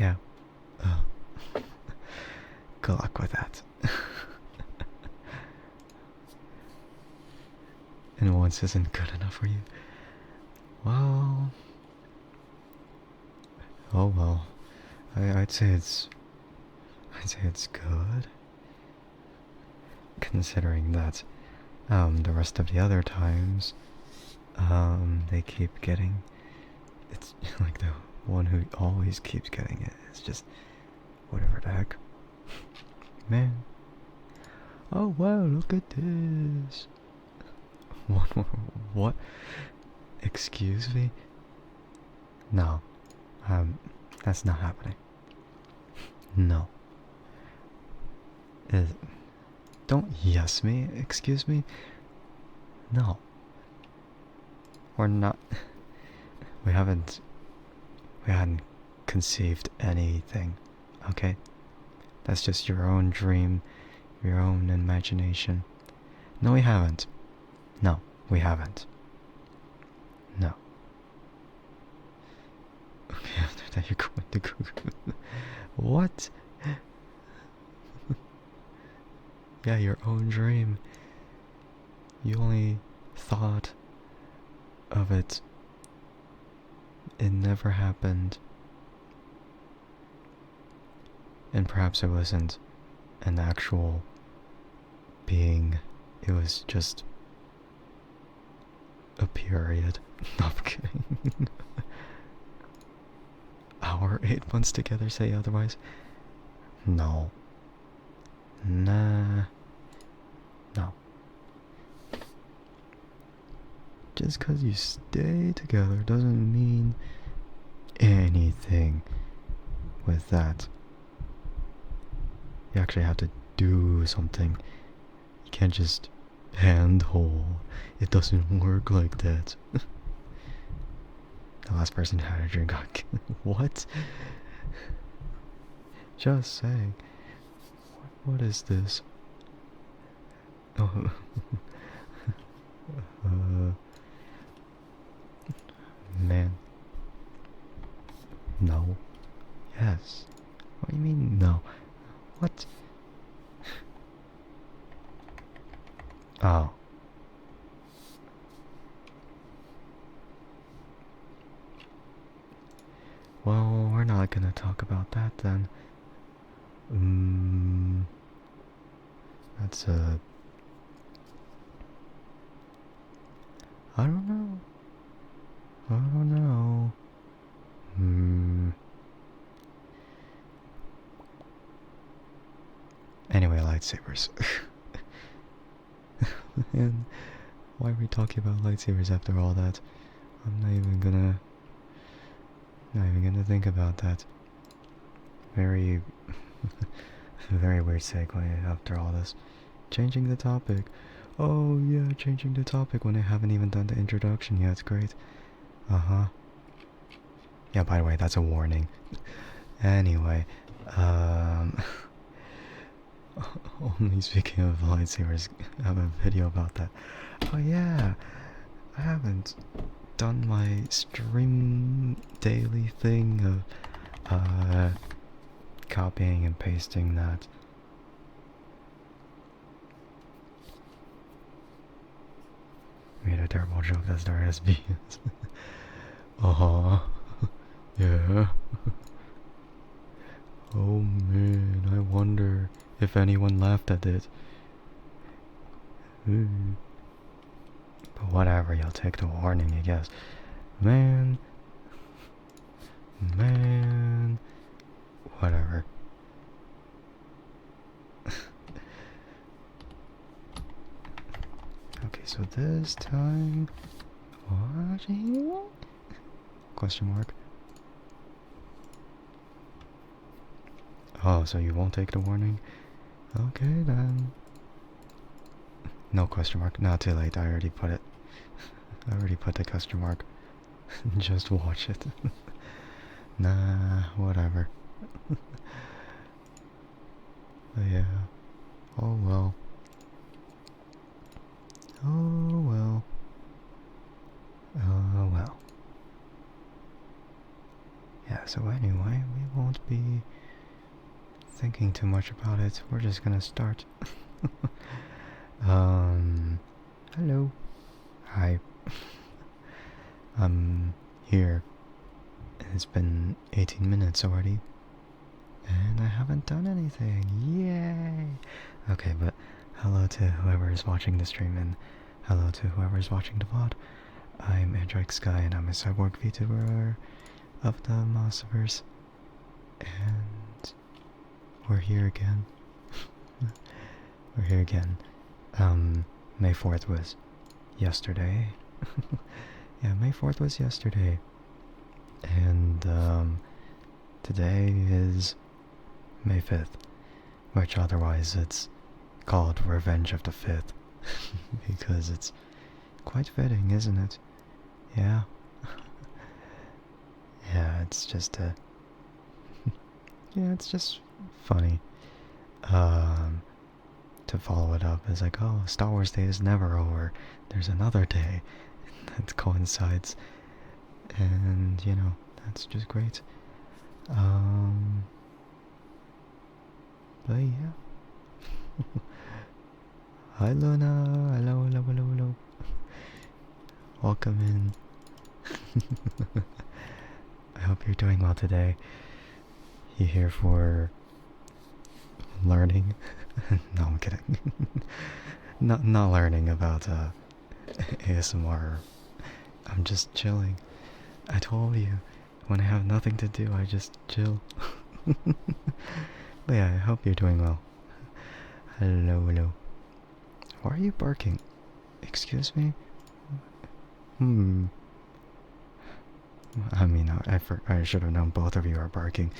Yeah. Uh, Good luck with that. And once isn't good enough for you. Well, oh well. I'd say it's good, considering that the rest of the other times they keep getting. It's like the one who always keeps getting it. It's just whatever the heck, man. Oh wow, look at this. What? Excuse me? No, that's not happening. No. Is Don't yes me, excuse me? No. We're not. We haven't. We hadn't conceived anything, okay? That's just your own dream, your own imagination. No, we haven't. No, we haven't. No. Okay, after that you're going to Google. What? Yeah, your own dream. You only thought of it. It never happened. And perhaps it wasn't an actual being. It was just a period. No, I'm kidding. Our 8 months together say otherwise? No. Nah. No. Just because you stay together doesn't mean anything with that. You actually have to do something. You can't just handhold. It doesn't work like that. The last person who had a drink got killed. What? Just saying. What is this? Oh. Man. No. Yes. What do you mean no? What? Oh. Well, we're not gonna talk about that then. That's I don't know. I don't know. Anyway, lightsabers. And why are we talking about lightsabers after all that? I'm not even gonna think about that. Very very weird segue after all this. Changing the topic. Oh yeah, changing the topic when I haven't even done the introduction yet. It's great. Uh-huh. Yeah, by the way, that's a warning. Anyway, only speaking of lightsabers, I have a video about that. Oh yeah, I haven't done my stream daily thing of copying and pasting that. Made a terrible joke that started as B. Uh-huh. Yeah. Oh man, I wonder if anyone laughed at it. But whatever, you'll take the warning, I guess. Man. Whatever. Okay, so this time... Watching? Question mark. Oh, so you won't take the warning? Okay then. No question mark. Not too late. I already put it. I already put the question mark. Just watch it. Nah, whatever. But yeah. Oh well. Oh well. Oh well. Yeah, so anyway, we won't be thinking too much about it. We're just gonna start. Hello. Hi. I'm here. It's been 18 minutes already. And I haven't done anything. Yay! Okay, but hello to whoever is watching the stream and hello to whoever is watching the VOD. I'm Andrike Sky and I'm a cyborg VTuber of the Monsterverse. And we're here again. We're here again. May 4th was yesterday. Yeah, May 4th was yesterday. And, today is May 5th, which otherwise it's called Revenge of the 5th, because it's quite fitting, isn't it? Yeah. Yeah, it's just yeah, it's just funny. To follow it up is like, oh, Star Wars Day is never over. There's another day that coincides, and you know, that's just great. But yeah. Hi Luna, hello. Welcome in. I hope you're doing well today. You here for learning? No, I'm kidding. not learning about ASMR. I'm just chilling. I told you, when I have nothing to do, I just chill. But yeah, I hope you're doing well. Hello. Why are you barking? Excuse me? I mean, I should have known both of you are barking.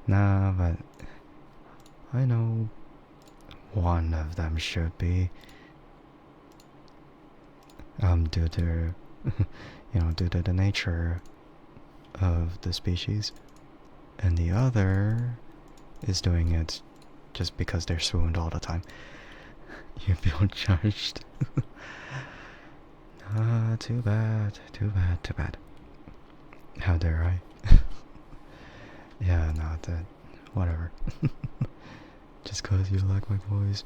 Nah, but I know one of them should be. Due to, due to the nature of the species. And the other is doing it just because they're swooned all the time. You feel judged. Too bad. How dare I? Yeah, not that. Whatever. Just cause you like my voice.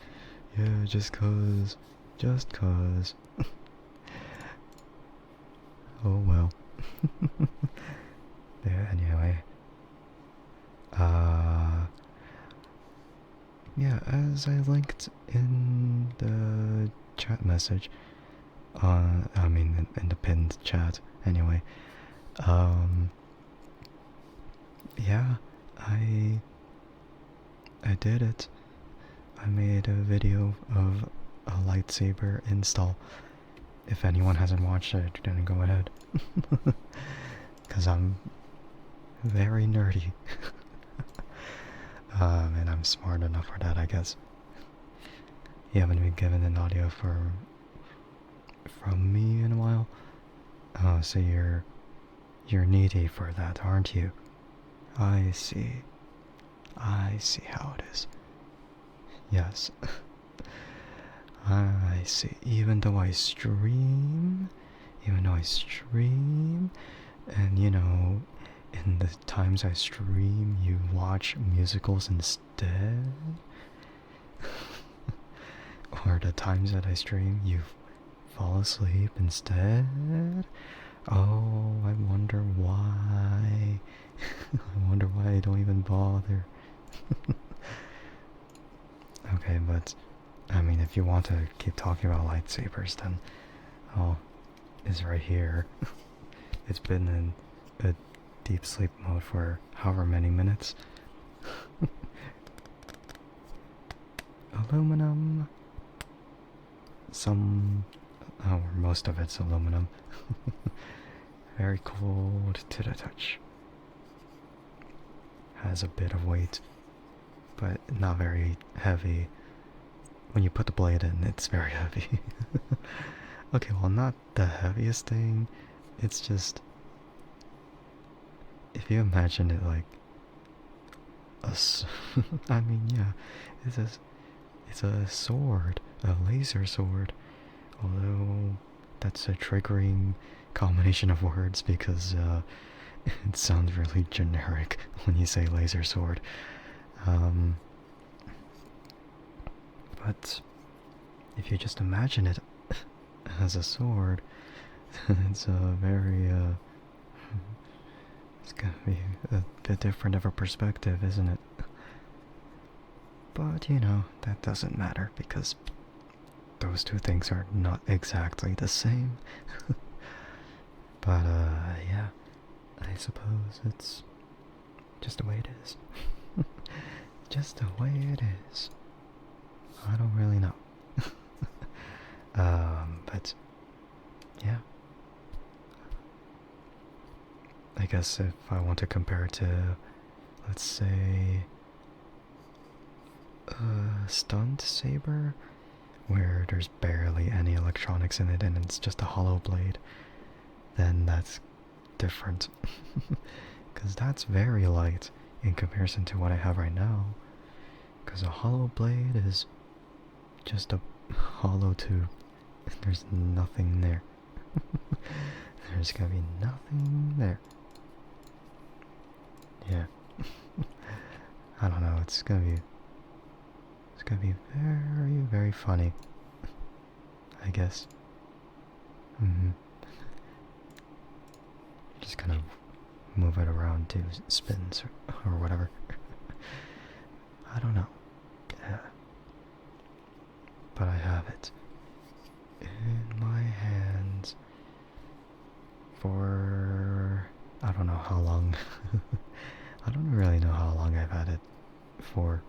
Yeah, just cause. Oh well. Yeah, anyway. Yeah, as I linked in the chat message, in the pinned chat, anyway, yeah, I did it. I made a video of a lightsaber install. If anyone hasn't watched it, then go ahead. Because I'm very nerdy. And I'm smart enough for that, I guess. You haven't been given an audio from me in a while. Oh, so you're needy for that, aren't you? I see how it is. Yes. I see. Even though I stream, and in the times I stream, you watch musicals instead? Or the times that I stream, you fall asleep instead? Oh, I wonder why. I wonder why I don't even bother. Okay, but if you want to keep talking about lightsabers, then it's right here. It's been in a deep sleep mode for however many minutes. Aluminum. Most of it's aluminum. Very cold to the touch. Has a bit of weight, but not very heavy. When you put the blade in, it's very heavy. Okay, well, not the heaviest thing. It's just, if you imagine it like it's a sword, a laser sword. Although that's a triggering combination of words because It sounds really generic when you say laser sword. But if you just imagine it as a sword, it's a very, it's gonna be a bit different of a perspective, isn't it? But, you know, that doesn't matter because those two things are not exactly the same. But, yeah, I suppose it's just the way it is. Just the way it is. I don't really know. But, yeah. I guess if I want to compare it to, let's say, a stunt saber, where there's barely any electronics in it and it's just a hollow blade, then that's different. Because that's very light in comparison to what I have right now. Because a hollow blade is just a hollow tube. There's nothing there. There's gonna be nothing there. Yeah. I don't know, it's gonna be very, very funny, I guess. Just kind of move it around to spins or whatever. I don't know. Yeah. But I have it in my hands for I don't know how long. I don't really know how long I've had it for.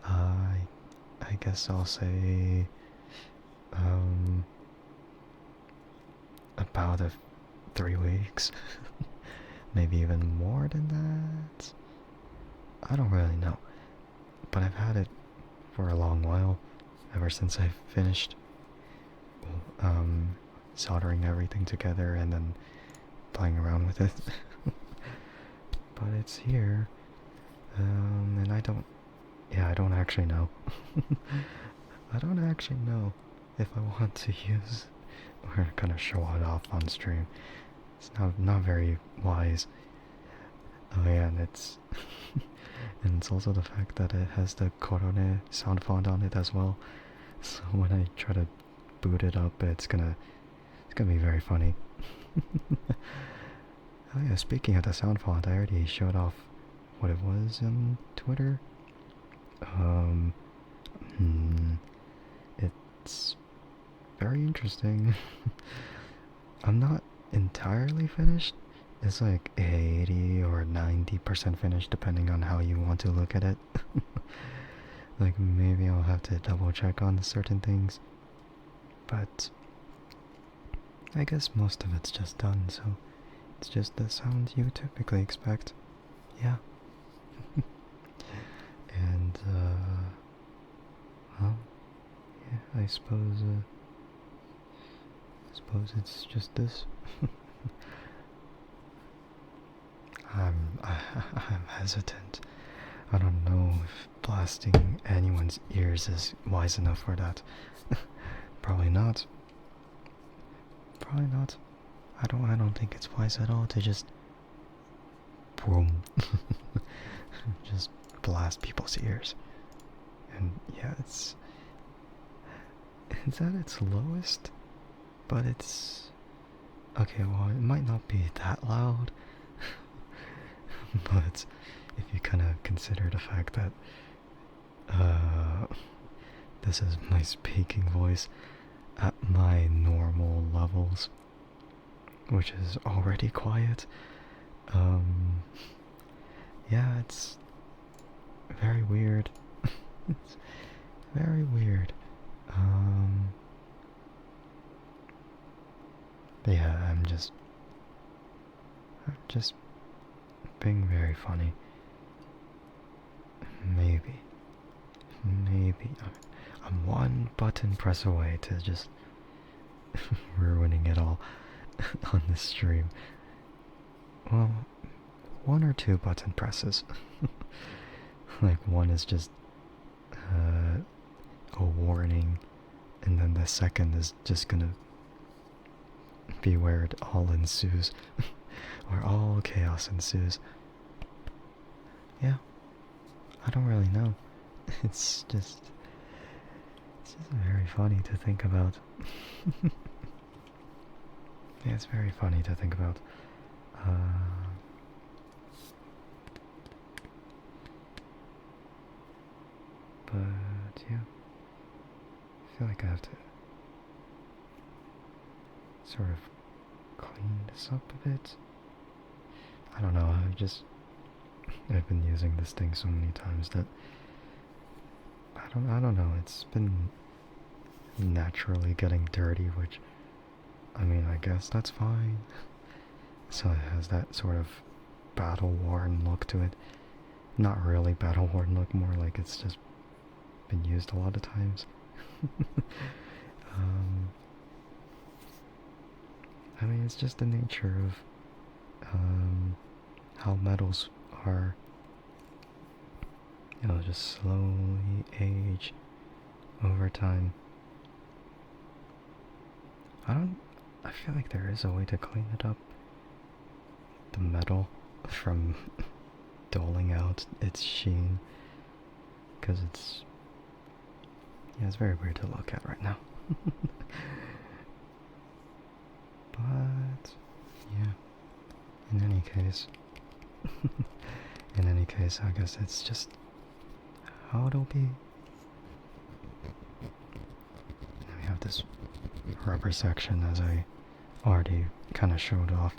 I guess I'll say about 3 weeks. Maybe even more than that. I don't really know. But I've had it for a long while, ever since I finished soldering everything together and then playing around with it. But it's here, and I don't actually know. I don't actually know if I want to use or kind of show it off on stream. It's not very wise. Oh yeah, and it's and it's also the fact that it has the Korone sound font on it as well. So when I try to boot it up, it's gonna be very funny. Oh yeah, speaking of the sound font, I already showed off what it was on Twitter. It's very interesting. I'm not entirely finished. It's like 80 or 90% finished depending on how you want to look at it. Like maybe I'll have to double check on certain things. But I guess most of it's just done, so it's just the sounds you typically expect. Yeah. And well, yeah, I suppose it's just this. I'm hesitant. I don't know if blasting anyone's ears is wise enough for that. Probably not. Probably not. I don't think it's wise at all to just boom. Just blast people's ears. And yeah, it's at its lowest, but it's okay, well, it might not be that loud. But if you kind of consider the fact that this is my speaking voice at my normal levels, which is already quiet, yeah, it's very weird. It's very weird. Yeah, I'm just being very funny. Maybe I'm one button press away to just ruining it all on this stream. Well, 1 or 2 button presses. Like one is just a warning, and then the second is just gonna beware it all ensues. Or all chaos ensues. Yeah, I don't really know. It's just very funny to think about. Yeah, it's very funny to think about. But yeah, I feel like I have to sort of clean this up a bit. I don't know, I've been using this thing so many times that I don't know, it's been naturally getting dirty, which, I mean, I guess that's fine. So it has that sort of battle-worn look to it. Not really battle-worn look, more like it's just been used a lot of times. I mean, it's just the nature of how metals are, you know, just slowly age over time. I feel like there is a way to clean it up. The metal from doling out its sheen. Because it's very weird to look at right now. But, yeah. In any case, I guess it's just how it'll be. And we have this rubber section, as I already kind of showed off.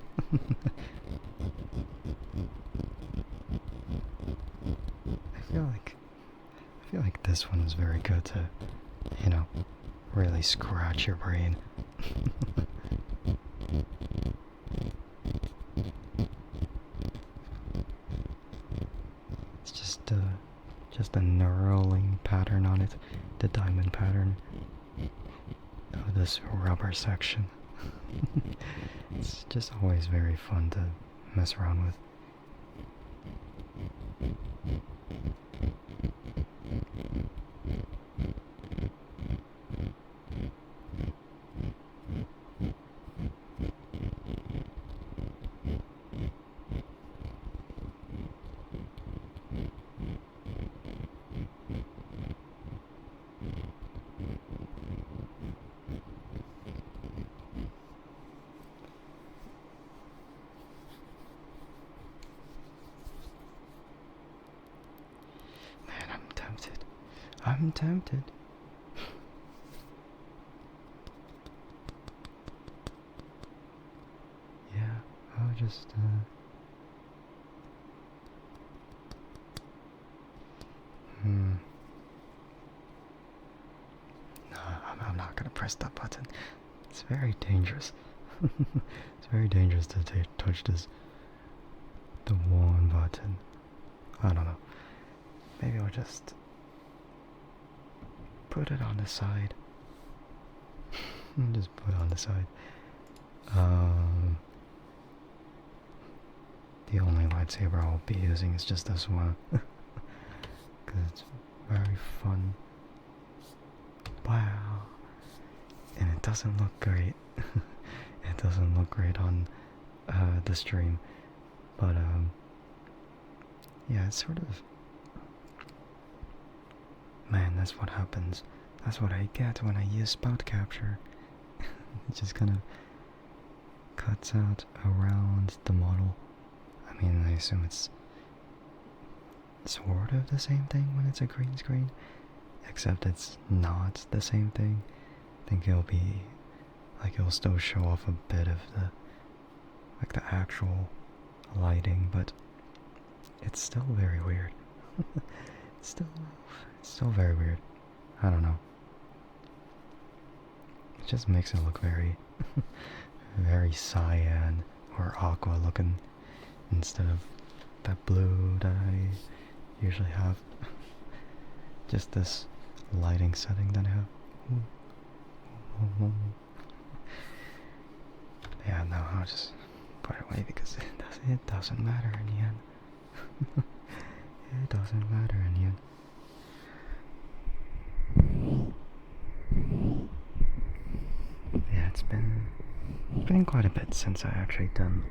I feel like this one is very good to, you know, really scratch your brain. It's just a knurling pattern on it, the diamond pattern of this rubber section. It's just always very fun to mess around with. I'm tempted. Yeah, I'll just, No, I'm not gonna press that button. It's very dangerous. It's very dangerous to touch the one button. I don't know. Maybe I'll just put it on the side. Just put it on the side. The only lightsaber I'll be using is just this one. Because it's very fun. Wow. And it doesn't look great. It doesn't look great on the stream. But, yeah, it's sort of... Man, that's what happens. That's what I get when I use spout capture. It just kind of cuts out around the model. I mean, I assume it's sort of the same thing when it's a green screen, except it's not the same thing. I think it'll be, like, it'll still show off a bit of the actual lighting, but it's still very weird. It's still very weird. I don't know. It just makes it look very, very cyan or aqua looking instead of that blue that I usually have. Just this lighting setting that I have. Yeah, no, I'll just put it away because it doesn't matter in the end. It doesn't matter in the end. Yeah, It's been quite a bit since I actually done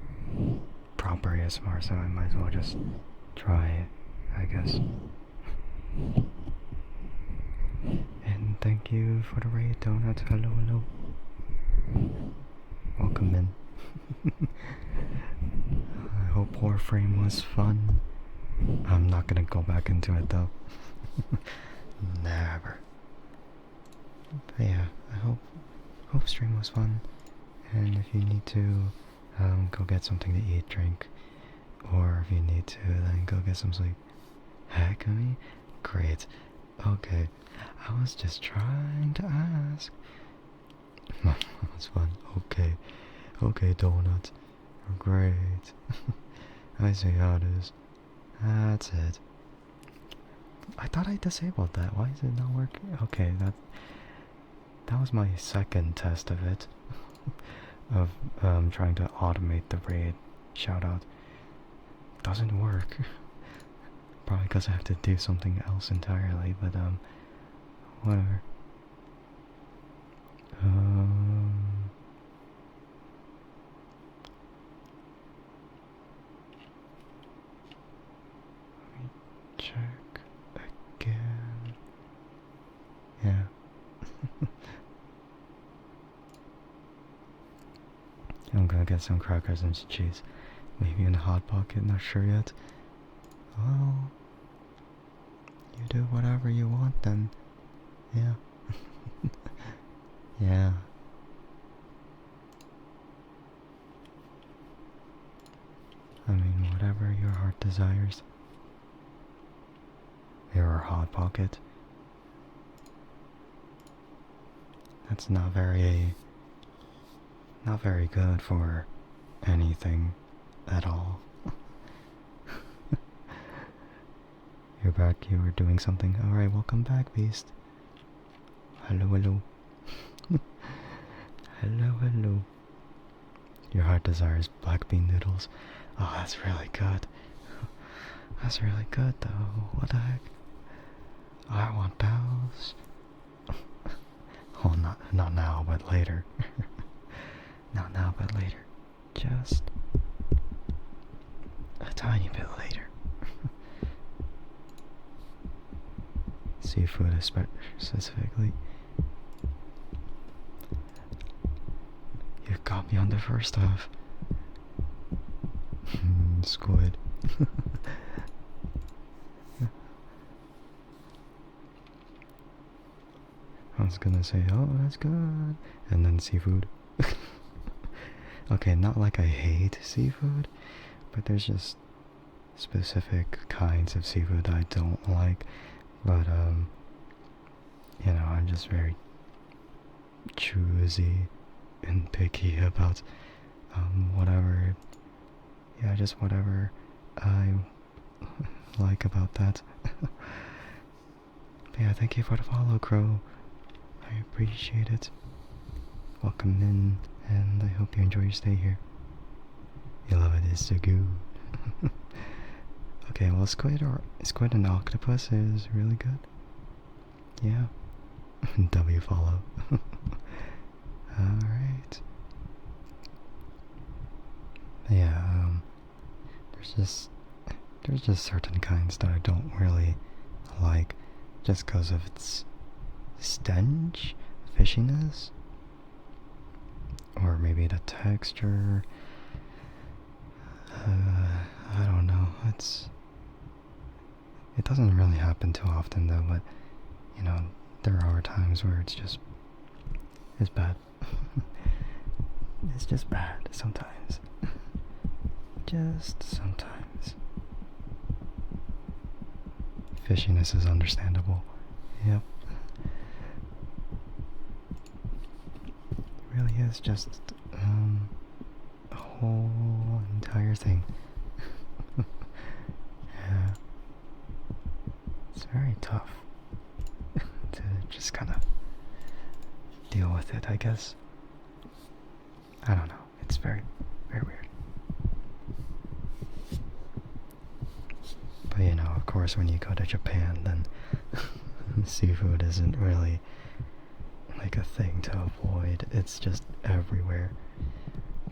proper ASMR, so I might as well just try it, I guess. And thank you for the raid, Donuts. Hello, hello. Welcome in. I hope Warframe was fun. I'm not gonna go back into it though. Never. But yeah, I hope stream was fun. And if you need to, go get something to eat, drink, or if you need to, then go get some sleep. Heck, me? Great. Okay. I was just trying to ask. That was fun. Okay. Okay, Donuts. Great. I see how it is. That's it. I thought I disabled that. Why is it not working? Okay, that was my second test of it. Of trying to automate the raid shoutout. Doesn't work. Probably because I have to do something else entirely, but whatever. Let me check again. Yeah. I'm gonna get some crackers and some cheese. Maybe in a hot pocket, not sure yet. Well, you do whatever you want then. Yeah. Yeah. I mean, whatever your heart desires. Your hot pocket. That's not very good for anything at all. You're back, you were doing something. Alright, welcome back, Beast. Hello, hello. Hello, hello. Your heart desires black bean noodles. Oh, that's really good. That's really good, though. What the heck? I want those. Oh, not now, but later. Not now, but later. Just a tiny bit later. Seafood specifically. You got me on the first half. Squid. I was gonna say, oh, that's good. And then seafood. Okay, not like I hate seafood, but there's just specific kinds of seafood I don't like. But, you know, I'm just very choosy and picky about, whatever, yeah, just whatever I like about that. But yeah, thank you for the follow, Crow. I appreciate it. Welcome in, and I hope you enjoy your stay here. You love it, it's so good. Okay, well, squid and octopus is really good. Yeah. W follow. Alright. Yeah, there's just certain kinds that I don't really like just because of its stench, fishiness, or maybe the texture. I don't know. It doesn't really happen too often though, but you know, there are times where it's bad. It's just bad sometimes. Just sometimes. Fishiness is understandable. Yep. It really is just a whole entire thing. Yeah. It's very tough to just kind of deal with it, I guess. I don't know. It's very, very weird. But you know, of course, when you go to Japan, then seafood isn't really like a thing to avoid. It's just everywhere.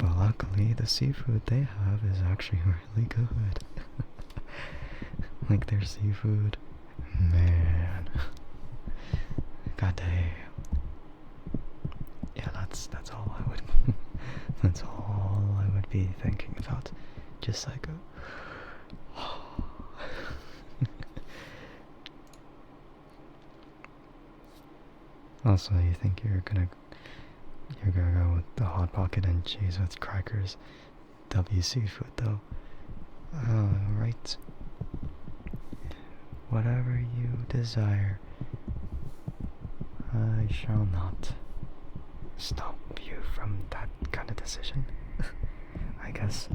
But luckily, the seafood they have is actually really good. Like their seafood. Man. God damn. Yeah, that's all I would that's all I would be thinking about. Just like a Also, you think you're gonna go with the hot pocket and cheese with crackers. W seafood though. Right. Whatever you desire, I shall not stop you from that kind of decision. I guess.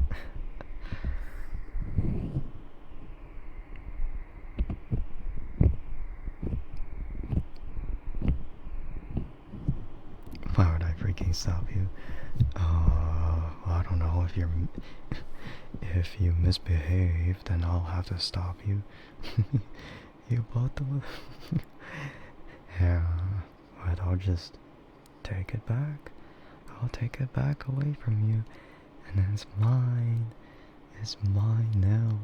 Why would I freaking stop you? I don't know, if you misbehave, then I'll have to stop you. You bought them. Yeah, but I'll just take it back. I'll take it back away from you, and it's mine. It's mine now.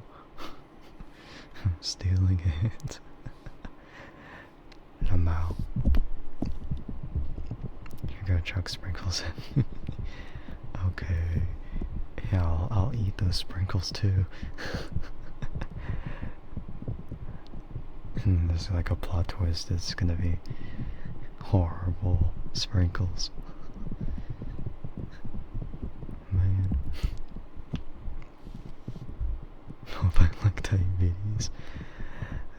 I'm stealing it. I'm out. You're gonna chuck sprinkles in. Okay. Yeah, I'll eat those sprinkles too. And there's like a plot twist. It's gonna be horrible sprinkles. Man. Hope I like diabetes.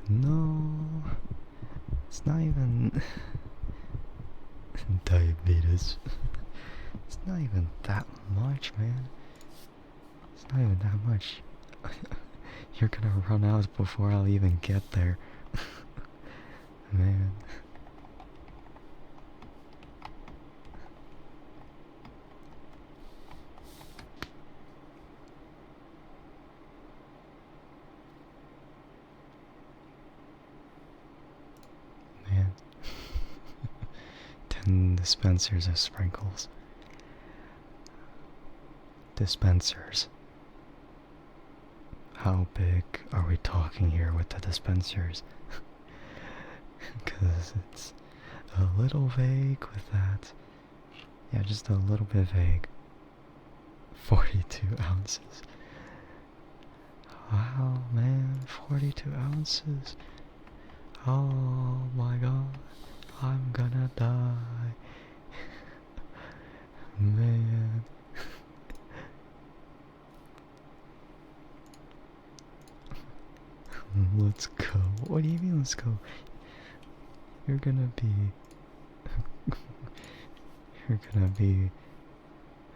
No. It's not even diabetes. It's not even that much, man. It's not even that much. You're gonna run out before I'll even get there. Man. Man. 10 dispensers of sprinkles. Dispensers. How big are we talking here with the dispensers? Because it's a little vague with that. Yeah, just a little bit vague. 42 ounces. Wow, man, 42 ounces. Oh my god, I'm gonna die. Man. Let's go. What do you mean, let's go? You're gonna be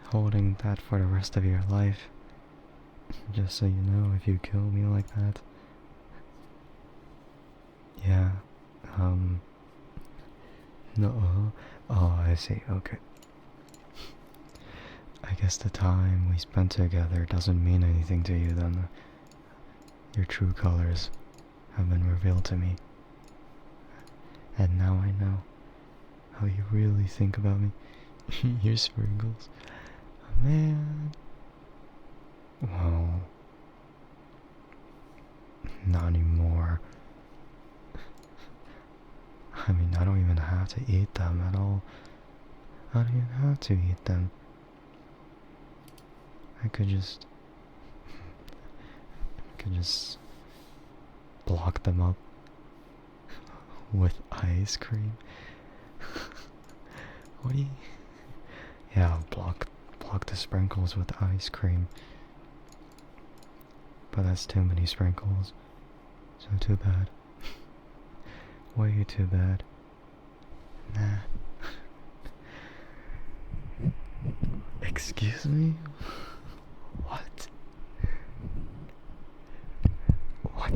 holding that for the rest of your life. Just so you know, if you kill me like that. Yeah, no, oh, I see, okay. I guess the time we spent together doesn't mean anything to you then. Your true colors have been revealed to me. And now I know how you really think about me. Your sprinkles. Man. Well, not anymore. I mean, I don't even have to eat them at all. I don't even have to eat them. I could just block them up with ice cream. What do you... Yeah, block the sprinkles with ice cream. But that's too many sprinkles. So too bad. Way too bad. Nah. Excuse me? What? What?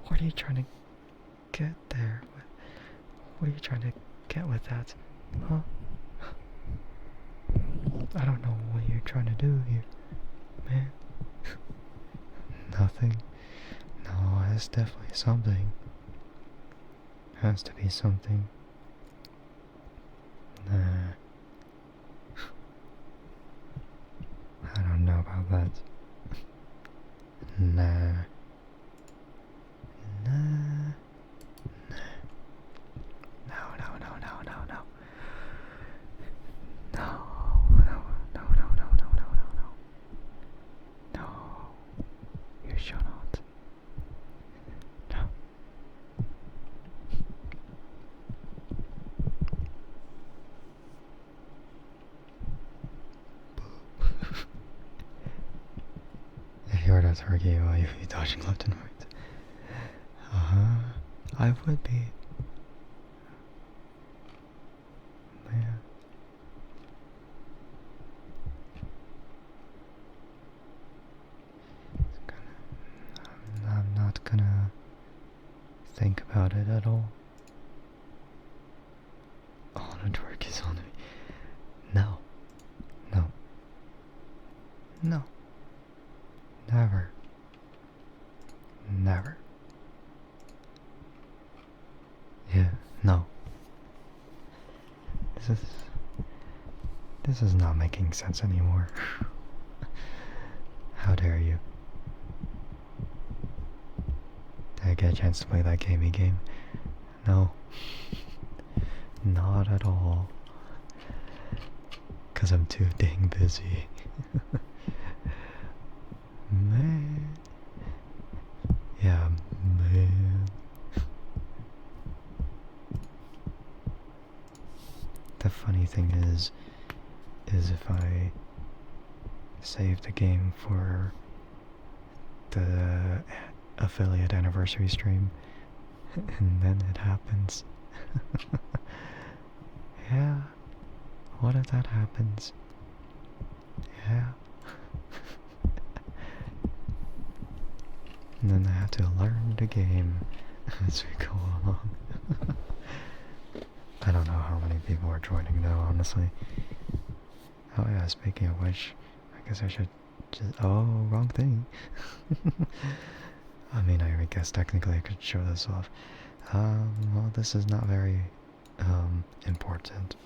What are you trying to get there with? What are you trying to get with that? Huh? I don't know what you're trying to do here, man. Nothing? No, it's definitely something. Has to be something. Nah. I don't know about that. Nah. Nah. No, no, no, no, no, no. No, no, no, no, no, no, no, no, no. No. You shall not. No. If you were a turkey, well, you'd be dodging left and right. Uh-huh. I would be. Yeah. I'm not gonna think about it at all. Oh, the twerk is on me. No. No. No. Never. Never. Yeah, no. This is not making sense anymore. How dare you? Did I get a chance to play that gamey game? No. Not at all. 'Cause I'm too dang busy. Man. Yeah, man. The funny thing is if I save the game for the affiliate anniversary stream, and then it happens. Yeah. What if that happens? Yeah. And then I have to learn the game as we go along. I don't know how many people are joining though, honestly. Oh yeah, speaking of which, I guess I should just... Oh, wrong thing. I mean, I guess technically I could show this off. Well, this is not very, important.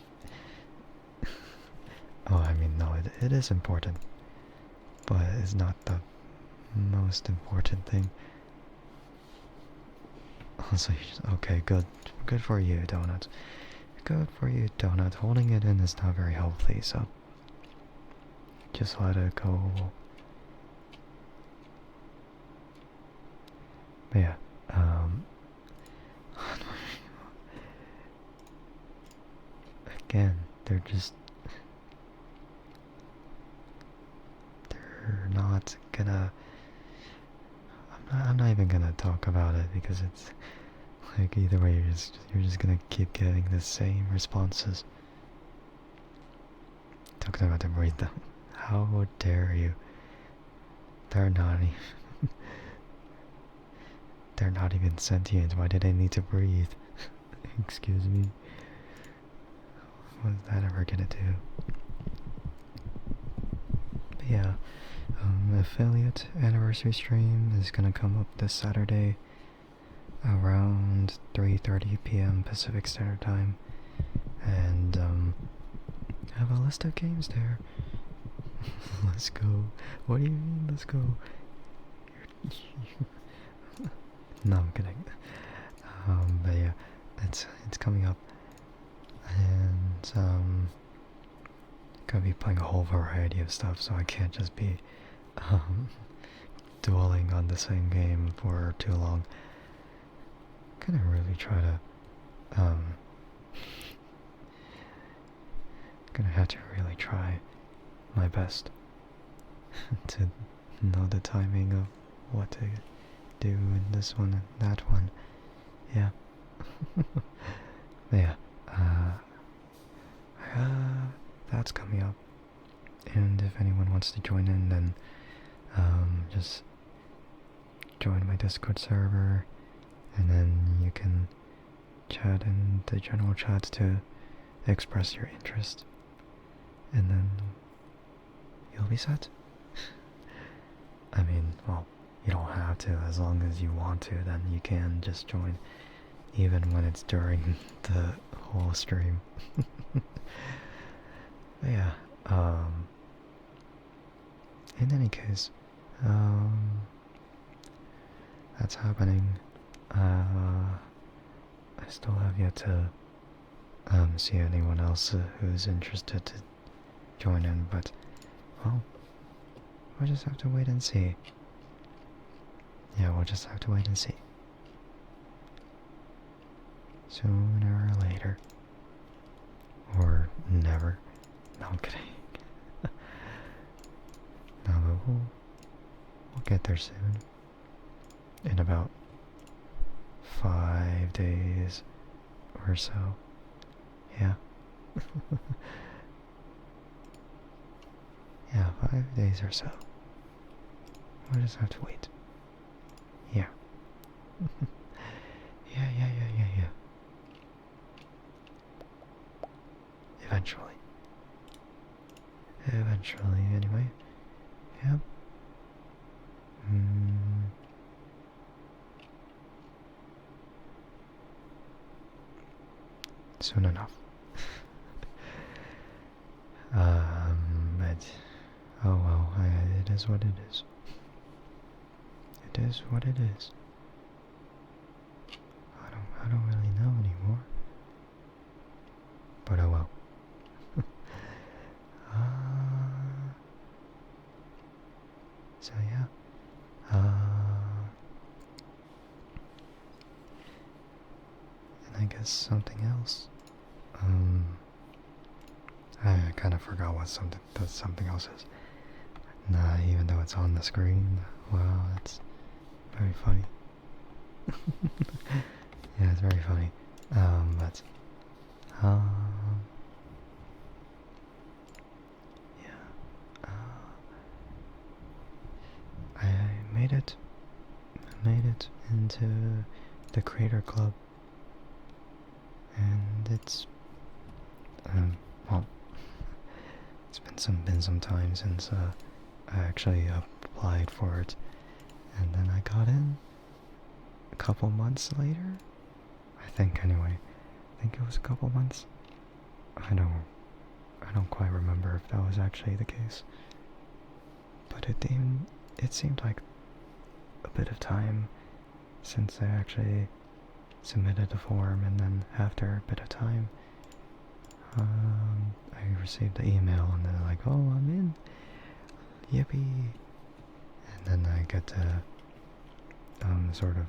Oh, I mean, no, it is important. But it's not the most important thing. Also, okay, good for you, Donut. Good for you, Donut. Holding it in is not very healthy, so just let it go. But yeah, again, they're not gonna... I'm not even gonna talk about it because it's like either way you're just gonna keep getting the same responses. Talking about to breathe them. How dare you? They're not even they're not even sentient. Why do they need to breathe? Excuse me. What's that ever gonna do? But yeah, affiliate anniversary stream is gonna come up this Saturday around 3:30 p.m. Pacific Standard Time, and I have a list of games there. Let's go. What do you mean, let's go? No, I'm kidding. But yeah, it's coming up, and gonna be playing a whole variety of stuff, so I can't just be dwelling on the same game for too long. Gonna really try to gonna have to really try my best to know the timing of what to do in this one and that one. Yeah. Yeah. That's coming up. And if anyone wants to join in, then just join my Discord server, and then you can chat in the general chat to express your interest, and then you'll be set. I mean, well, You don't have to. As long as you want to, then you can just join, even when it's during the whole stream. But yeah, in any case, that's happening. I still have yet to see anyone else who's interested to join in, but well, we'll just have to wait and see. Yeah, we'll just have to wait and see. Sooner or later. Or never. No, I'm kidding. No, but we'll get there soon. In about 5 days or so. Yeah. Yeah, 5 days or so. We'll just have to wait. Yeah. Yeah. Eventually. Eventually, anyway. Yep. Soon enough. But oh well, it is what it is. It is what it is. I don't really know anymore. But oh well. So yeah. And I guess something else. I kind of forgot what something else is. Nah, even though it's on the screen. Wow, that's very funny. Yeah, it's very funny. But yeah. I made it. I made it into the Creator Club, and it's well, it's been some time since I actually applied for it, and then I got in a couple months later. I think anyway. I think it was a couple months. I don't quite remember if that was actually the case, but it seemed like a bit of time since I actually submitted the form, and then after a bit of time, I received the email, and they're like, "Oh, I'm in, yippee!" And then I get to sort of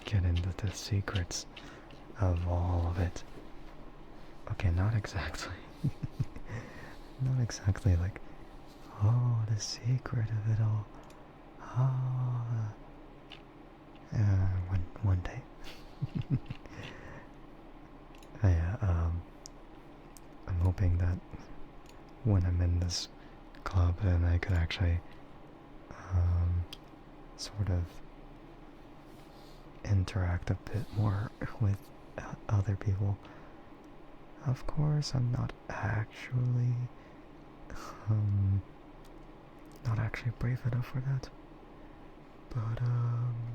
get into the secrets of all of it. Okay, not exactly. Not exactly like, oh, the secret of it all. Oh, one day. I'm hoping that when I'm in this club, then I could actually sort of interact a bit more with other people. Of course, I'm not actually brave enough for that. But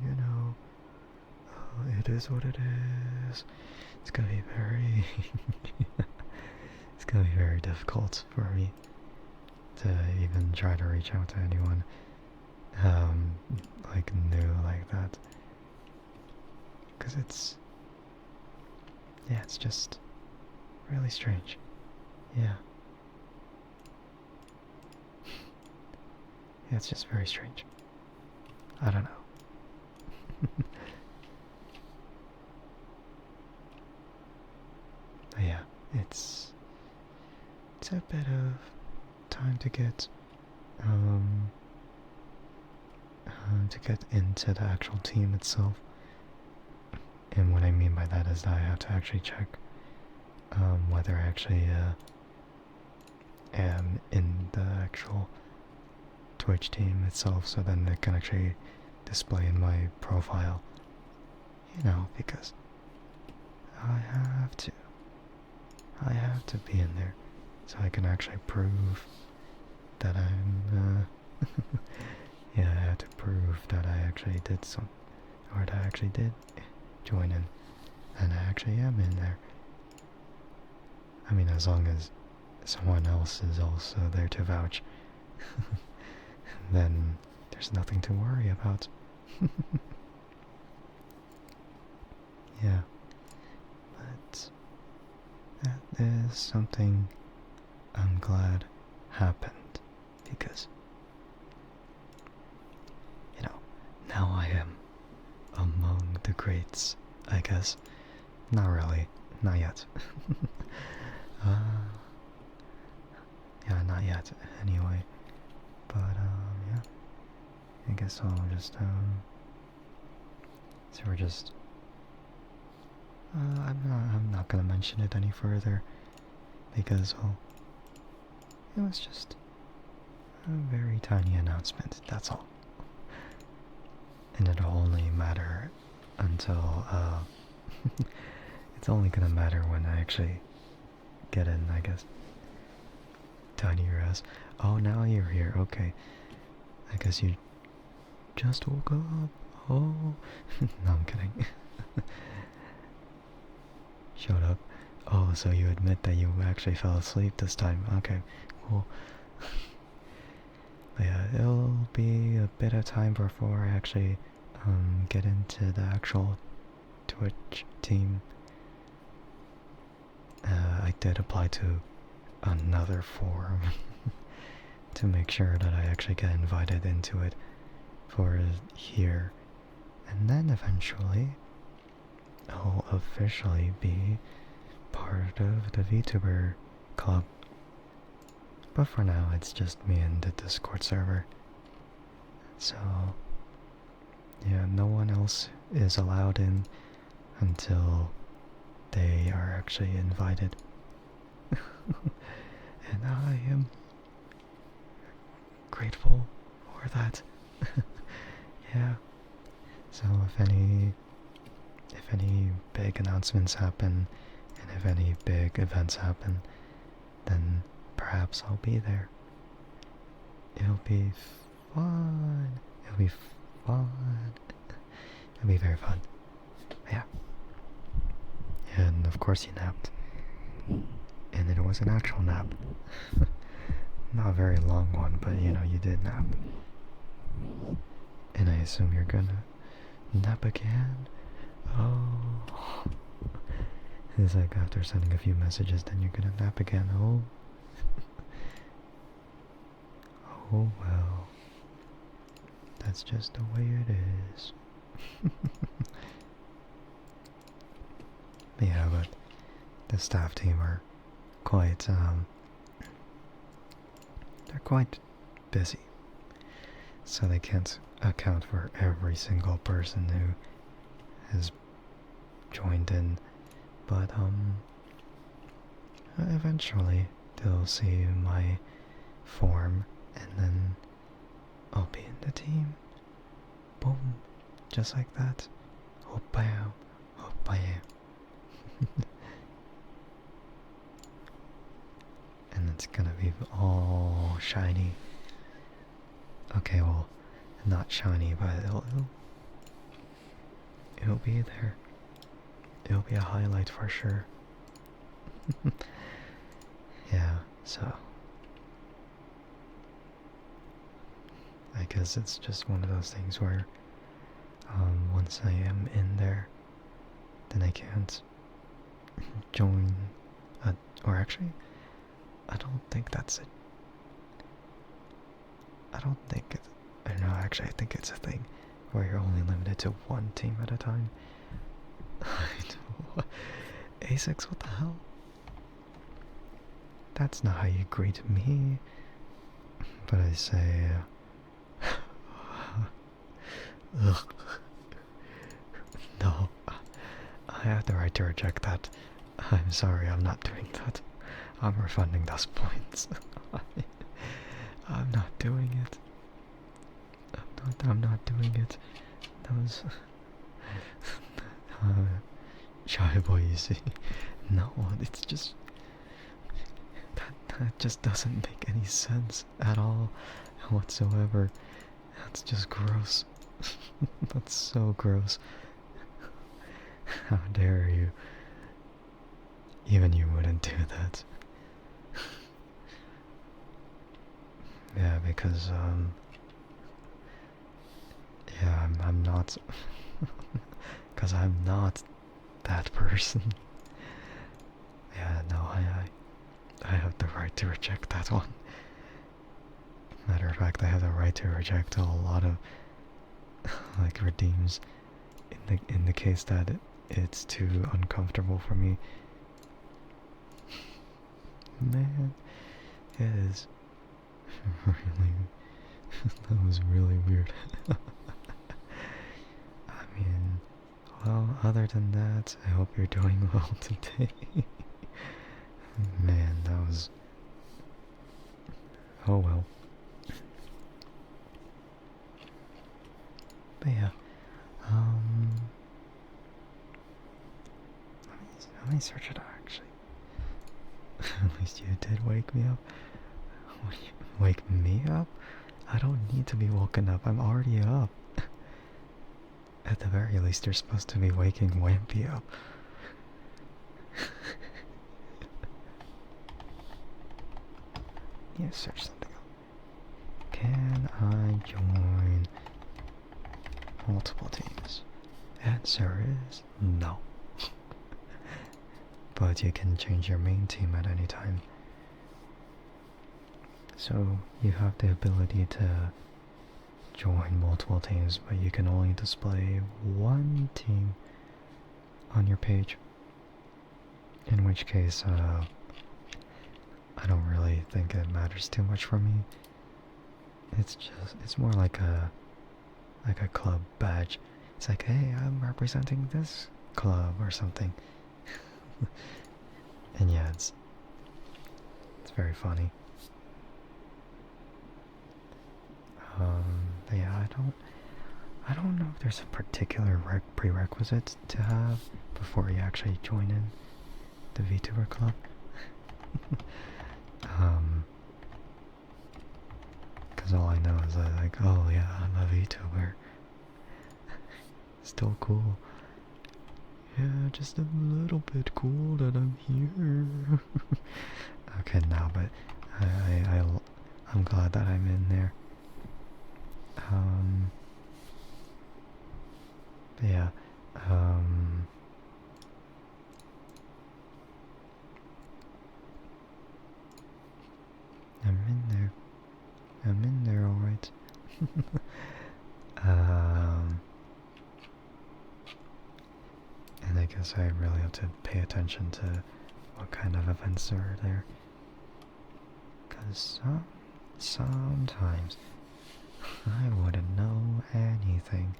you know, it is what it is. It's gonna be very it's gonna be very difficult for me to even try to reach out to anyone like new like that, because it's just really strange. Yeah, it's just very strange. I don't know. But yeah, it's a bit of time to get into the actual team itself. And what I mean by that is that I have to actually check whether I actually am in the actual Twitch team itself, so then it can actually display in my profile. You know, because I have to be in there, so I can actually prove that I'm Yeah, I had to prove that I actually did some, or that I actually did join in, and I actually am in there. I mean, as long as someone else is also there to vouch, then there's nothing to worry about. Yeah, but that is something I'm glad happened, because, you know, now I am among the greats, I guess. Not really, not yet. uh, yeah, not yet, anyway. But, yeah, I guess I'll just, so we're just, I'm not gonna mention it any further, because, well, it was just a very tiny announcement, that's all. And it'll only matter until, it's only gonna matter when I actually get in, I guess. Tiny Raz. Oh, now you're here, okay. I guess you just woke up. Oh. No, I'm kidding. Shut up. Oh, so you admit that you actually fell asleep this time. Okay, cool. But yeah, it'll be a bit of time before I actually get into the actual Twitch team. I did apply to another forum to make sure that I actually get invited into it for here. And then eventually I'll officially be part of the VTuber club. But for now, it's just me and the Discord server. So, yeah, no one else is allowed in until they are actually invited. And I am grateful for that. Yeah. So if any big announcements happen, and if any big events happen, then perhaps I'll be there. It'll be fun. It'll be fun. It'll be very fun. Yeah. And of course you napped. And it was an actual nap. Not a very long one, but you know, you did nap. And I assume you're gonna nap again? Oh. It's like after sending a few messages, then you're gonna nap again. Oh. Oh well. That's just the way it is. Yeah, but the staff team are quite, they're quite busy. So they can't account for every single person who has joined in. But, eventually they'll see my form and then I'll be in the team. Boom. Just like that. Oh bam. Oh bam. And it's gonna be all shiny. Okay, well, not shiny, but it'll be there. It'll be a highlight for sure. Yeah, so I guess it's just one of those things where once I am in there, then I can't join or actually, I don't think that's it. I don't think it's, I don't know, actually I think it's a thing where you're only limited to one team at a time. A6, what the hell? That's not how you greet me. But I say, ugh. No, I have the right to reject that. I'm sorry, I'm not doing that. I'm refunding those points. I'm not doing it. I'm not doing it. Those shy boy, you see. No, it's just that just doesn't make any sense at all whatsoever. That's just gross. That's so gross. How dare you? Even you wouldn't do that. Yeah, because, yeah, I'm not... Because I'm not that person. Yeah, no, I have the right to reject that one. Matter of fact, I have the right to reject a lot of, like, redeems in the case that it's too uncomfortable for me. Man, it is really... that was really weird. I mean, well, other than that, I hope you're doing well today. Man, that was... oh well. But yeah, let me search it out, actually. At least you did wake me up. Wake me up? I don't need to be woken up, I'm already up. At the very least, you're supposed to be waking Wimpy up. Yeah, search something up. Can I join multiple teams? Answer is no. But you can change your main team at any time. So you have the ability to join multiple teams, but you can only display one team on your page. In which case, I don't really think it matters too much for me. It's more like a club badge. It's like, hey, I'm representing this club or something. And yeah, it's very funny. But yeah, I don't know if there's a particular prerequisite to have before you actually join in the VTuber club. Because all I know is that, like, oh yeah, I'm a VTuber. Still cool. Yeah, just a little bit cool that I'm here. Okay, no, but I'm glad that I'm in there. Yeah, I'm in there, alright. And I guess I really have to pay attention to what kind of events are there. Because sometimes I wouldn't know anything.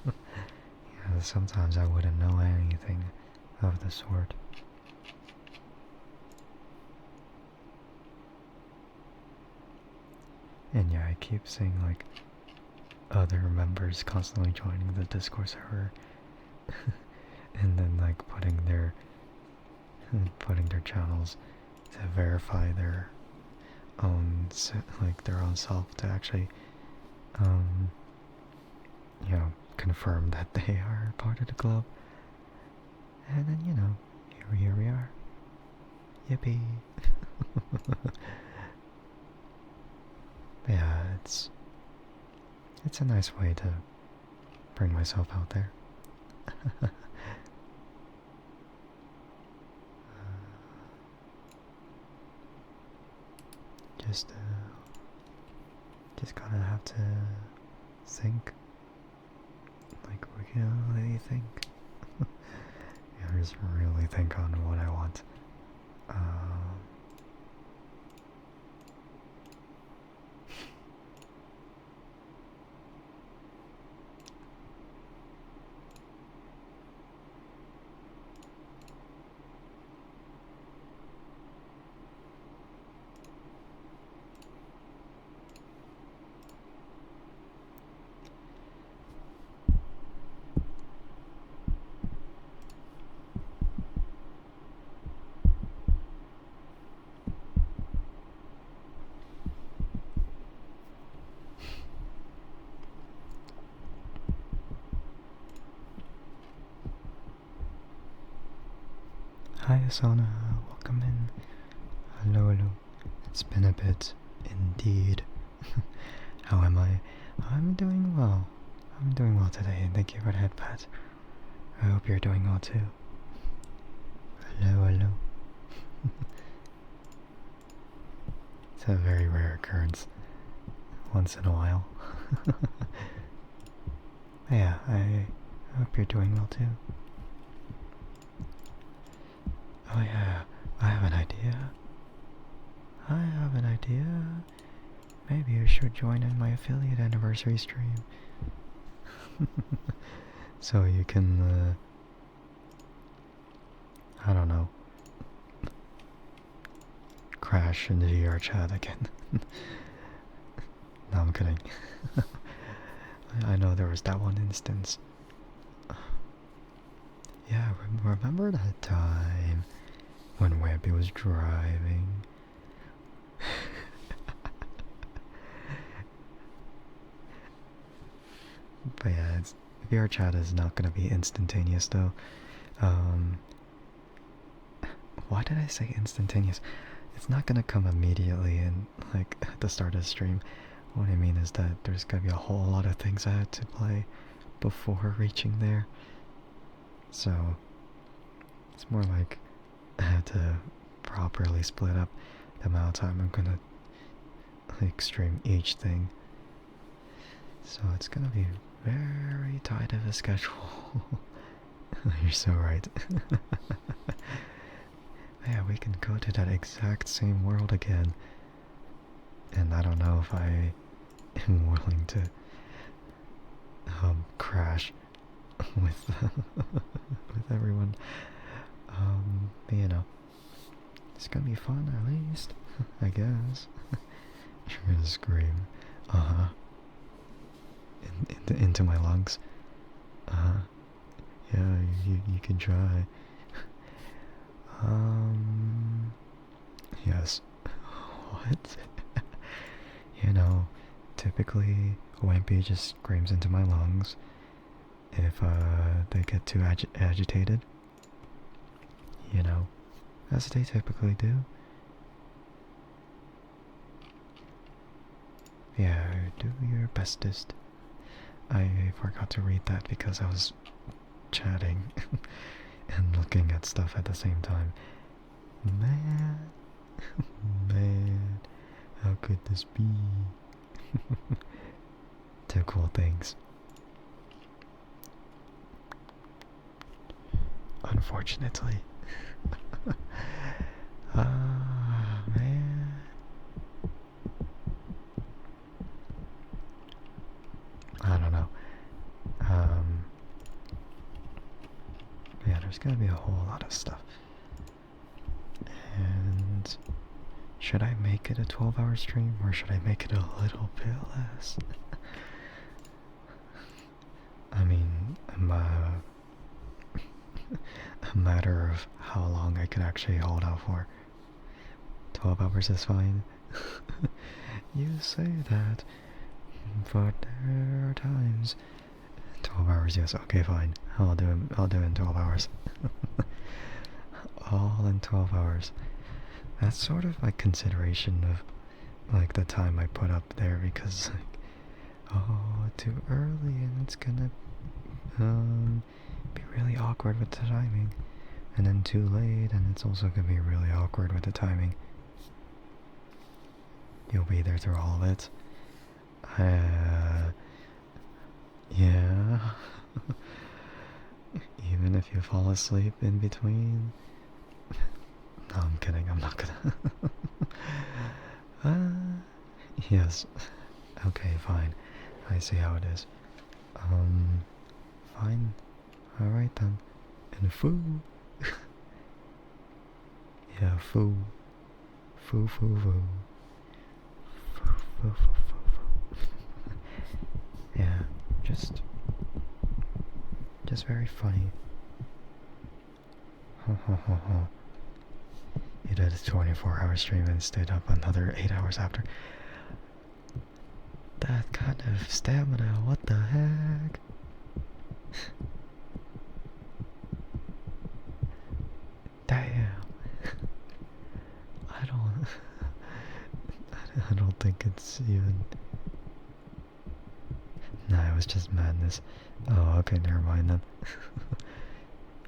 Yeah, sometimes I wouldn't know anything of the sort. And yeah, I keep seeing, like, other members constantly joining the Discord server. And then, like, putting their channels to verify their own, like, their own self to actually, you know, confirm that they are part of the club. And then, you know, here we are. Yippee. Yeah, it's a nice way to bring myself out there. Just gotta have to think, like, really think. Yeah, just really think on what I want. Hi Asana, welcome in. Hello, hello. It's been a bit, indeed. How am I? I'm doing well. I'm doing well today, and thank you for the head pat. I hope you're doing well too. Hello, hello. It's a very rare occurrence. Once in a while. Yeah, I hope you're doing well too. Oh yeah, I have an idea. Maybe you should join in my affiliate anniversary stream. So you can, I don't know, crash into your chat again. No, I'm kidding. I know there was that one instance. Yeah, remember that time when Wimpy was driving? But yeah, VR chat is not gonna be instantaneous though. Why did I say instantaneous? It's not gonna come immediately and like at the start of the stream. What I mean is that there's gonna be a whole lot of things I had to play before reaching there. So it's more like I had to properly split up the amount of time I'm gonna like stream each thing. So it's gonna be very tight of a schedule. You're so right. Yeah, we can go to that exact same world again. And I don't know if I am willing to crash with with everyone. But you know, it's gonna be fun at least, I guess. You're gonna scream, into my lungs. Yeah, you can try. Yes. What? You know, typically Wimpy just screams into my lungs if they get too agitated. You know, as they typically do. Yeah, do your bestest. I forgot to read that because I was chatting and looking at stuff at the same time. Man, man, how could this be? Two cool things. Unfortunately. Man. I don't know. Yeah, there's gonna be a whole lot of stuff. And should I make it a 12-hour stream or should I make it a little bit less? I mean, a matter of how long I can actually hold out for. 12 hours is fine. You say that, but there are times. 12 hours, yes, okay, fine. I'll do it in 12 hours. All in 12 hours. That's sort of my consideration of like the time I put up there because like, oh, too early and it's gonna be really awkward with the timing. And then too late and it's also gonna be really awkward with the timing. You'll be there through all of it. Yeah. Even if you fall asleep in between. No, I'm kidding, I'm not gonna. Yes. Okay, fine. I see how it is. Fine. Alright then. And foo. Yeah, foo. Foo, foo, foo. Foo, foo, foo, foo, foo. Yeah, just very funny. You did a 24-hour stream and stayed up another 8 hours after. That kind of stamina, what the heck? Damn. don't think it's even... Nah, it was just madness. Oh, okay, never mind then.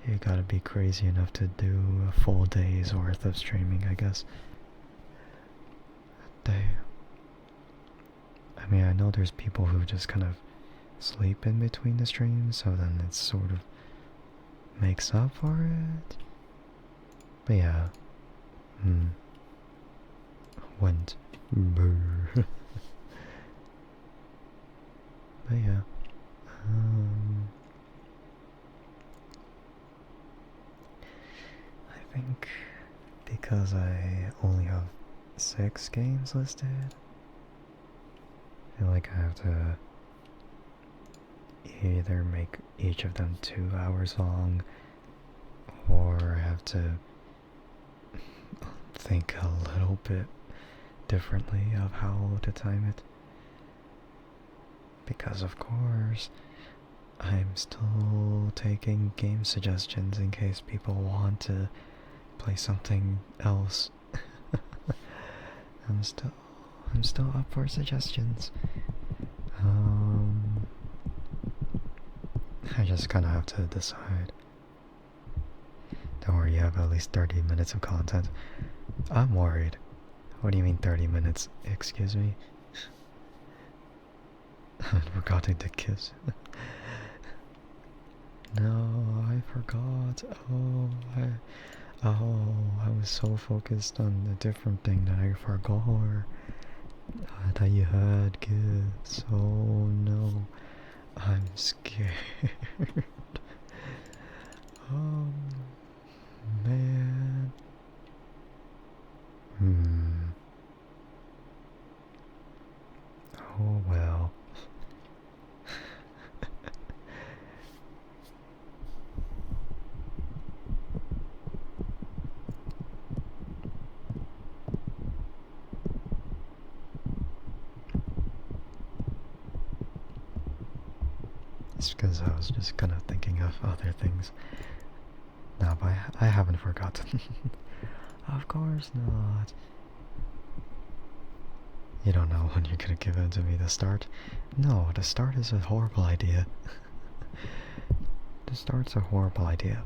You gotta be crazy enough to do a full day's worth of streaming, I guess. Damn. I mean, I know there's people who just kind of sleep in between the streams, so then it sort of makes up for it. But yeah. Went. Brr. But yeah. I think because I only have 6 games listed, I feel like I have to either make each of them 2 hours long, or I have to think a little bit differently of how to time it. Because of course, I'm still taking game suggestions in case people want to play something else. I'm still up for suggestions. I just kinda have to decide. Don't worry, you have at least 30 minutes of content. I'm worried. What do you mean 30 minutes? Excuse me? I forgot to kiss. No, I forgot. I was so focused on a different thing that I forgot. That you had gifts. Oh no, I'm scared. Oh man. Oh well. It's because I was just kind of thinking of other things. No, but I haven't forgotten. Of course not. You don't know when you're gonna give in to me the start? No, the start is a horrible idea. The start's a horrible idea.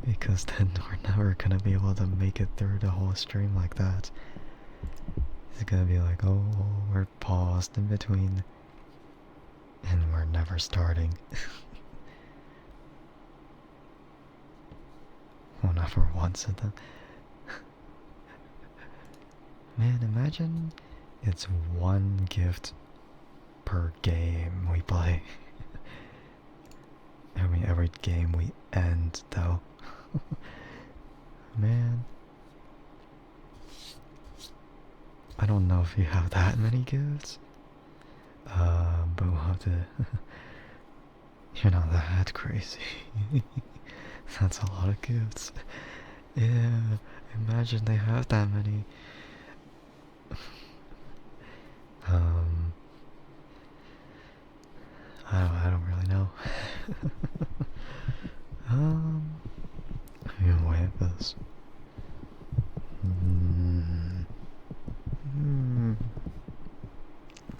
Because then we're never gonna be able to make it through the whole stream like that. It's gonna be like, oh, we're paused in between. And we're never starting. Well, not for once of them. Man, imagine it's 1 gift per game we play. I mean, every game we end, though. Man. I don't know if you have that many gifts. But we'll have to... You're not that crazy. That's a lot of gifts. Yeah, imagine they have that many. I don't really know. Let me wait this.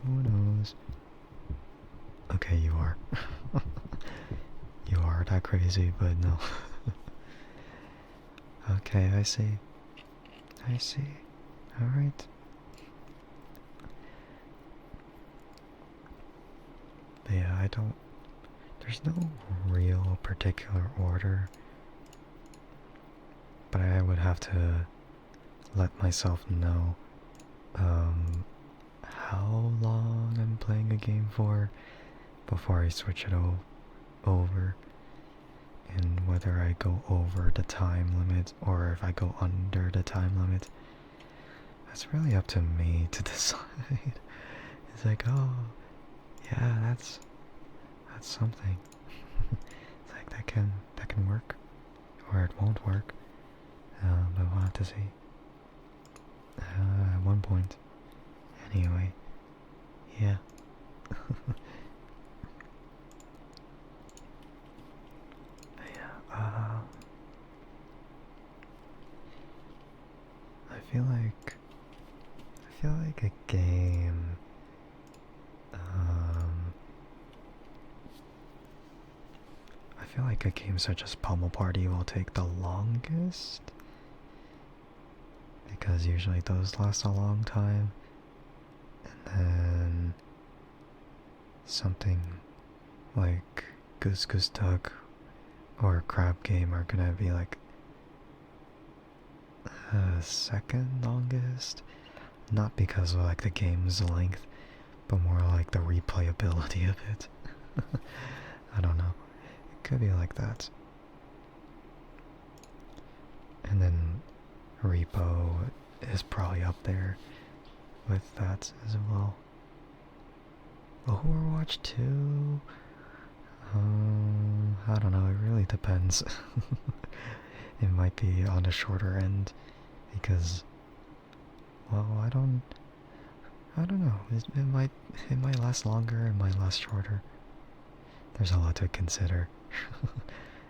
Who knows? Okay, you are. You are that crazy, but no. Okay, I see. I see. Alright. But yeah, I don't... There's no real particular order. But I would have to let myself know how long I'm playing a game for before I switch it over, and whether I go over the time limit or if I go under the time limit. That's really up to me to decide. It's like, oh, yeah, that's something. It's like that can work, or it won't work. But we'll have to see. At one point. Anyway, yeah. Yeah, I feel like a game. I feel like a game such as Pummel Party will take the longest, because usually those last a long time, and then something like Goose Goose Duck or Crab Game are gonna be like second longest, not because of like the game's length, but more like the replayability of it. I don't know. It could be like that. And then Repo is probably up there with that as well. Overwatch 2? I don't know, it really depends. It might be on the shorter end because, well, I don't know. It might last longer, it might last shorter. There's a lot to consider.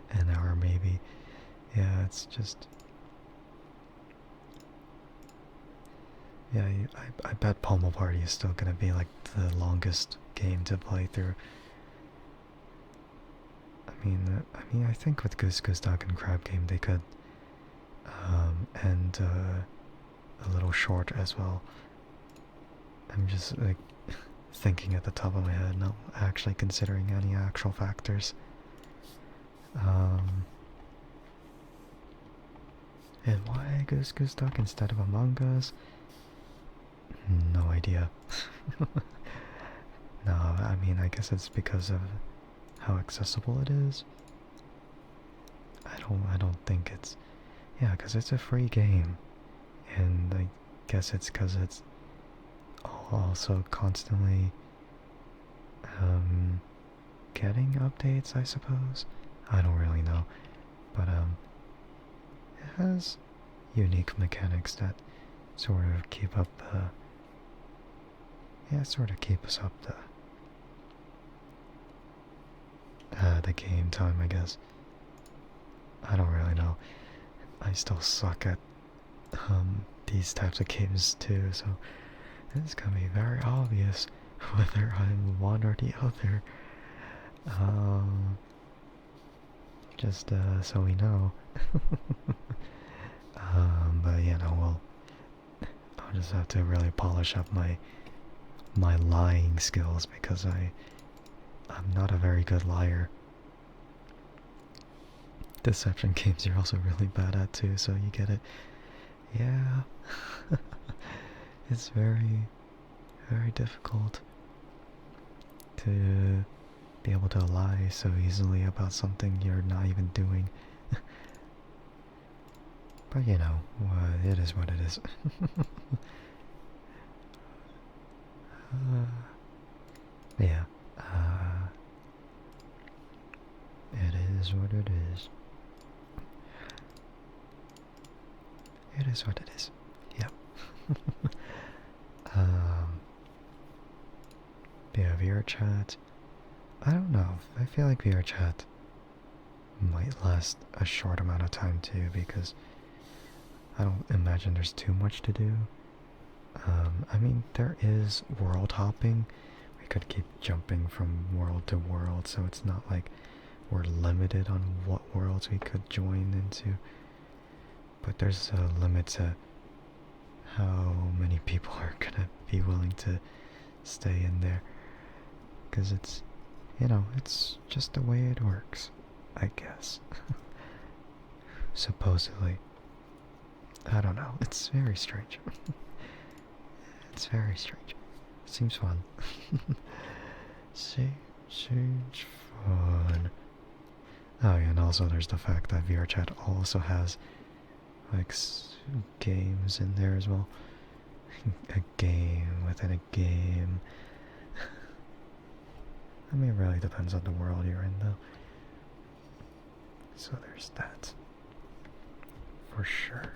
An hour maybe. Yeah, it's just, yeah, I bet Pummel Party is still gonna be like the longest game to play through. I think with Goose Goose Duck and Crab Game they could end a little short as well. I'm just like thinking at the top of my head, not actually considering any actual factors. And why Goose Goose Duck instead of Among Us? No idea. No, I guess it's because of how accessible it is. I don't think it's, yeah, because it's a free game, and I guess it's because it's also constantly getting updates, I suppose. I don't really know, but it has unique mechanics that sort of keep up keep us up the game time, I guess. I don't really know. I still suck at these types of games too, so it's gonna be very obvious whether I'm one or the other. Just so we know. But you know, I'll just have to really polish up my lying skills because I'm not a very good liar. Deception games you're also really bad at too, so you get it. Yeah. It's very, very difficult to be able to lie so easily about something you're not even doing. But you know, it is what it is. Yeah. It is what it is. It is what it is. Yep. Yeah, VR chat. I don't know. I feel like VR chat might last a short amount of time too, because I don't imagine there's too much to do. There is world hopping. We could keep jumping from world to world, so it's not like we're limited on what worlds we could join into. But there's a limit to how many people are gonna be willing to stay in there. Because it's, it's just the way it works, I guess. Supposedly. I don't know, it's very strange. It's very strange. Seems fun. Seems fun. Oh yeah, and also there's the fact that VRChat also has like games in there as well. A game within a game. It really depends on the world you're in though. So there's that. For sure.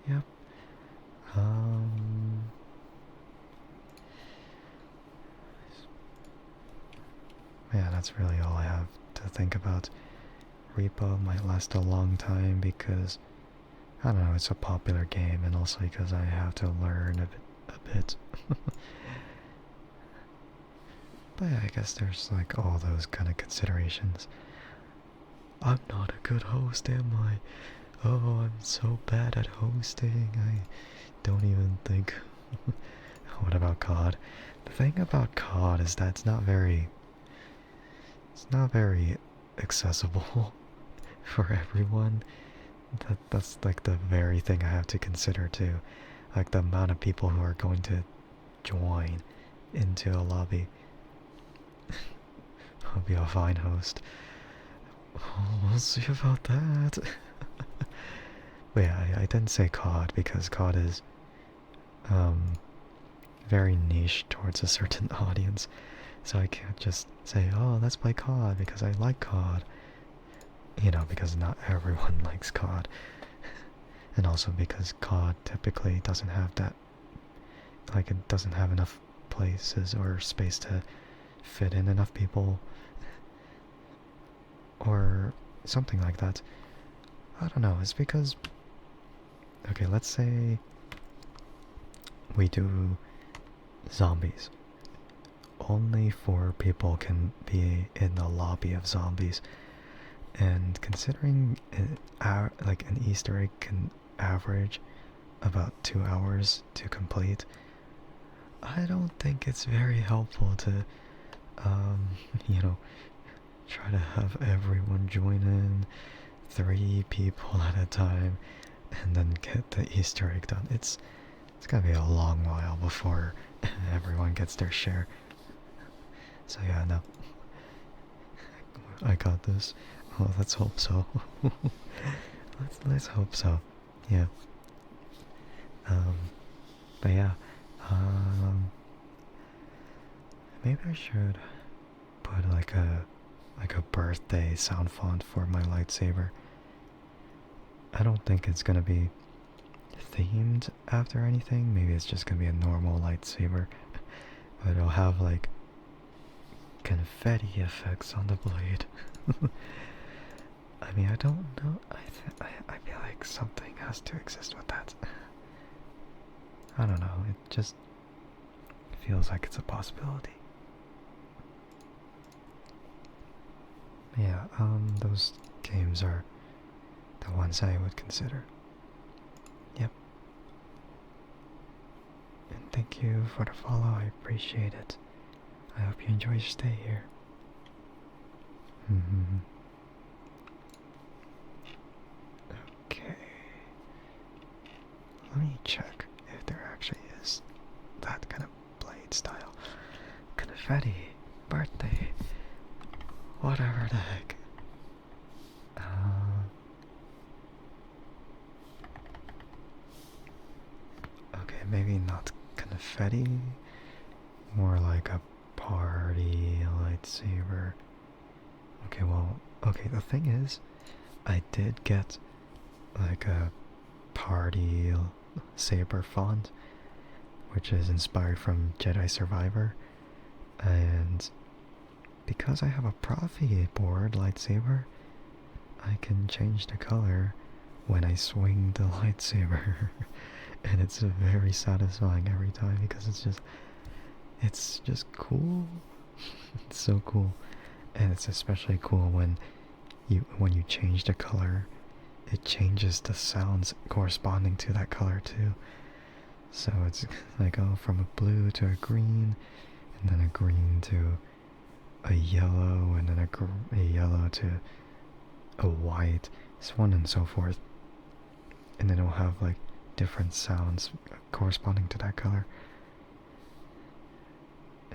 Yep. Yeah, that's really all I have to think about. Repo might last a long time because, I don't know, it's a popular game, and also because I have to learn a bit. But yeah, I guess there's like all those kind of considerations. I'm not a good host, am I? Oh, I'm so bad at hosting. I don't even think. What about COD? The thing about COD is that it's not very accessible for everyone. That's like the very thing I have to consider too. Like the amount of people who are going to join into a lobby. I'll be a fine host. Oh, we'll see about that. But yeah, I didn't say COD because COD is very niche towards a certain audience. So I can't just say, oh, let's play COD because I like COD. You know, because not everyone likes COD. And also because COD typically doesn't have that, like it doesn't have enough places or space to fit in enough people. Or something like that. I don't know, it's because... Okay, let's say we do zombies. Only 4 people can be in the lobby of zombies. And considering like an Easter egg can average about 2 hours to complete, I don't think it's very helpful to, you know, try to have everyone join in, 3 people at a time, and then get the Easter egg done. It's gonna be a long while before everyone gets their share. So yeah, no. I got this. Oh, let's hope so. let's hope so. Yeah. But yeah. Maybe I should put like a birthday sound font for my lightsaber. I don't think it's gonna be themed after anything. Maybe it's just gonna be a normal lightsaber. But it'll have like confetti effects on the blade. I mean, I don't know. I feel like something has to exist with that. I don't know. It just feels like it's a possibility. Yeah, those games are the ones I would consider. Yep. And thank you for the follow. I appreciate it. I hope you enjoy your stay here. Okay. Let me check if there actually is that kind of blade style. Confetti, birthday, whatever the heck. Okay, maybe not confetti, more like a party lightsaber. Okay, well, okay, the thing is, I did get like a party saber font, which is inspired from Jedi Survivor, and because I have a Profi board lightsaber, I can change the color when I swing the lightsaber. And it's very satisfying every time because it's just cool. It's so cool. And it's especially cool when you change the color, it changes the sounds corresponding to that color too. So it's like, oh, from a blue to a green, and then a green to a yellow, and then a yellow to a white, so on and so forth. And then it'll have like different sounds corresponding to that color.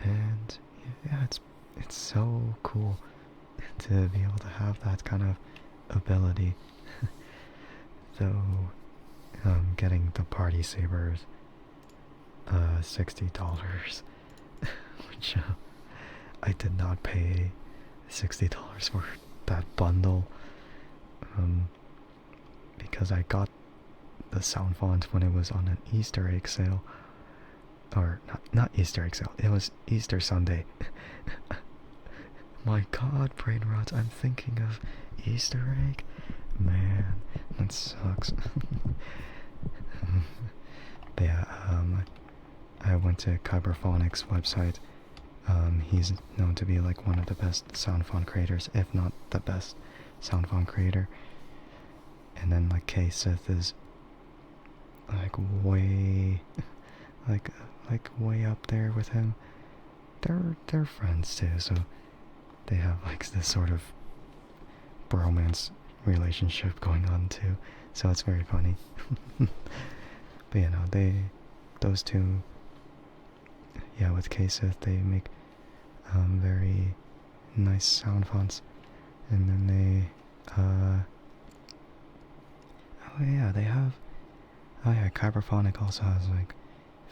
And yeah, it's so cool to be able to have that kind of ability. Though getting the party sabers, $60, which I did not pay $60 for that bundle, because I got the sound font when it was on an Easter egg sale. Or not Easter egg sale, it was Easter Sunday. My god, brain rot, I'm thinking of Easter egg? Man, that sucks. But yeah, I went to Kyberphonic's website. He's known to be like one of the best sound font creators, if not the best sound font creator. And then like K-Sith is like way way up there with him. They're friends too, so they have like this sort of bromance relationship going on too. So it's very funny. But you know, those two, yeah, with K-Sith, they make very nice sound fonts. And then oh yeah, they have, oh yeah, Kyberphonic also has like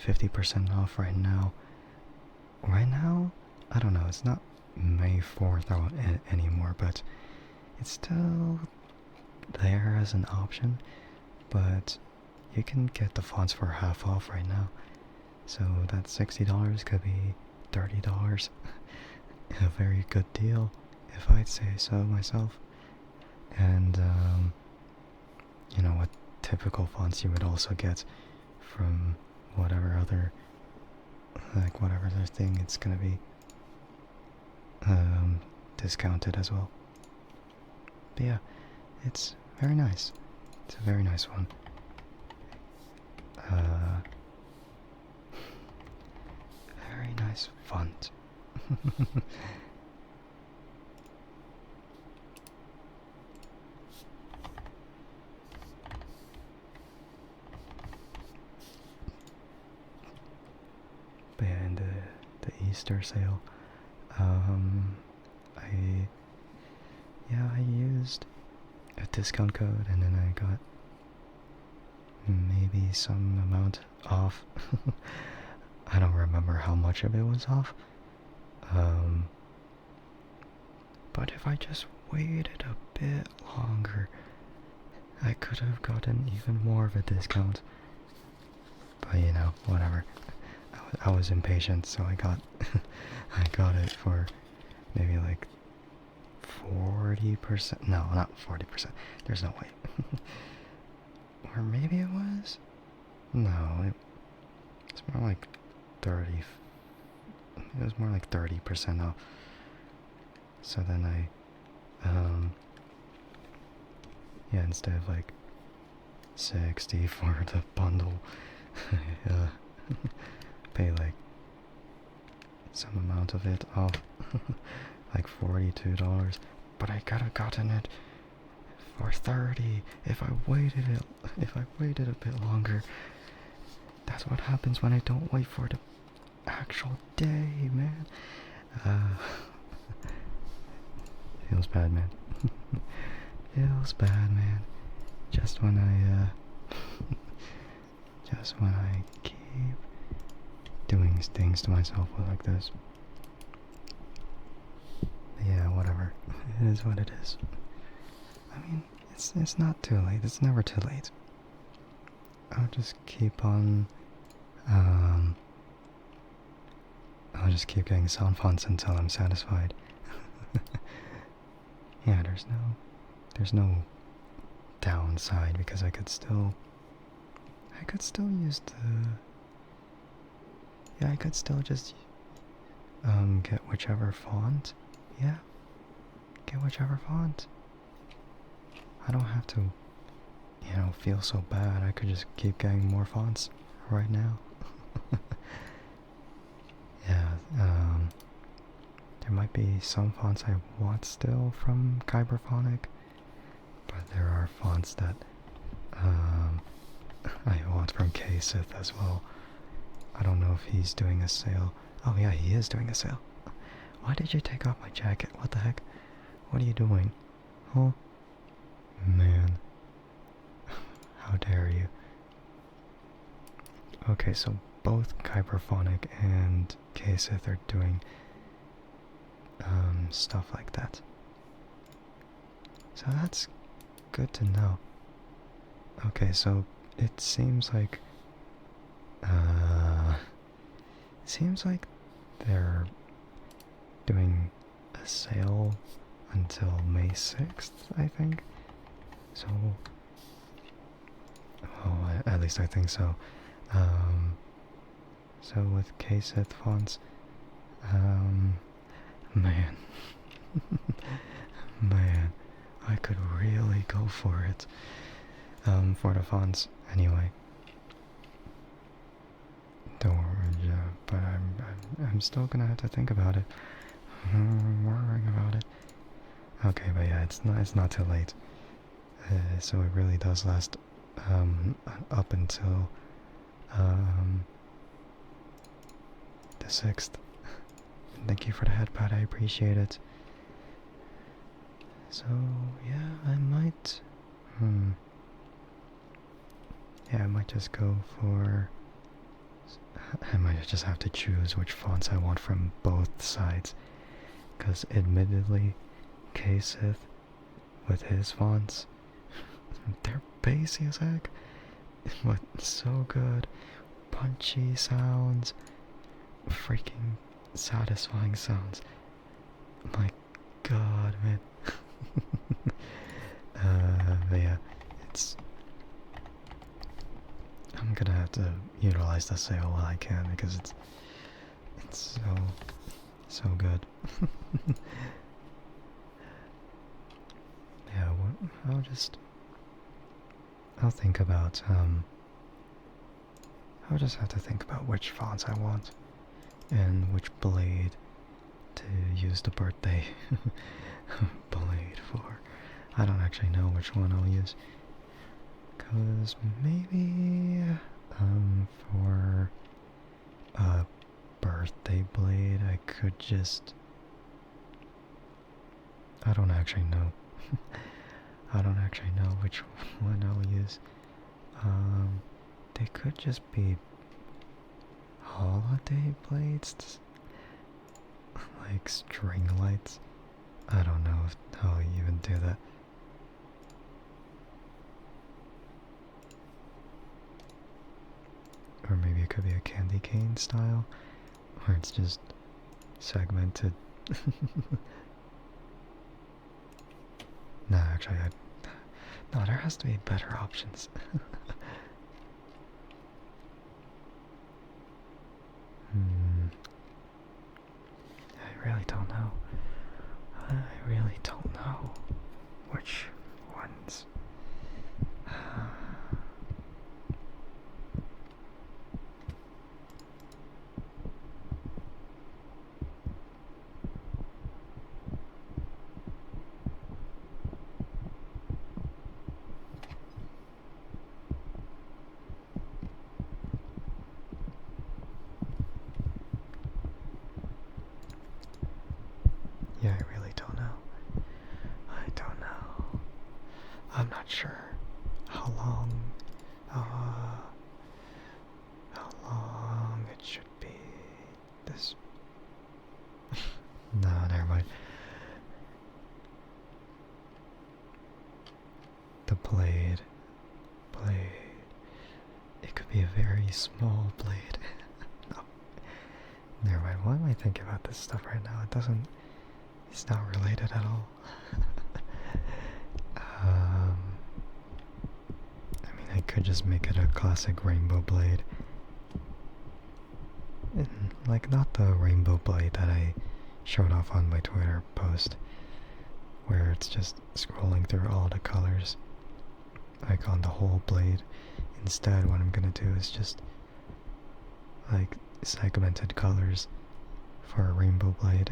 50% off right now. Right now, I don't know, it's not May 4th or anymore, but it's still there as an option. But you can get the fonts for half off right now. So that $60 could be $30. A very good deal, if I'd say so myself. And you know what typical fonts you would also get from whatever other thing, it's gonna be discounted as well. But yeah, it's very nice. It's a very nice one. Very nice font. But yeah, in the Easter sale, I used a discount code and then I got maybe some amount off. I don't remember how much of it was off. But if I just waited a bit longer, I could have gotten even more of a discount. But you know, whatever. I was impatient, so I got I got it for maybe like 40%. No, not 40%. There's no way. Or maybe it was? No, it's more like 30. It was more like 30% off. So then yeah, instead of like 60 for the bundle, pay like some amount of it off, like $42. But I could have gotten it for 30 if I waited a bit longer. That's what happens when I don't wait for the actual day, man. Feels bad, man. Feels bad, man. Just when I keep doing things to myself like this. Yeah, whatever. It is what it is. I mean, it's not too late. It's never too late. I'll just keep on. I'll just keep getting sound fonts until I'm satisfied. Yeah, there's no downside because I could still use I could still just get whichever font. Yeah, get whichever font. I don't have to, you know, feel so bad. I could just keep getting more fonts right now. Yeah, there might be some fonts I want still from Kyberphonic, but there are fonts that I want from K-Sith as well. I don't know if he's doing a sale. Oh yeah, he is doing a sale. Why did you take off my jacket? What the heck? What are you doing? Huh? Man. How dare you. Okay, so both Kyberphonic and K-Sith are doing stuff like that. So that's good to know. Okay, so it seems like they're doing a sale until May 6th, I think. So, at least I think so. So with KSith fonts, man, man, I could really go for it. For the fonts, anyway. Don't worry, yeah, but I'm still gonna have to think about it. I'm worrying about it. Okay, but yeah, it's not too late. So it really does last up until the 6th. Thank you for the headpad, I appreciate it. So yeah, I might yeah, I might just go for I might just have to choose which fonts I want from both sides. Because admittedly, KSith with his fonts, they're bassy as heck, but so good. Punchy sounds, freaking satisfying sounds. My god, man. But yeah, I'm gonna have to utilize the sale while I can because it's so good. Yeah, I'll think about I'll just have to think about which fonts I want and which blade to use the birthday blade for. I don't actually know which one I'll use. Cause maybe for a birthday blade I could just I don't actually know. I don't actually know which one I'll use. They could just be holiday blades, like string lights. I don't know how you even do that. Or maybe it could be a candy cane style, where it's just segmented. Nah, actually, no, there has to be better options. I really don't know. I really don't know which ones. Yeah, I really don't know. I don't know. I'm not sure how long it should be. This. No, never mind. The blade. It could be a very small blade. No. Never mind. Why am I thinking about this stuff right now? It's not related at all. I mean, I could just make it a classic rainbow blade. And, like, not the rainbow blade that I showed off on my Twitter post, where it's just scrolling through all the colors, like on the whole blade. Instead, what I'm gonna do is just, like, segmented colors for a rainbow blade.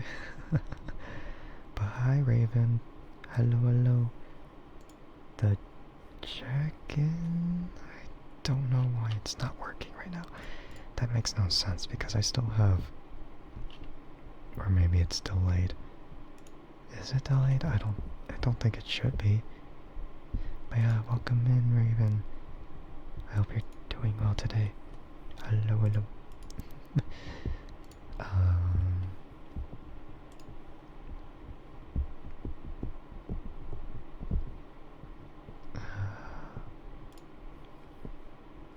But hi, Raven. Hello. The check-in? I don't know why it's not working right now. That makes no sense because I still have... Or maybe it's delayed. Is it delayed? I don't think it should be. But yeah, welcome in, Raven. I hope you're doing well today. Hello.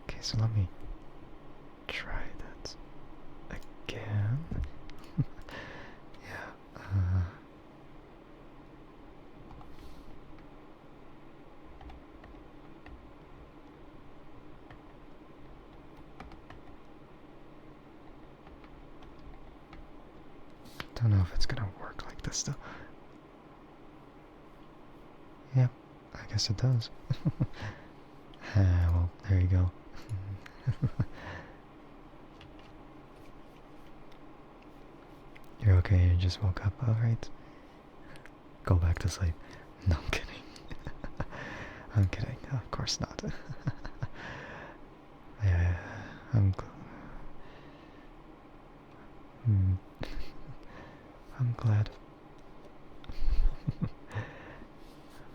Okay, so let me try that again. Yeah, don't know if it's gonna work like this though. Yep, I guess it does. Well, there you go. You're okay, you just woke up, alright? Go back to sleep. No, I'm kidding. I'm kidding, of course not. Yeah, I'm glad.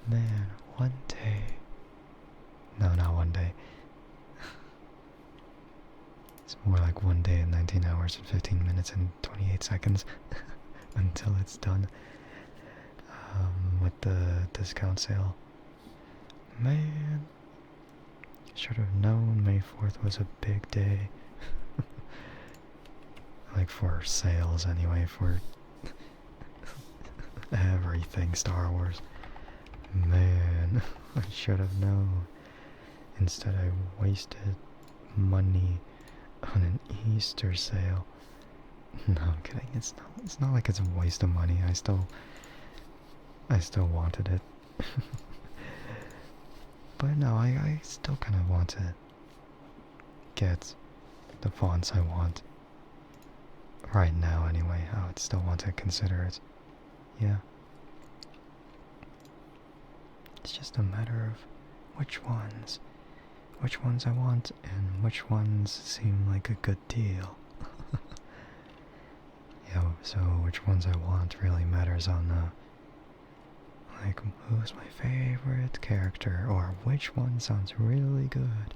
Man, one day. No, not one day. It's more like 1 day and 19 hours and 15 minutes and 28 seconds until it's done. With the discount sale. Man, should have known May 4th was a big day. Like for sales anyway, for everything Star Wars. Man, I should have known. Instead I wasted money on an Easter sale. No, I'm kidding. It's not like it's a waste of money. I still wanted it. But no, I still kind of want to get the fonts I want. Right now anyway, I would still want to consider it. Yeah. It's just a matter of which ones I want and which ones seem like a good deal. Yeah, so which ones I want really matters on like who's my favorite character or which one sounds really good.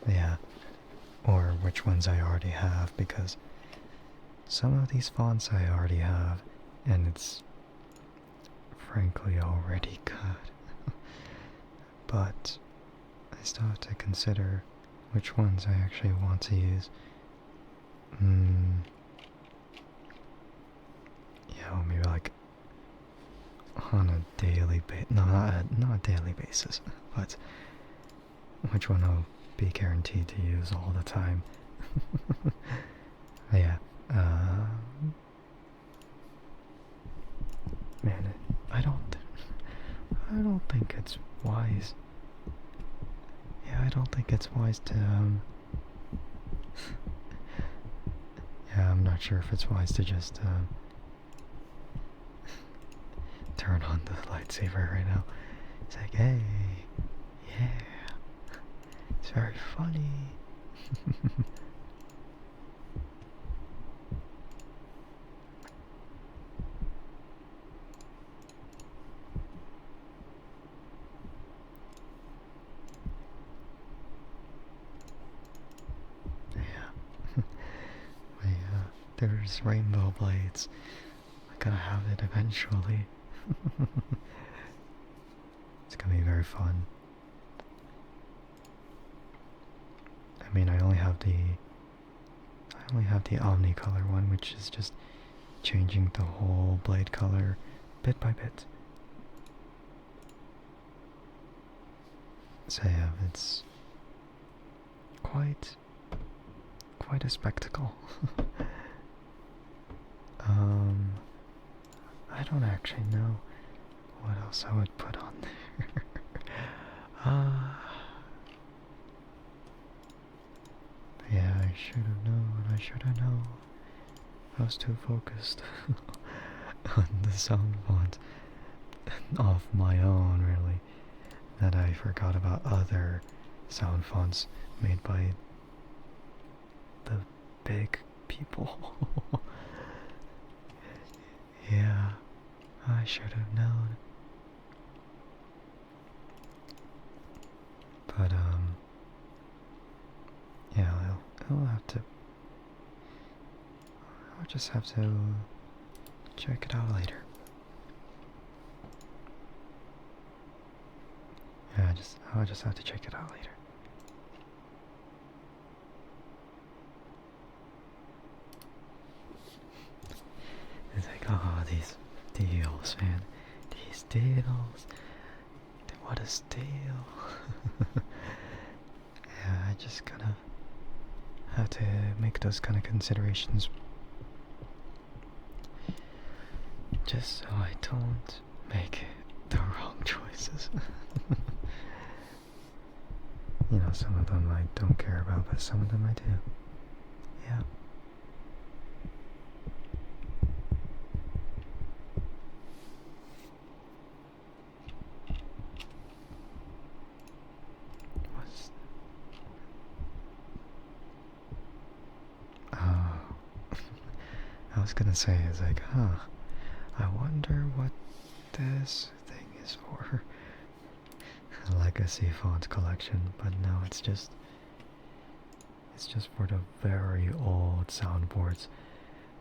Yeah, or which ones I already have, because some of these fonts I already have and it's frankly already good. But I still have to consider which ones I actually want to use. Yeah, well, maybe like on a daily basis. No, not a daily basis, but which one I'll be guaranteed to use all the time. Yeah. Man, I don't think it's wise. Yeah, I don't think it's wise to yeah, I'm not sure if it's wise to just turn on the lightsaber right now. It's like, hey, yeah, it's very funny. There's rainbow blades. I gotta have it eventually. It's gonna be very fun. I mean, I only have the omnicolor one, which is just changing the whole blade color bit by bit. So yeah, it's quite a spectacle. I don't actually know what else I would put on there. Yeah, I should have known. I was too focused on the sound font of my own, really, that I forgot about other sound fonts made by the big people. Yeah, I should have known. But, yeah, I'll just have to check it out later. Yeah, I'll just have to check it out later. It's like, oh, these deals, man. These deals. What a steal. Yeah, I just kind of have to make those kind of considerations Just so I don't make the wrong choices. You know, some of them I don't care about, but some of them I do. Yeah. What's... Oh. I was gonna say, it's like, I wonder what this thing is for. A legacy font collection, but no, it's just for the very old soundboards.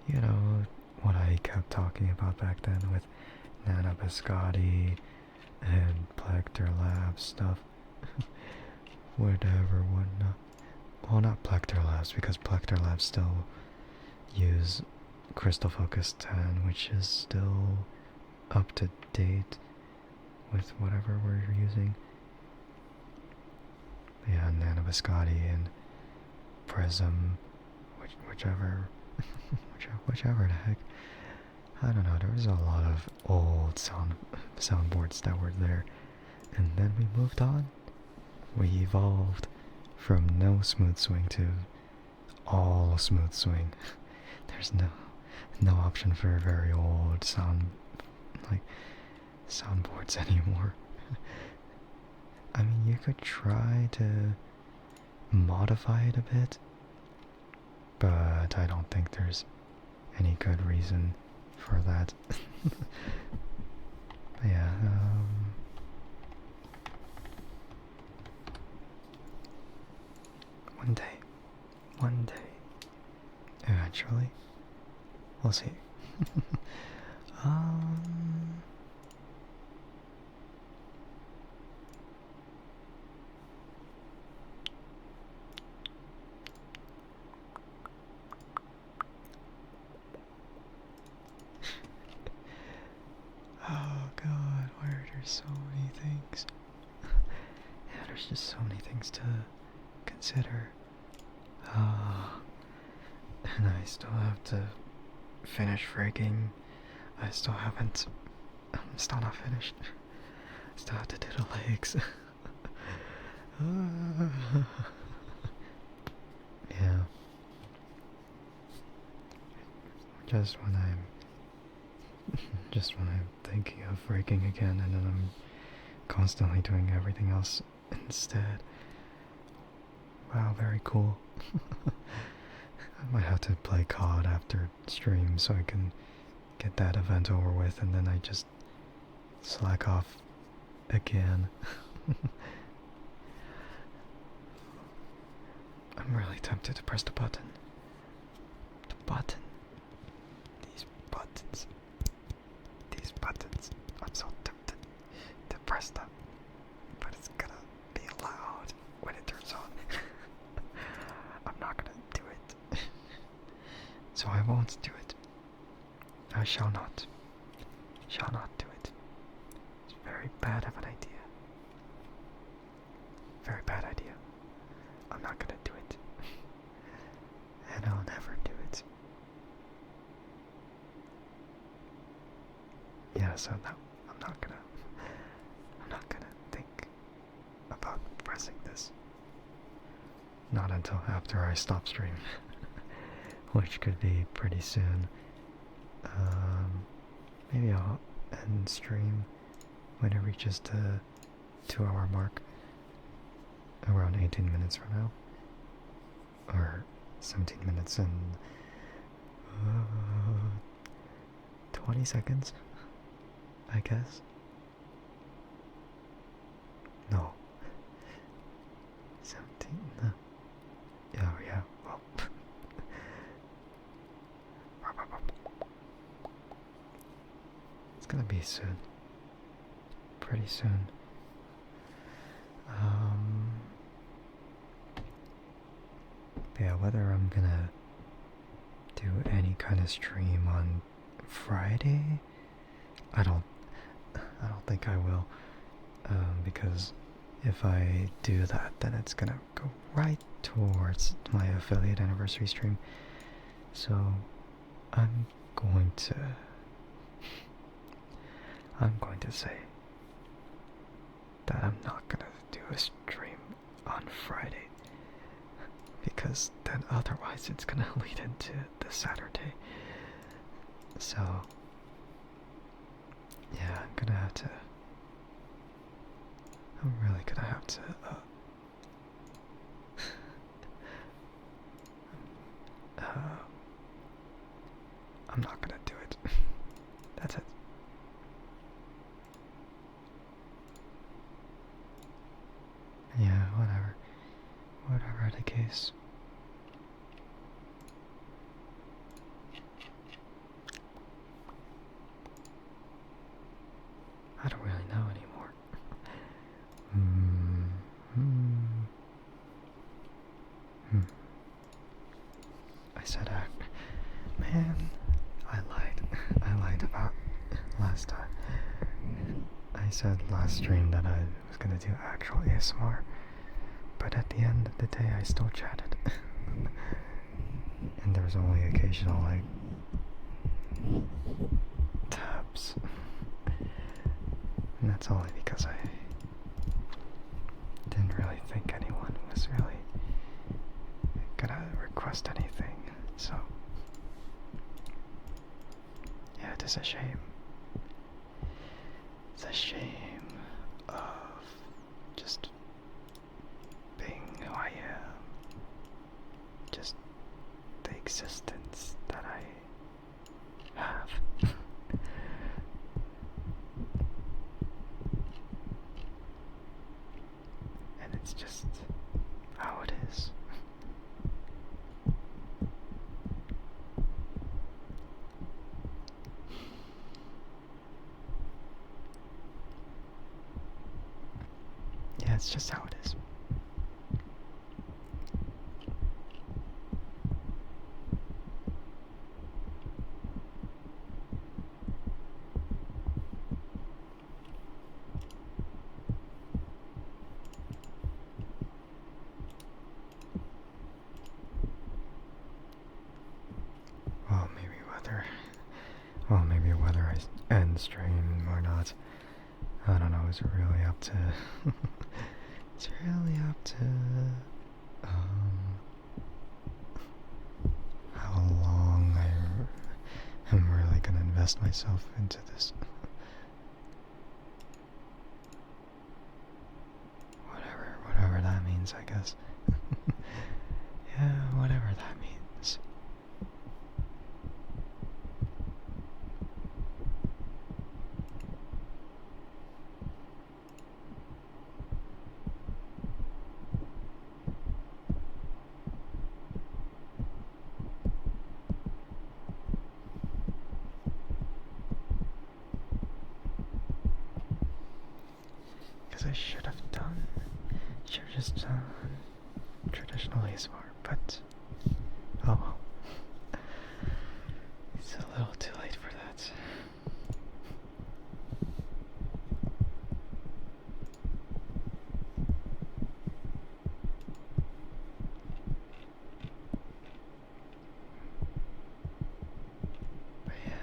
You know, what I kept talking about back then with Nana Biscotti and Plecter Labs stuff. Whatever, whatnot. Well, not Plecter Labs, because Plecter Labs still use Crystal Focus 10, which is still up to date with whatever we're using. Yeah, Nana Biscotti and Prism, whichever the heck. I don't know, there was a lot of old soundboards that were there. And then we moved on. We evolved from no smooth swing to all smooth swing. There's no option for very old soundboards anymore. I mean, you could try to modify it a bit, but I don't think there's any good reason for that. Yeah, one day, eventually, we'll see. Oh god, why are there so many things? Yeah, there's just so many things to consider. And I still have to finish fragging. I'm still not finished. I still have to do the legs. Yeah. Just when I'm thinking of breaking again, and then I'm constantly doing everything else instead. Wow, very cool. I might have to play COD after stream so I can get that event over with, and then I just slack off again. I'm really tempted to press the button. The button. These buttons. I'm so tempted to press them. But it's gonna be loud when it turns on. I'm not gonna do it. So I won't do it. I shall not do it. It's very bad of an idea. Very bad idea. I'm not gonna do it. And I'll never do it. Yeah, so no, I'm not gonna think about pressing this. Not until after I stop stream. Which could be pretty soon. Maybe I'll end stream when it reaches the 2-hour mark. Around 18 minutes from now. Or 17 minutes and 20 seconds, I guess. No. 17, no. Yeah, well. It's gonna be soon. Pretty soon. Yeah, whether I'm gonna do any kind of stream on Friday, I don't think I will, because if I do that, then it's gonna go right towards my affiliate anniversary stream. So I'm going to I'm going to say that I'm not gonna do a stream on Friday because then otherwise it's gonna lead into the Saturday. So yeah, I'm really gonna have to I'm not gonna do it. That's it. Yeah, whatever. Whatever the case. I don't really know anymore. I said man, I lied. I lied about last time. I said last stream that I was gonna do actual ASMR, but at the end of the day I still chatted. And there was only occasional like tabs. And that's only because I didn't really think anyone was really gonna request anything, so yeah, it is a shame. It's a shame of just being who I am, just the existence that I have. And it's just how it is. Yeah, it's just how it is. Well, maybe whether I end stream or not, I don't know, it's really up to, it's really up to, how long I am really gonna invest myself into this. Whatever that means, I guess. Yeah, whatever that means. Because I should have just done traditional ASMR, but oh well. It's a little too late for that. But yeah.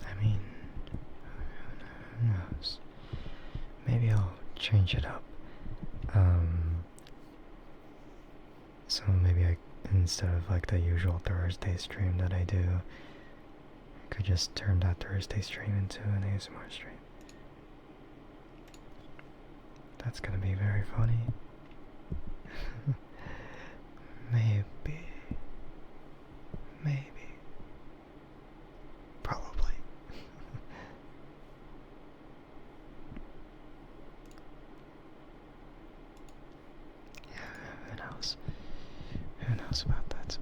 I mean, who knows? Maybe I'll change it up. So maybe instead of like the usual Thursday stream that I do, I could just turn that Thursday stream into an ASMR stream. That's gonna be very funny. Maybe. Probably. Yeah, who knows? Who knows about that?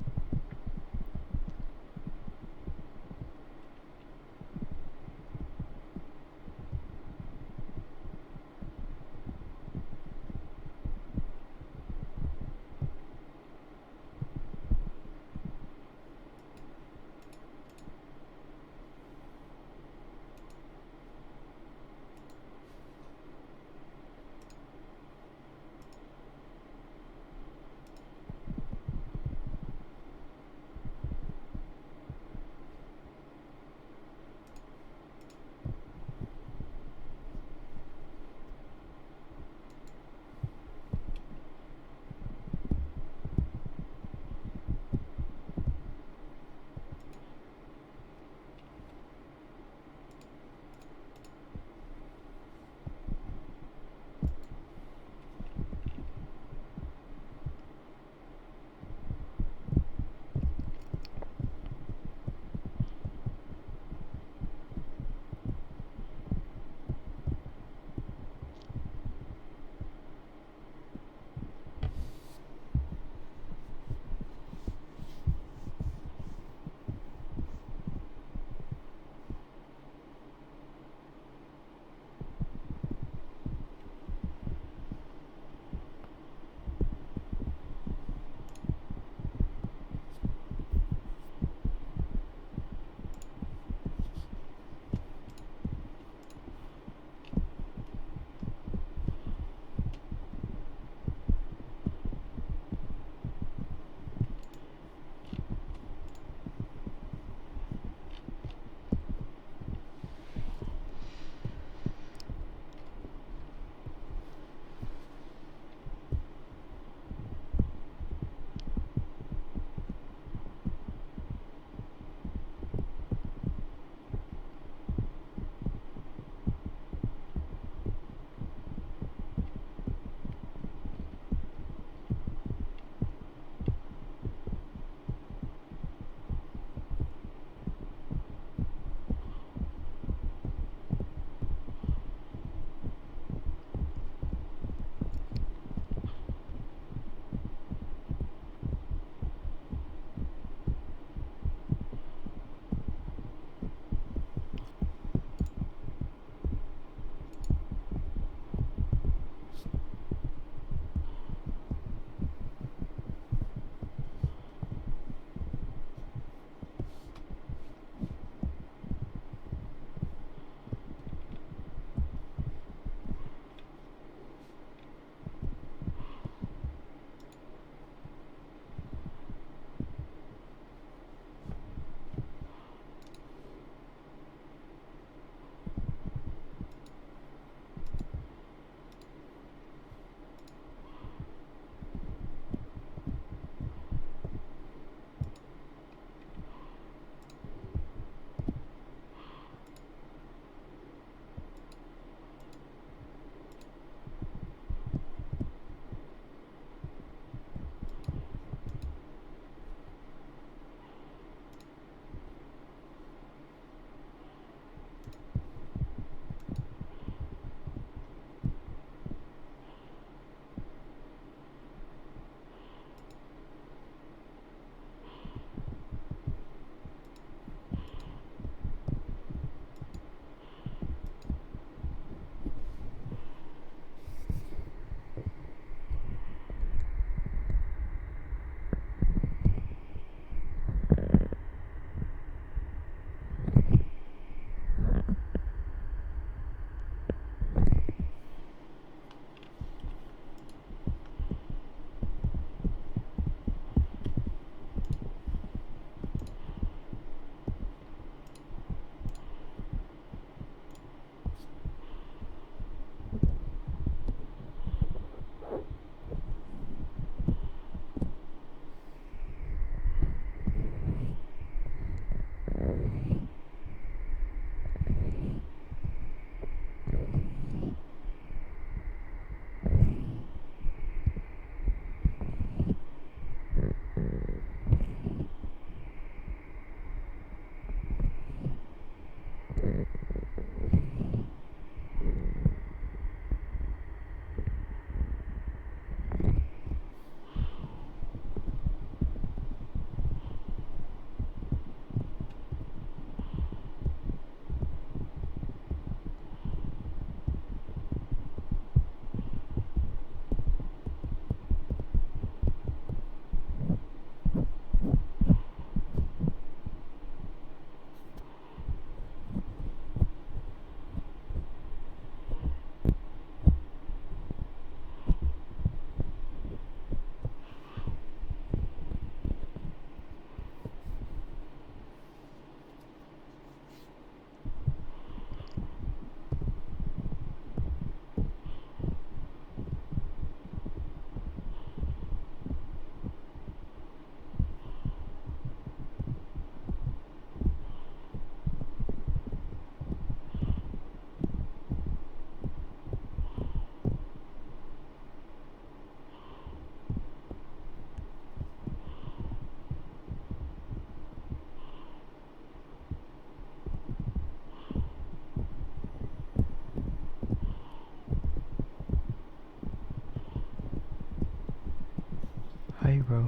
Hi, bro.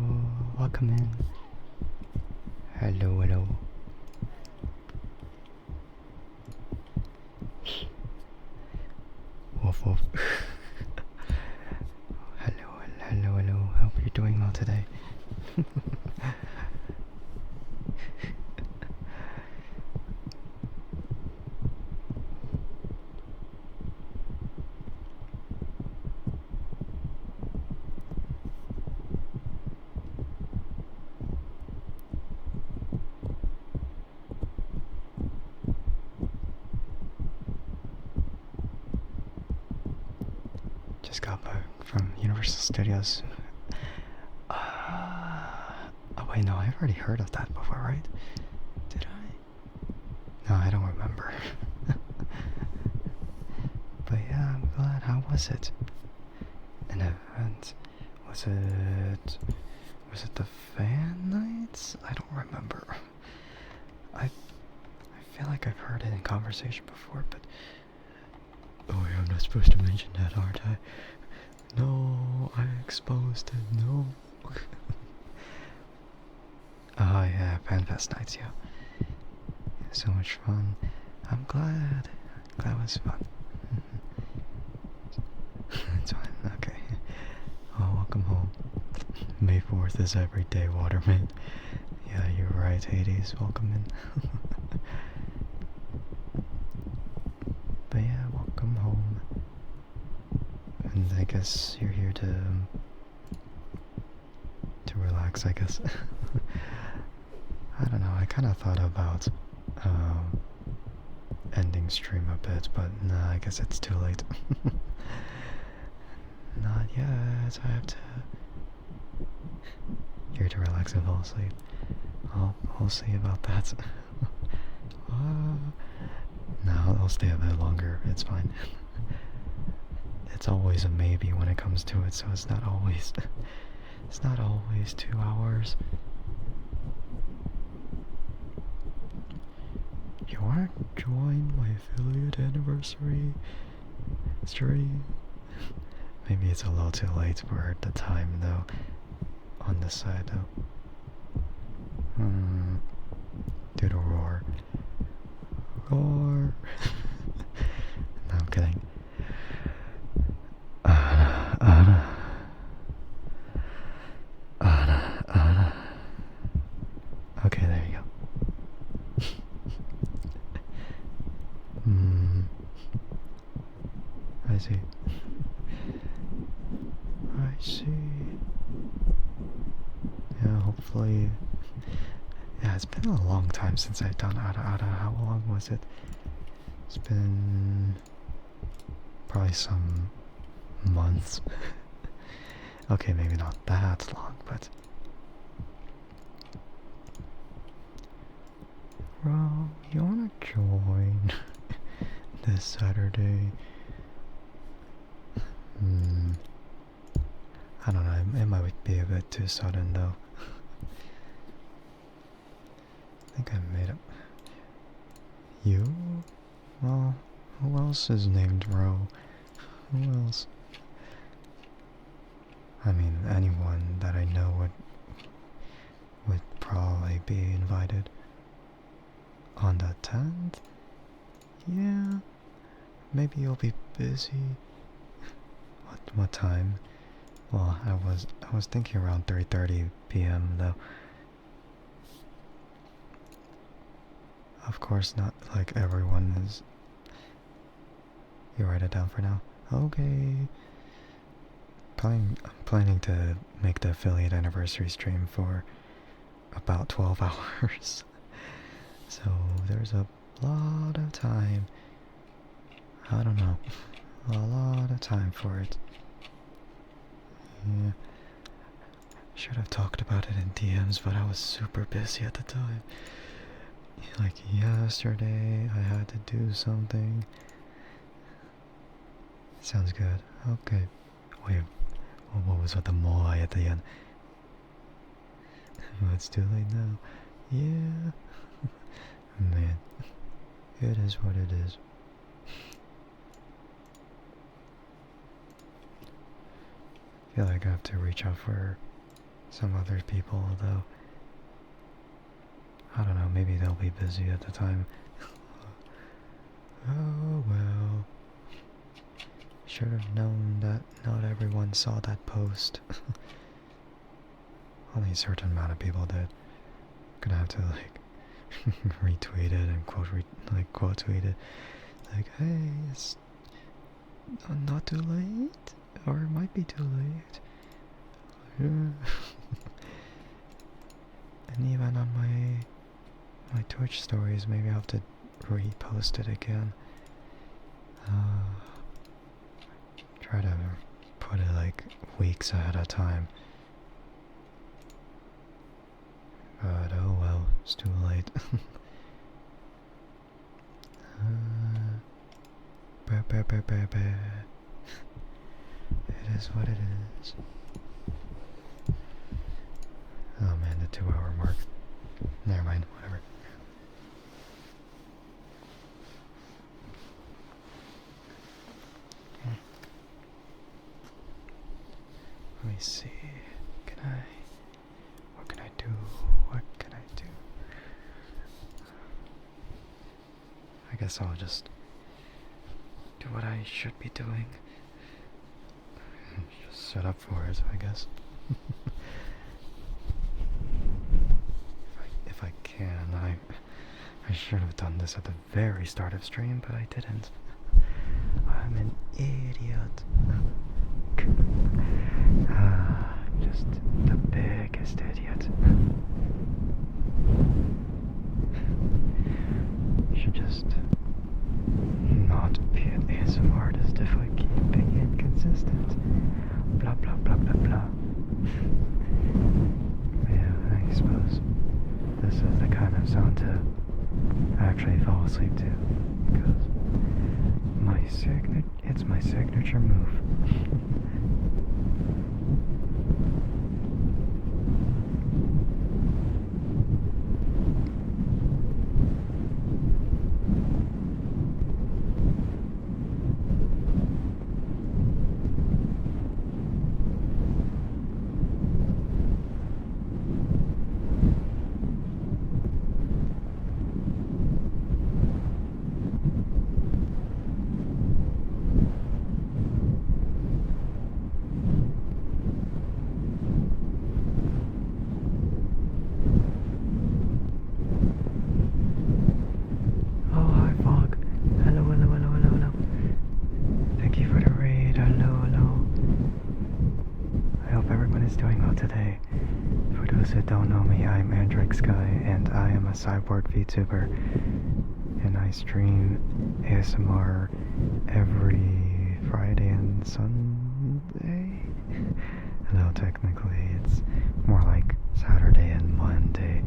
Welcome in. Hello, hello. Woof, woof. Hello, hello, hello. Hope you're doing well today. Just got back from Universal Studios. Oh wait, no, I've already heard of that before, right? Did I? No, I don't remember. But yeah, I'm glad. How was it? An event? Was it the fan nights? I don't remember. I feel like I've heard it in conversation before, but oh yeah, I'm not supposed to mention that, aren't I? No, I exposed it. No. Oh yeah, FanFest nights, yeah. So much fun. I'm glad. That was fun. It's fine. Okay. Oh, welcome home. May 4th is everyday, Waterman. Yeah, you're right, Hades. Welcome in. But yeah, welcome home. And I guess you're here to relax, I guess. I don't know, I kind of thought about ending stream a bit, but nah, I guess it's too late. Not yet, I have to... Here to relax and fall asleep. We'll see about that. No, I'll stay a bit longer, it's fine. It's always a maybe when it comes to it, so it's not always... It's not always 2 hours. You wanna join my affiliate anniversary stream? Maybe it's a little too late for the time though. On this side though. Do the roar. Roar. No, I'm kidding. Anna. Okay, there you go. I see. I see. Yeah, hopefully. Yeah, it's been a long time since I've done Ada. How long was it? It's been probably some months. Okay, maybe not that long, but... Bro, you wanna join this Saturday? I don't know, it might be a bit too sudden though. I think I made up. You? Well, who else is named Ro? Who else? I mean, anyone that I know would probably be invited. On the 10th? Yeah. Maybe you'll be busy. What time? Well, I was thinking around 3:30 p.m. though. Of course, not like everyone is. You write it down for now. Okay. Planning to make the affiliate anniversary stream for about 12 hours. So there's a lot of time. I don't know. A lot of time for it. Yeah. Should have talked about it in DMs, but I was super busy at the time. Like yesterday, I had to do something. Sounds good. Okay. Wait, what was with the moi at the end? It's too late now. Yeah. Man, it is what it is. I feel like I have to reach out for some other people, though. I don't know, maybe they'll be busy at the time. Oh well. Should have known that not everyone saw that post. Only a certain amount of people did. Gonna have to like retweet it and quote tweet it. Like, hey, it's not too late, or it might be too late. And even on my Twitch stories, maybe I'll have to repost it again. Try to put it like weeks ahead of time. But oh well, it's too late. It is what it is. Oh man, the 2-hour mark. Never mind, whatever. Let me see. What can I do? What can I do? I guess I'll just do what I should be doing. Just set up for it, I guess. If I can, I should have done this at the very start of stream, but I didn't. I'm an idiot. Just the biggest idiot. You should just not be an ASMR artist if I keep being inconsistent. Blah blah blah blah blah. Yeah, I suppose this is the kind of sound to actually fall asleep to, because it's my signature move. Today. For those who don't know me, I'm Andrike Sky, and I am a cyborg VTuber, and I stream ASMR every Friday and Sunday. Though technically it's more like Saturday and Monday,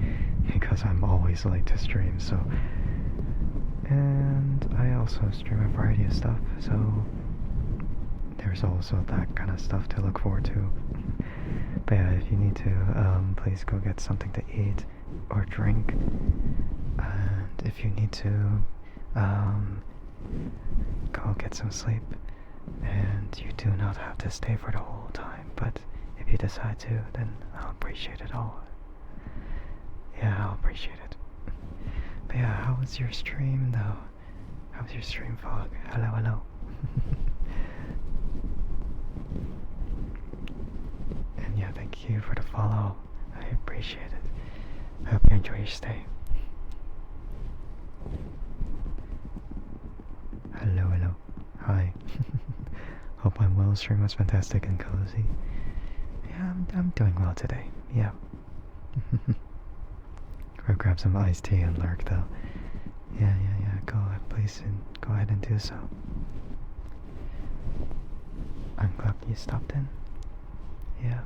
because I'm always late to stream, so. And I also stream a variety of stuff, so there's also that kind of stuff to look forward to. But yeah, if you need to, please go get something to eat or drink. And if you need to, go get some sleep. And you do not have to stay for the whole time, but if you decide to, then I'll appreciate it all. Yeah, I'll appreciate it. But yeah, how was your stream though? How was your stream, Fog? Hello, hello. And yeah, thank you for the follow. I appreciate it. I hope you enjoy your stay. Hello, hello. Hi. Hope I'm well. Stream was fantastic and cozy. Yeah, I'm doing well today. Yeah. Go grab some iced tea and lurk though. Yeah. Go ahead and do so. I'm glad you stopped in. Yeah.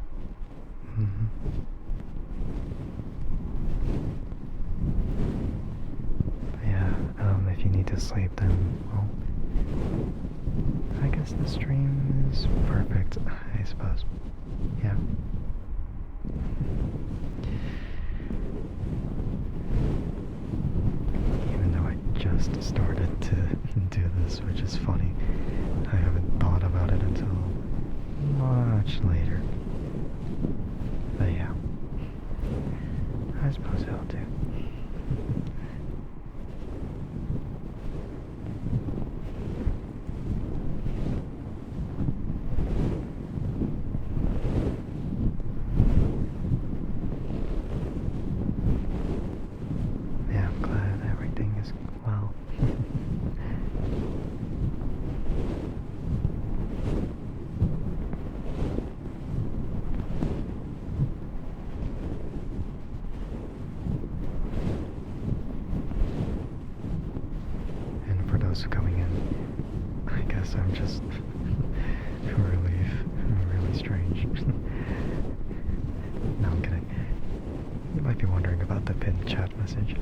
Yeah, if you need to sleep then, well, I guess the stream is perfect, I suppose. Yeah. Even though I just started to do this, which is funny, I haven't thought about it until much later. But yeah. to. Yeah, I'm glad everything is well. And for those coming in, I guess I'm just really strange. No, I'm kidding. You might be wondering about the pinned chat message.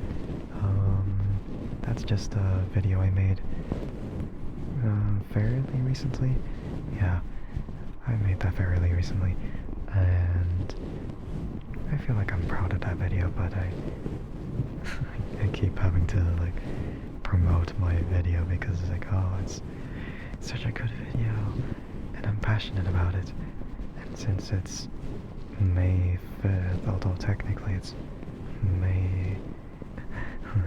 That's just a video I made fairly recently. Yeah, I made that fairly recently, and I feel like I'm proud of that video, but I keep having to like promote my video because it's like, oh, it's such a good video, and I'm passionate about it. And since it's May 5th, although technically it's May,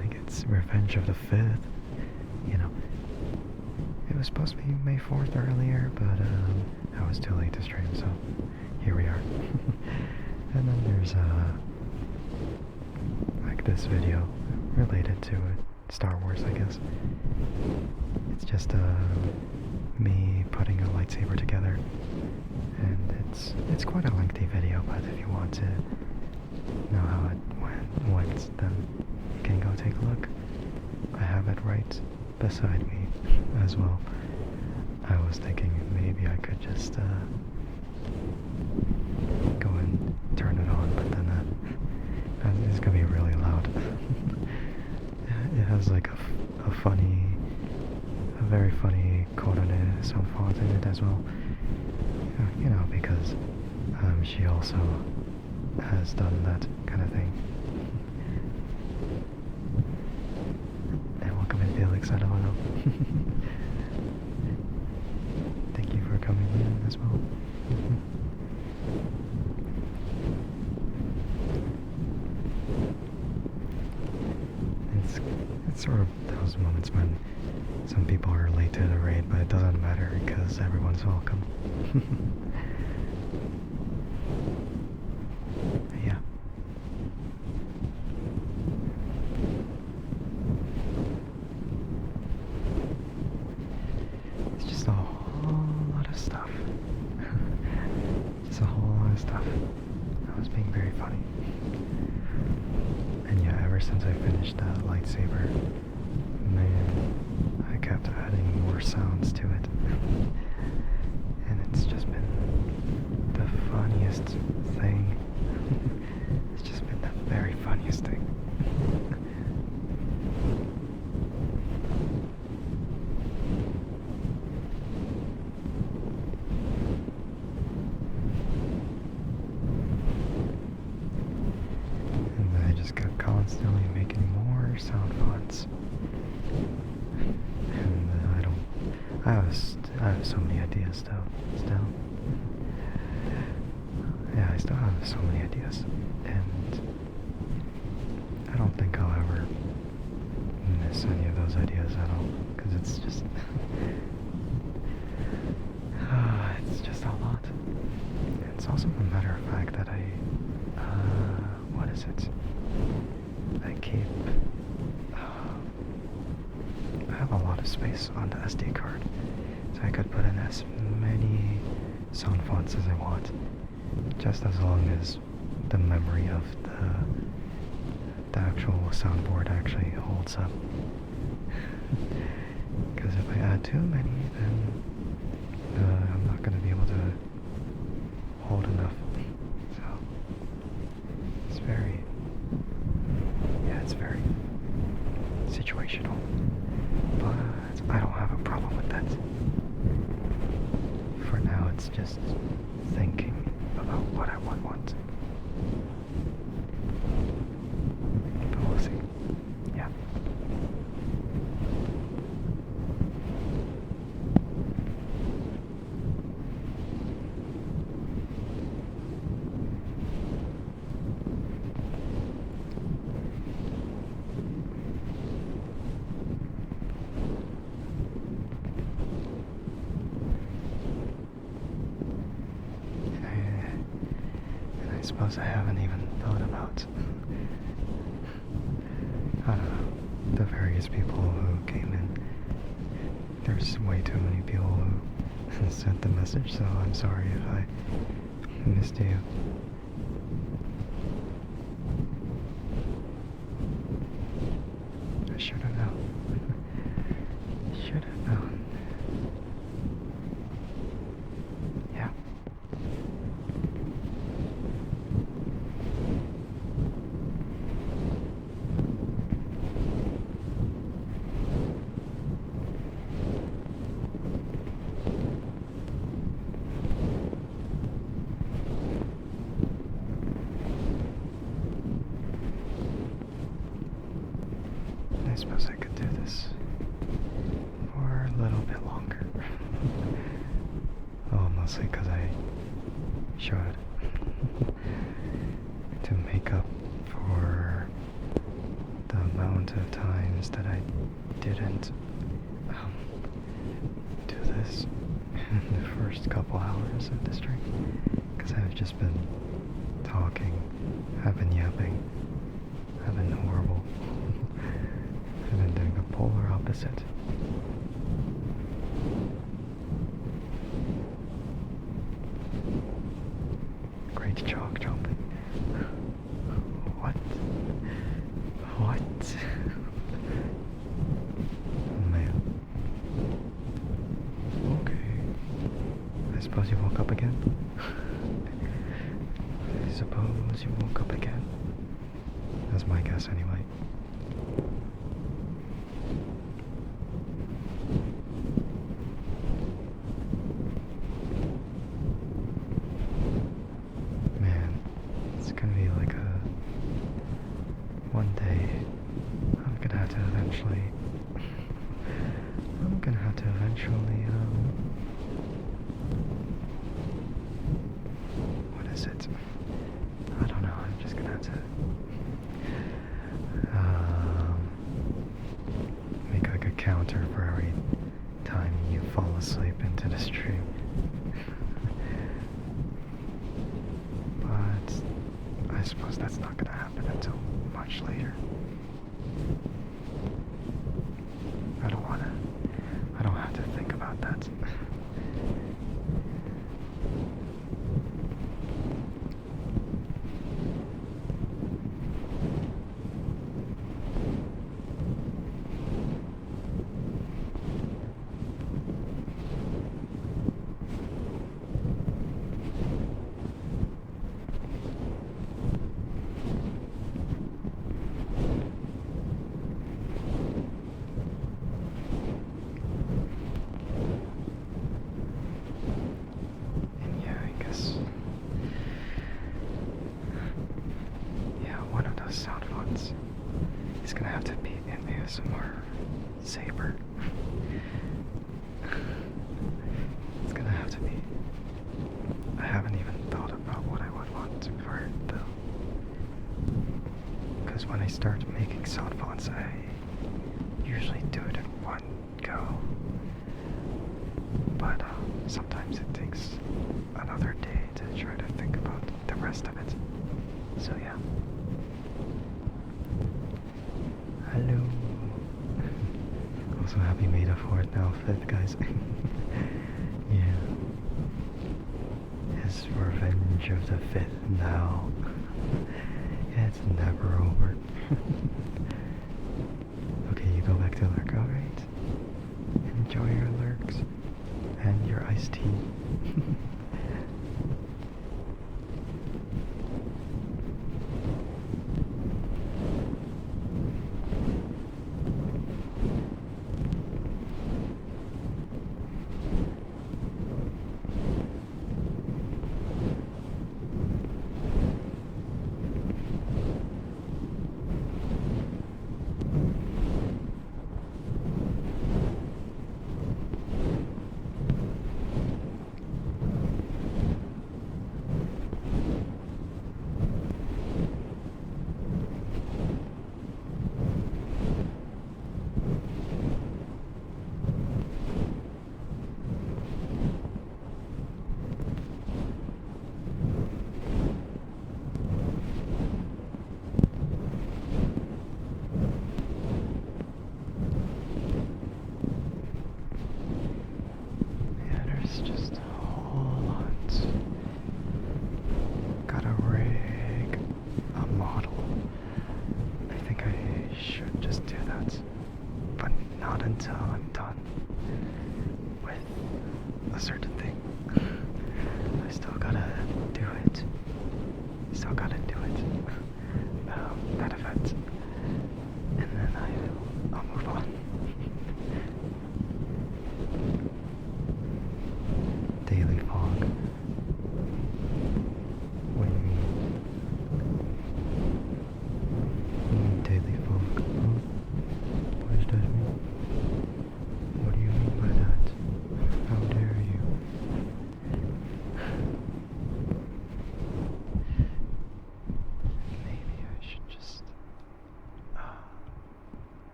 like it's Revenge of the 5th, you know. It was supposed to be May 4th earlier, but I was too late to stream, so here we are. And then there's like this video related to Star Wars, I guess. It's just me putting a lightsaber together, and it's quite a lengthy video, but if you want to know how it went, then you can go take a look. I have it right beside me as well. I was thinking maybe I could just go and turn it on, but then it's gonna be really loud. It has like a very funny Korone sound font in it as well. You know, because she also has done that kind of thing. And welcome in Felix, I don't know. Thank you for coming in as well. It's sort of those moments when some people are late to the raid, but it doesn't matter because everyone's welcome. Yeah. It's just a whole lot of stuff. Just a whole lot of stuff. I was being very funny. And yeah, ever since I finished that lightsaber, man, I kept adding more sounds to it. And it's just been the funniest thing. It's just been the very funniest thing. And I just kept constantly making more sound fonts. And I have so many ideas still. Yeah, I still have so many ideas, and I don't think I'll ever miss any of those ideas at all, because it's just it's just a lot. It's also a matter of fact that what is it? I keep I have a lot of space on the SD card, so I could put in as many sound fonts as I want, just as long as the memory of the actual soundboard actually holds up. Because if I add too many, then I'm not going to be able to hold enough. So it's very situational. But I don't have a problem with that. For now, it's just thinking about what I want. But we'll see. Yeah. suppose I haven't even thought about, I don't know, the various people who came in. There's way too many people who sent the message, so I'm sorry if I missed you. I should have known. Should have known. Yeah. I suppose I could do this for a little bit longer. Oh, mostly because I should. To make up for the amount of times that I didn't do this in the first couple hours of the stream. Because I've just been talking, I've been yapping, I've been horrible. I've been doing the polar opposite. Great chalk jumping. What? What? Oh man. Okay. I suppose you woke up again? I suppose you woke up again. That's my guess anyway. Man, it's gonna be like one day I'm gonna have to eventually what is it? I don't know, I'm just gonna have to make like a counter for every time you fall asleep into the stream. But I suppose that's not gonna happen until much later. I don't have to think about that. Sound fonts. It's gonna have to be an ASMR saber. It's gonna have to be. I haven't even thought about what I would want for it though. Because when I start making sound fonts, I usually do it in one go. But sometimes it takes another day to try to think about the rest of it. So yeah. Hello. Also happy May the 4th now, 5th guys. Yeah. It's Revenge of the 5th now. Yeah, it's never over. Okay, you go back to lurk, alright? Enjoy your lurks and your iced tea.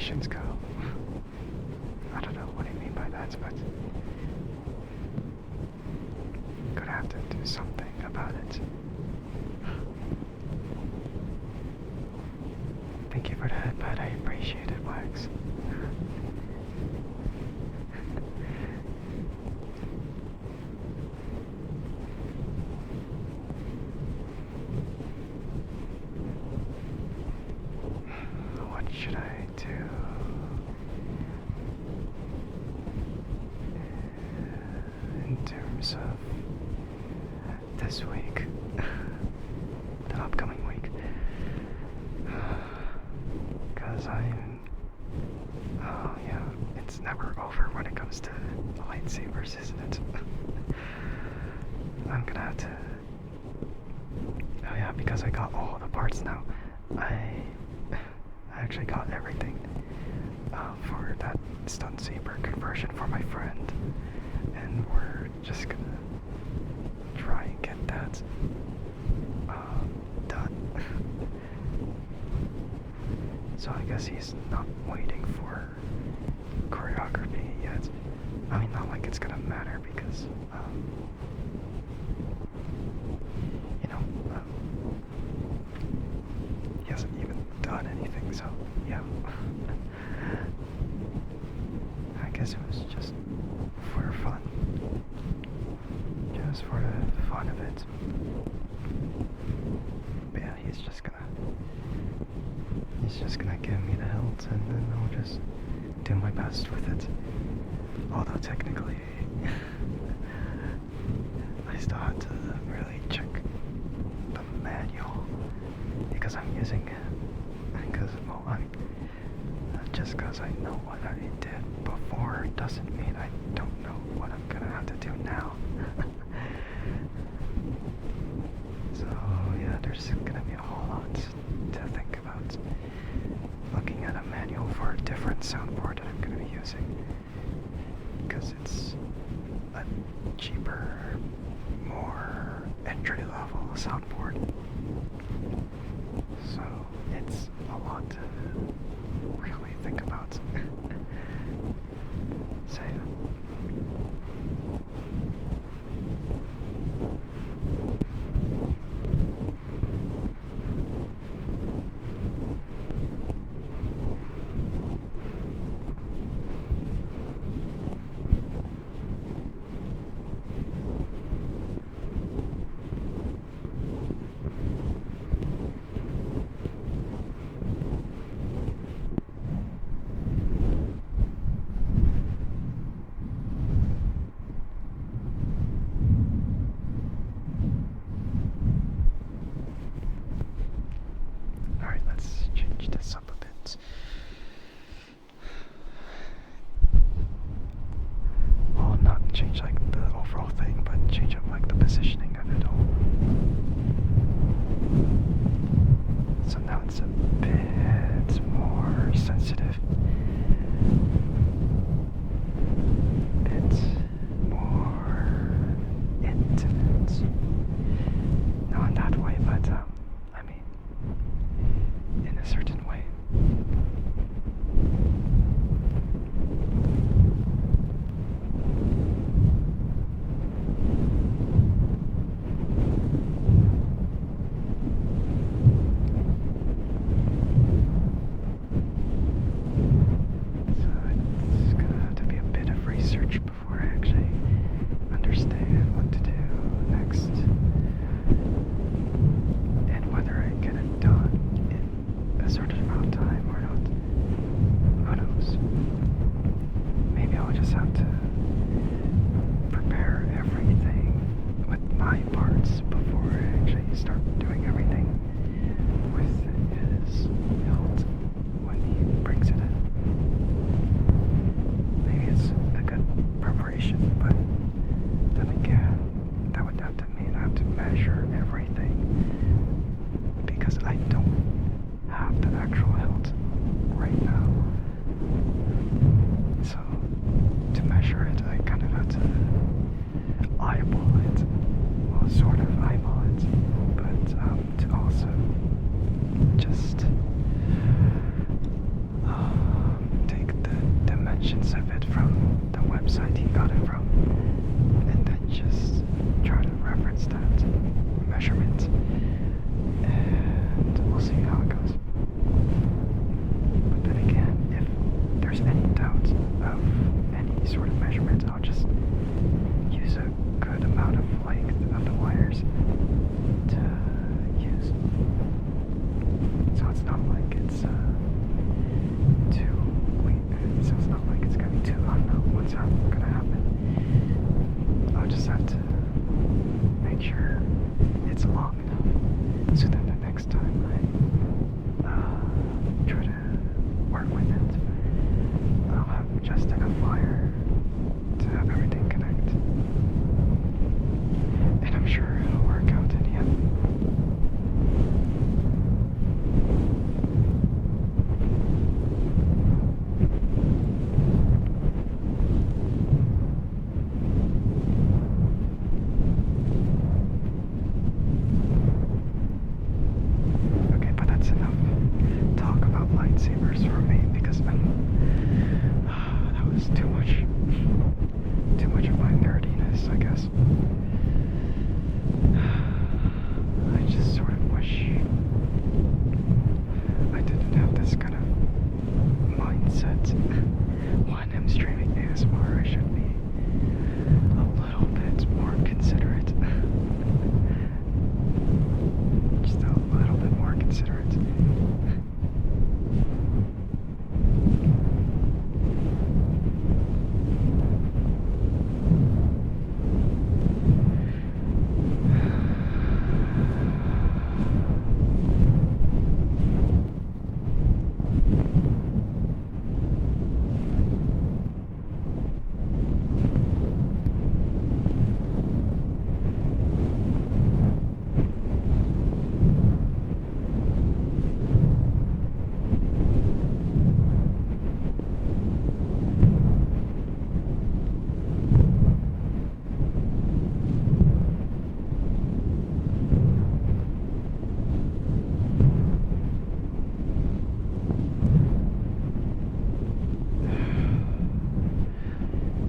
musicians go. I don't know what do you mean by that, but gonna have to do something about it. Thank you for the headbutt, I appreciate it, Wax. What should I do? In terms of this week, the upcoming week, because oh yeah, it's never over when it comes to lightsabers, isn't it? I'm gonna have to, oh yeah, because I got all the parts now, I actually got everything for that stun saber conversion for my friend, and we're just gonna try and get that done. So I guess he's not waiting for choreography yet. I mean, not like it's gonna matter because you know, he hasn't even done anything, so yeah. I guess it was just for fun. Just for the fun of it. But yeah, he's just gonna give me the hilt and then I'll just do my best with it. Although technically I still have to really check the manual because I'm using it because just because I know what I did before doesn't mean I don't know what I'm gonna have to do now. So yeah, there's gonna be a whole lot to think about. Looking at a manual for a different soundboard that I'm gonna be using because it's a cheaper, more entry-level soundboard. So it's a lot to really think about. So yeah. got it from, and then just try to reference that measurement, and we'll see how it goes. But then again, if there's any doubt of any sort of measurement, I'll just use a good amount of length of the wires to use. So it's not like it's so it's not like it's gonna be too unknown what's gonna happen. I'll just have to make sure it's long enough so that the next time I try to work with it, I'll have just enough wire to have everything connect. And I'm sure it'll work out in the end. Okay, but that's enough talk about lightsabers for me, because that was too much of my nerdiness, I guess. I just sort of wish I didn't have this kind of mindset when I'm streaming ASMR. I should be a little bit more considerate. Just a little bit more considerate.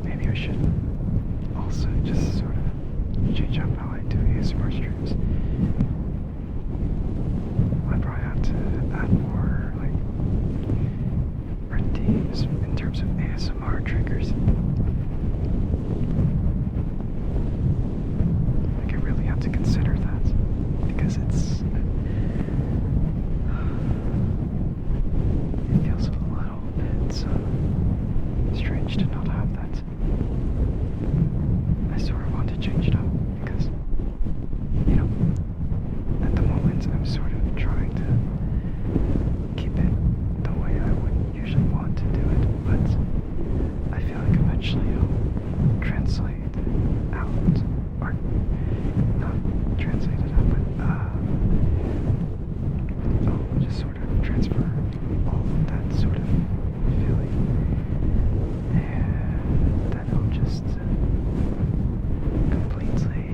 Maybe I should also just sort of change up how I do ASMR streams. I probably have to add more, like, routines in terms of ASMR triggers. Like, I really have to consider that, because it feels a little bit strange to not have that. I sort of want to change it up because, at the moment I'm sort of trying to keep it the way I would usually want to do it, but I feel like eventually it'll translate out, or not translate it out, but I'll just sort of transfer all of that sort of feeling, and then I'll just completely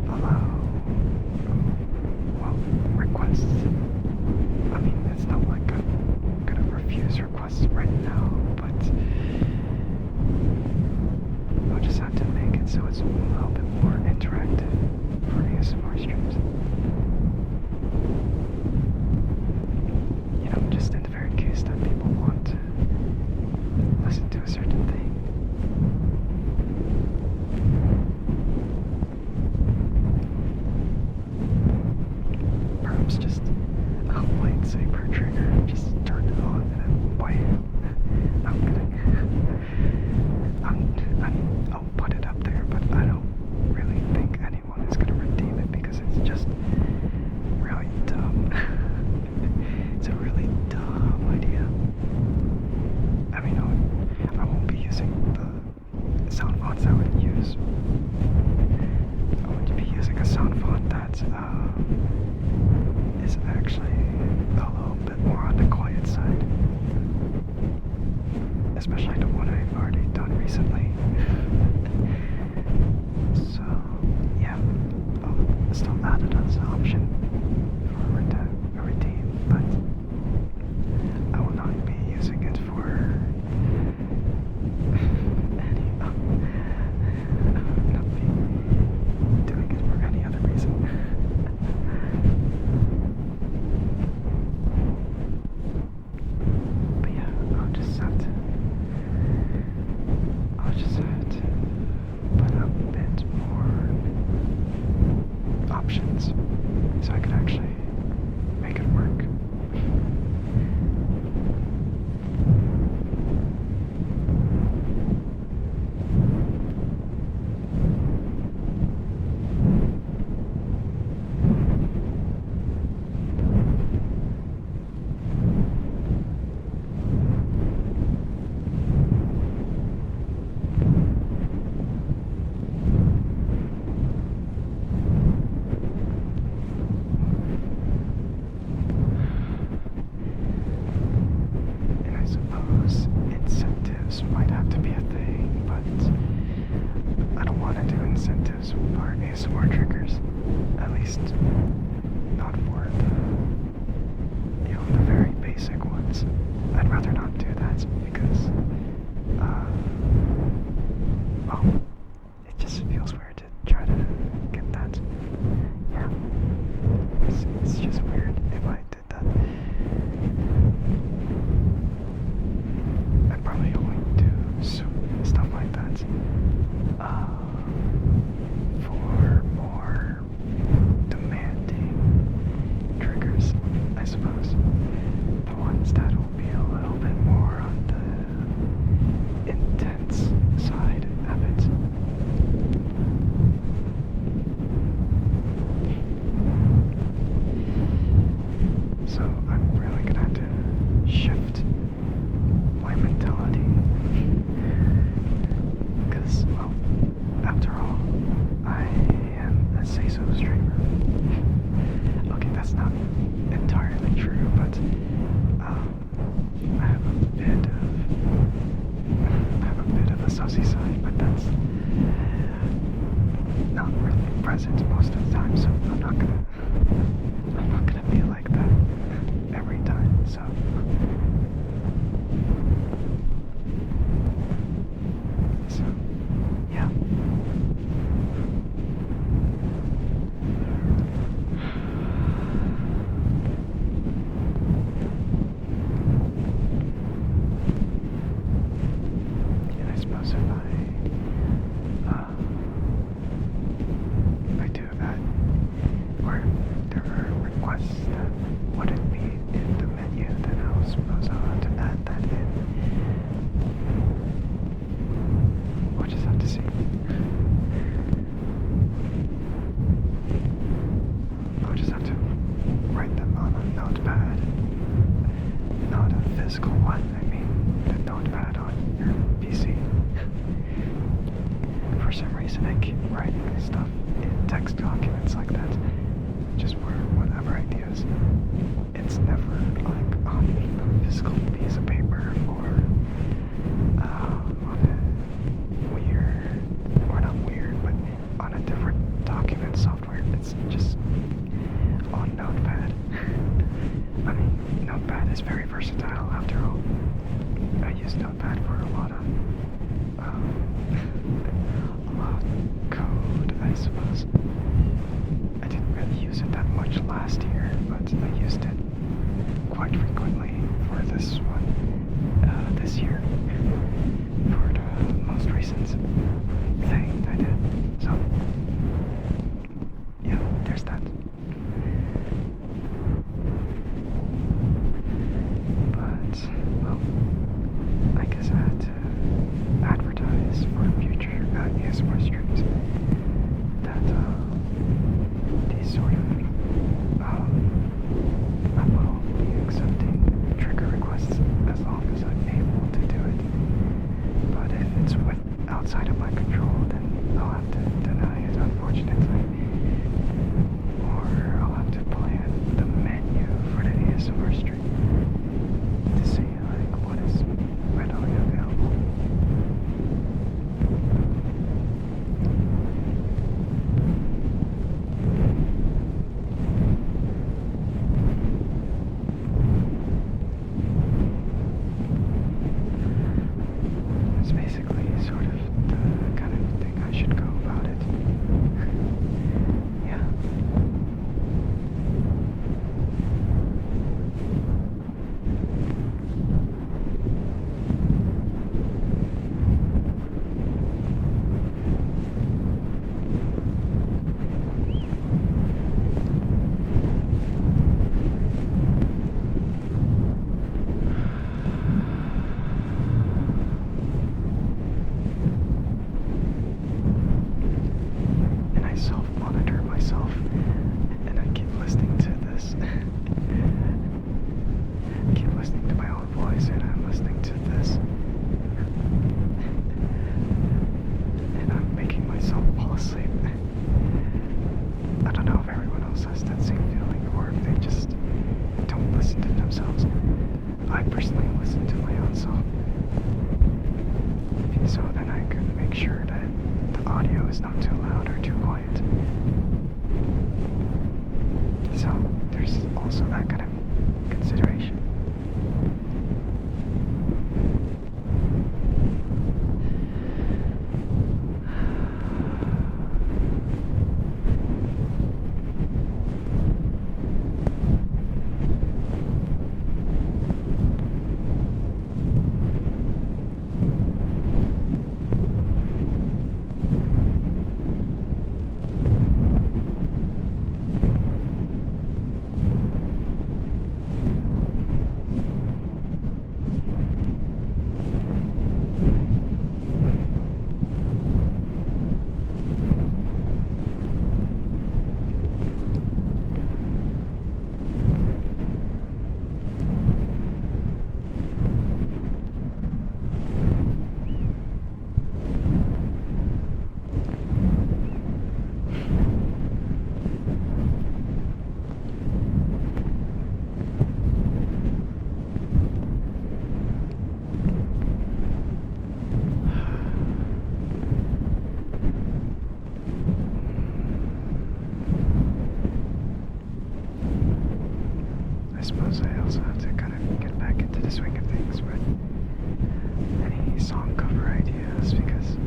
allow, requests. I mean, it's not like I'm gonna refuse requests right now, but I'll just have to make it so it's a little bit more interactive for ASMR streams. Just in the very case that people want to listen to a certain thing. Perhaps just a lightsaber trigger, just turn it on and then bam. I'm kidding. I'll put it up there, but I don't really think anyone is gonna redeem it because it's just really dumb. It's a really dumb idea. I mean, I won't be using the sound fonts I would use. I would be using a sound font that is actually a little bit more on the quiet side. Especially the one I've already done recently. So, yeah, I'll still add it as an option for a redeem, but I will not be using it for incentives for ASMR triggers. At least not for the very basic ones. I'd rather not do that because, well, it just feels weird to try to get that. Yeah, it's just weird if I did that. I'd probably only do stuff like that for more demanding triggers, I suppose. The ones that will be a little bit more on the intense side of it. So I'm really gonna have to shift my mentality. Because, well, after all, I am a say-so streamer. Okay, that's not entirely true, but I have a bit of a sussy side, but that's not really present most of the time, so I'm not gonna be like that every time, so yeah. And I suppose if I do that, or there are requests that wouldn't be in the menu, then I suppose I'll have to add that in. We'll just have to see. I'll just have to write them on a notepad. Not a physical one, I mean the notepad on your PC. For some reason I keep writing stuff in text documents like that, just for whatever ideas. It's never like on a physical piece of paper or on a weird, or not weird, but on a different document software. It's just on Notepad. I mean, Notepad is very versatile after all. I use Notepad for a lot of code, I suppose. I didn't really use it that much last year, but I used it quite frequently for this one, this year, for the most recent thing I did. So, yeah, there's that. But, well, I guess I had to advertise for future ASMR streams that these sort of I will be accepting trigger requests as long as I'm able to do it. But if it's outside of my control, then I'll have to deny it, unfortunately. Or I'll have to plan the menu for the ASMR stream to see like what is readily available. It's basically sort of the kind of thing I should go about it. Yeah. And I self-monitor myself, and I keep listening to this. I keep listening to my own voice, and I'm listening to this. And I'm making myself fall asleep. I don't know if everyone else has that same feeling, or if they just don't listen to themselves. I personally listen to my own self, so then I can make sure that the audio so it's not too loud or too quiet. So there's also that kind of consideration. I suppose I also have to kind of get back into the swing of things with any song cover ideas because,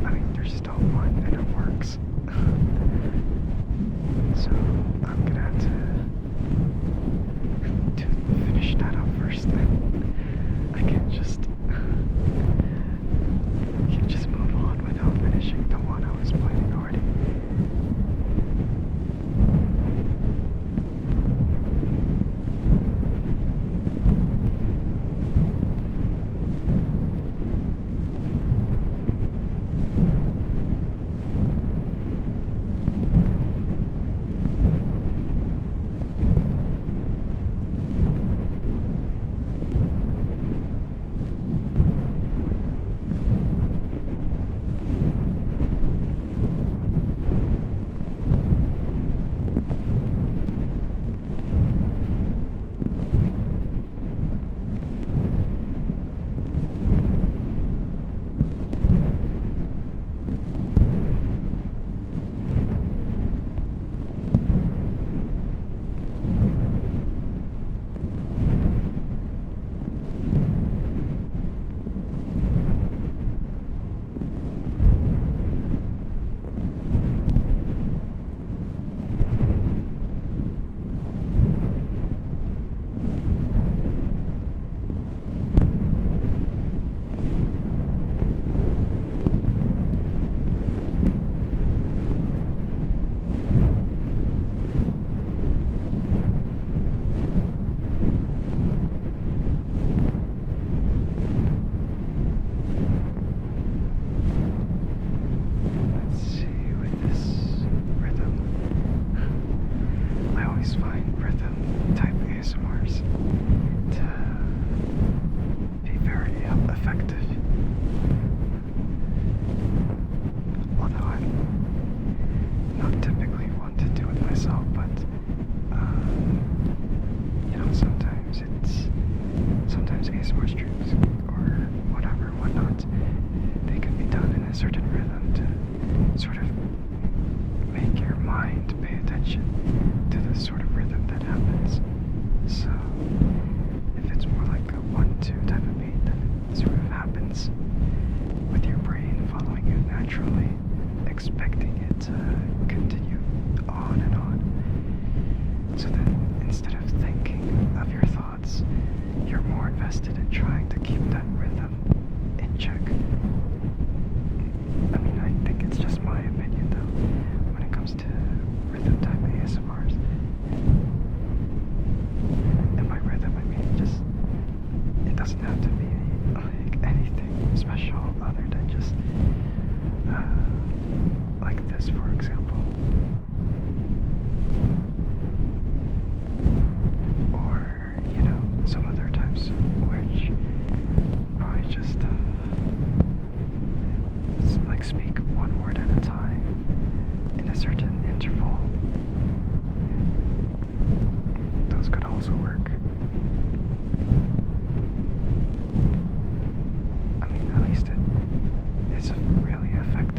I mean, there's still one and it works. So I'm gonna have to finish that up first. I can't just move on without finishing the one I was playing already. It's really effective.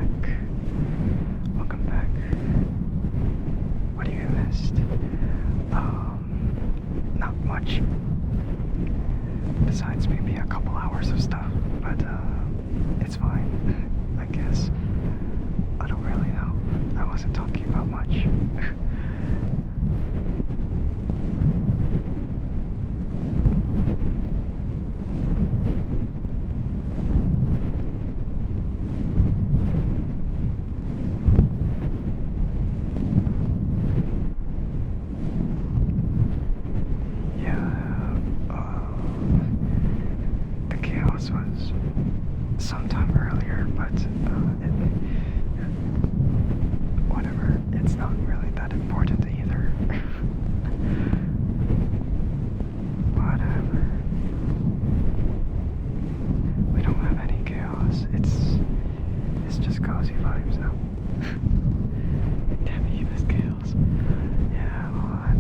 back. Welcome back. What have you missed? Not much. Besides maybe a couple hours of stuff, but it's fine, I guess. I don't really know. I wasn't talking about much. Was sometime earlier, but whatever. It's not really that important either. Whatever. We don't have any chaos. It's just cozy vibes now. Damn it, you miss chaos. Yeah, well,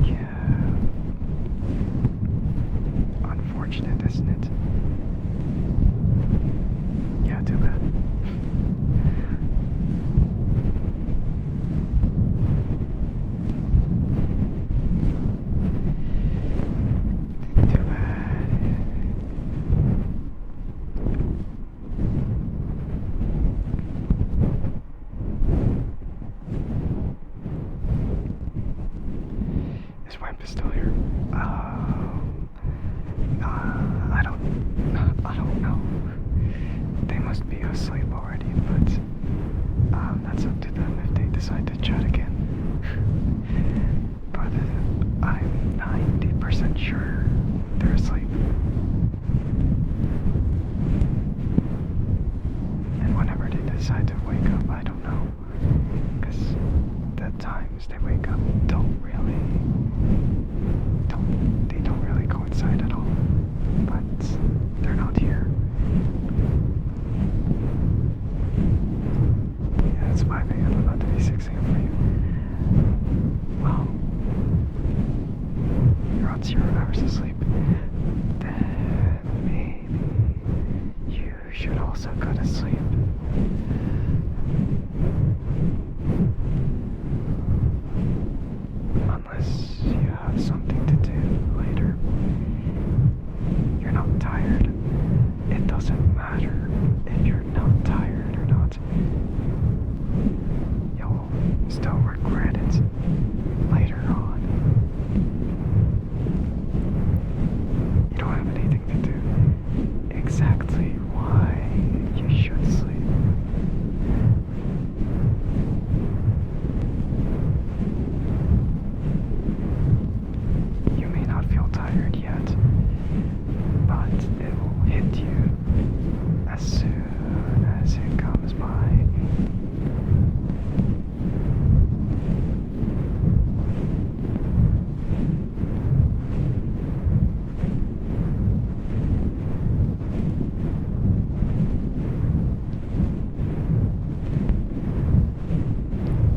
yeah. Unfortunate, isn't it? Yeah, too bad. Too bad. Is Wimp still here? I don't know. They must be asleep already, but that's up to them if they decide to chat again. But I'm 90% sure they're asleep. And whenever they decide to wake up, I don't know. Because the times they wake up don't really coincide at all. But they're not here. Yeah, it's 5 a.m. about to be 6 a.m. for you. Well, you're on 0 hours of sleep. Then maybe you should also go to sleep. Unless you have something to do later. You're not tired. It doesn't matter if you're not tired or not. You'll still regret it later on. You don't have anything to do. Exactly why you should sleep. You may not feel tired yet, but it will hit you as soon as it comes by.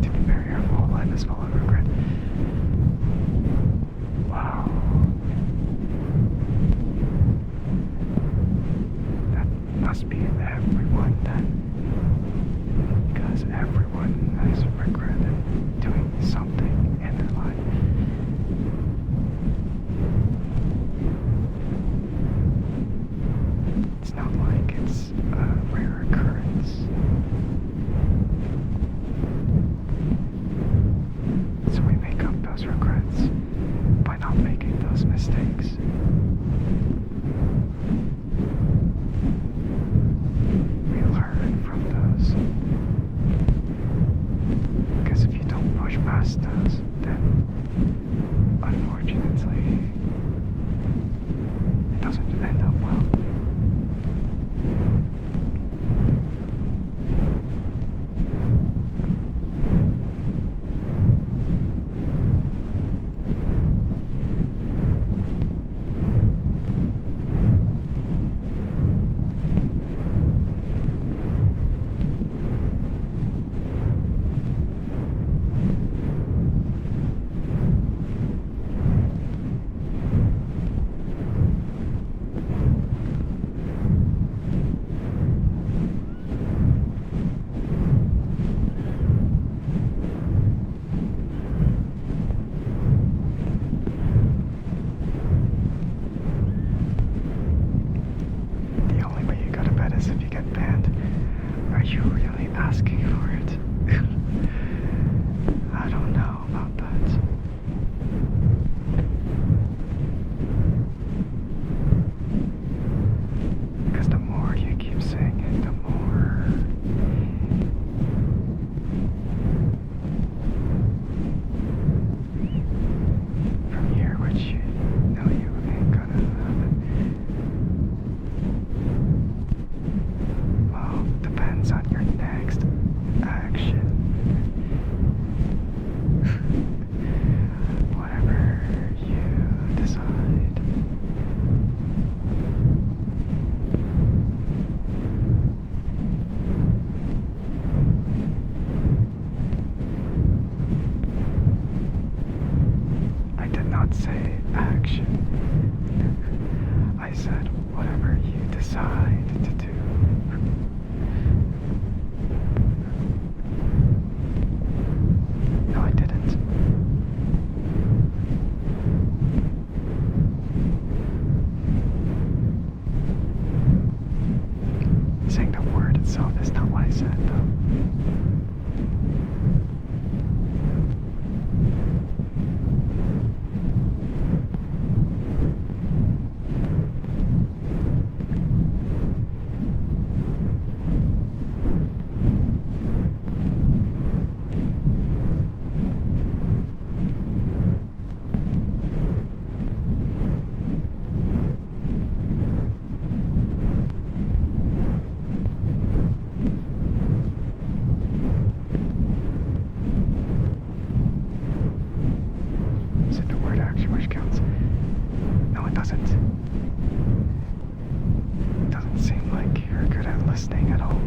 To be very careful, life is full of regret. Wow. Must be everyone then, because everyone has regretted doing something in their life. It's not like it's a rare occurrence. So we make up those regrets by not making those mistakes. Because if you don't push past those, then Are you really asking for it? I don't know about that. Because the more you keep saying it, the more from here, which you know you ain't gonna have it. Well, depends on your next action. Whatever you decide. I did not say action. I said whatever you decide to do. No, I didn't. Saying the word itself is not what I said, though. Said the word action, which counts. No, it doesn't. It doesn't seem like you're good at listening at all.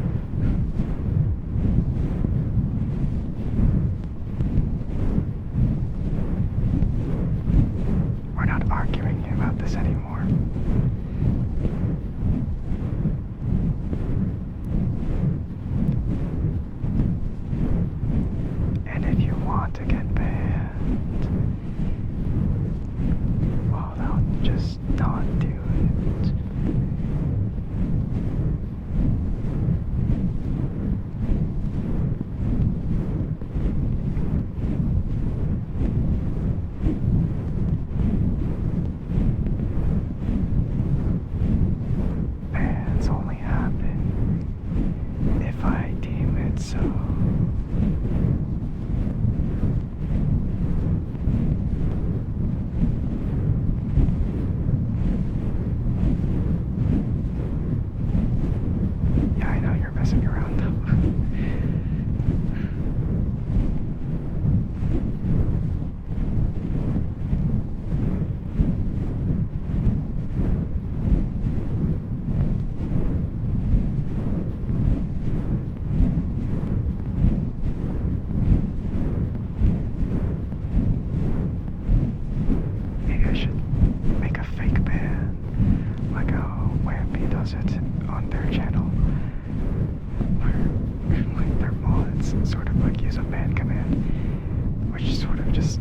We're not arguing about this anymore. And if you want to get banned, well, then just not do it. Bans only happen if I deem it so. Yeah, I know you're messing around though. Maybe I should make a fake ban, like how Wampi does it on their channel, where like their mods sort of like use a ban command, which sort of just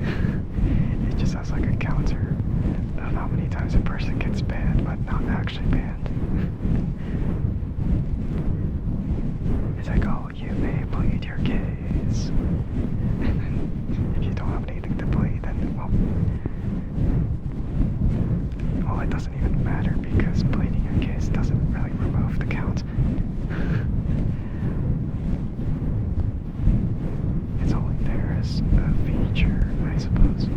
it just has like a counter of how many times a person gets banned, but not actually banned. It's like, oh, you may plead your case, and then if you don't have anything to plead, then well, it doesn't even matter because pleading your case doesn't really remove the count. It's only there as a feature, I suppose.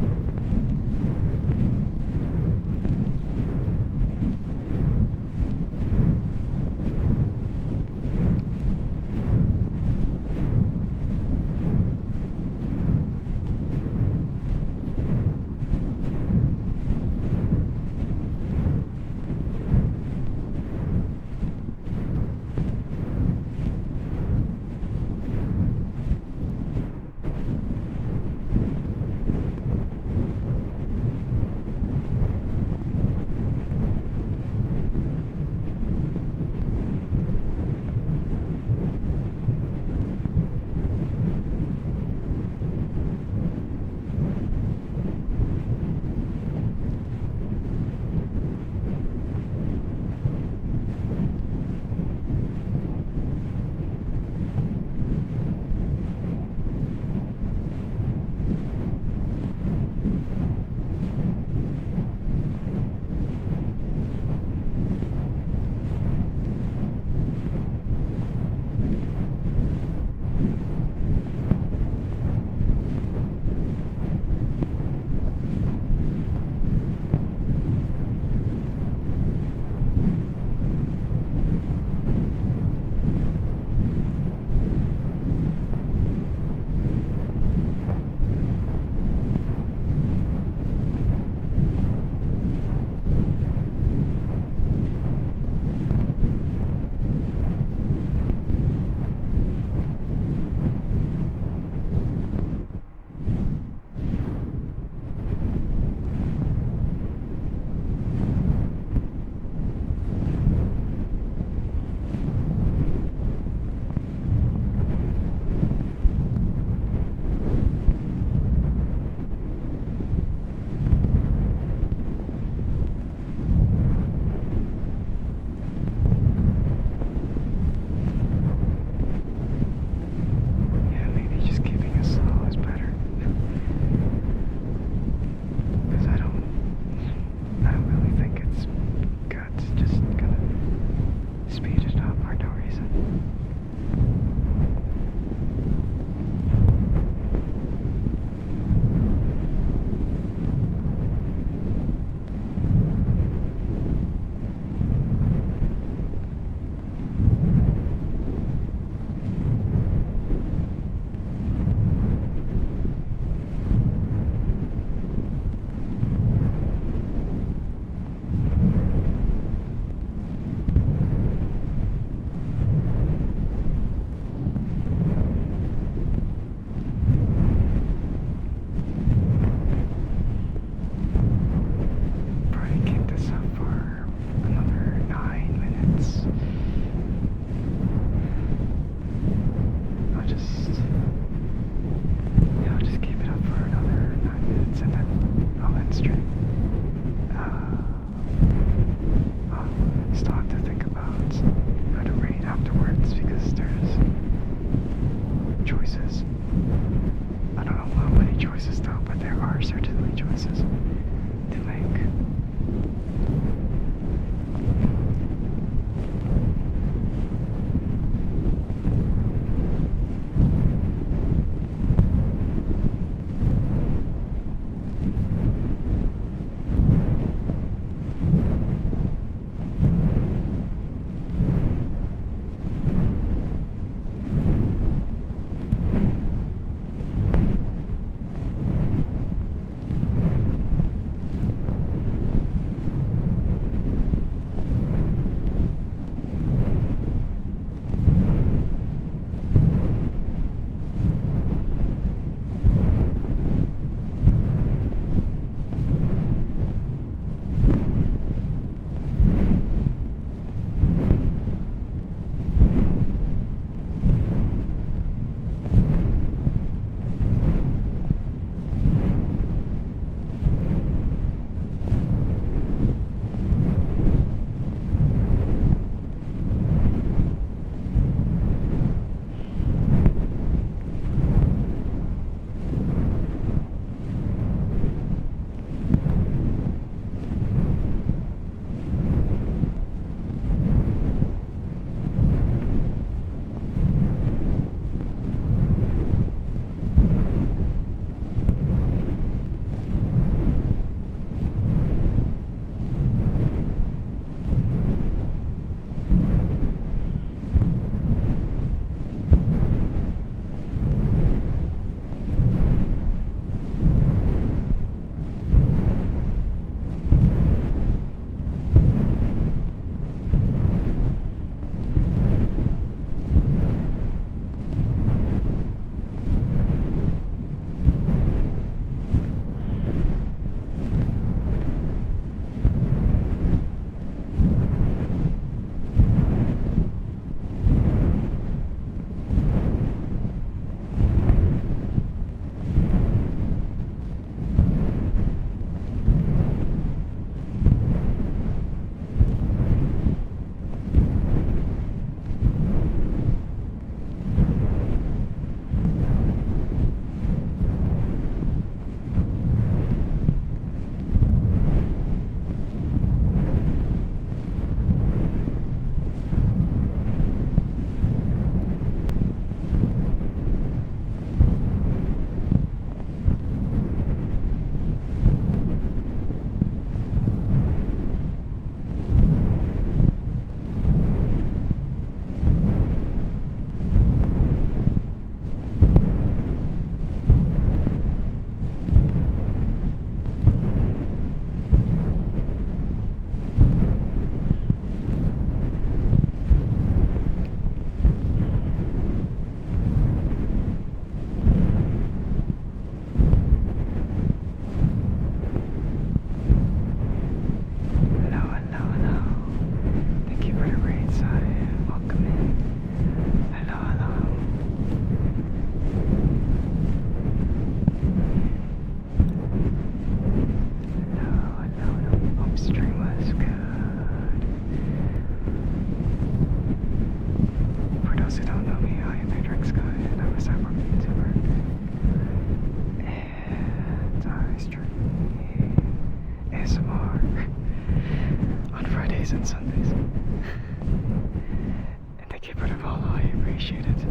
appreciate it.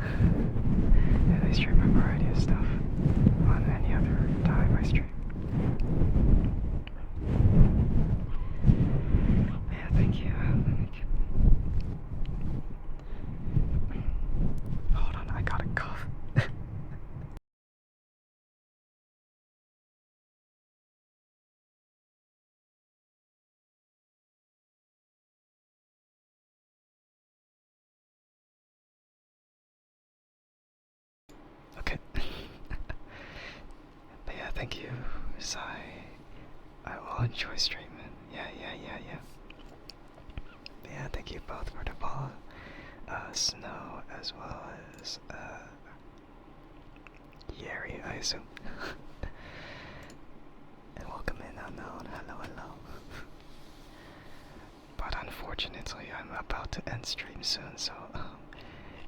And I stream a variety of stuff on any other time I stream. Yeah, thank you. Hold on, I got a cough. Okay. But yeah, thank you, Sai. I will enjoy streaming. Yeah. But yeah, thank you both for the follow. Snow as well as Yeri, I assume. And welcome in unknown. Hello. But unfortunately, I'm about to end stream soon, so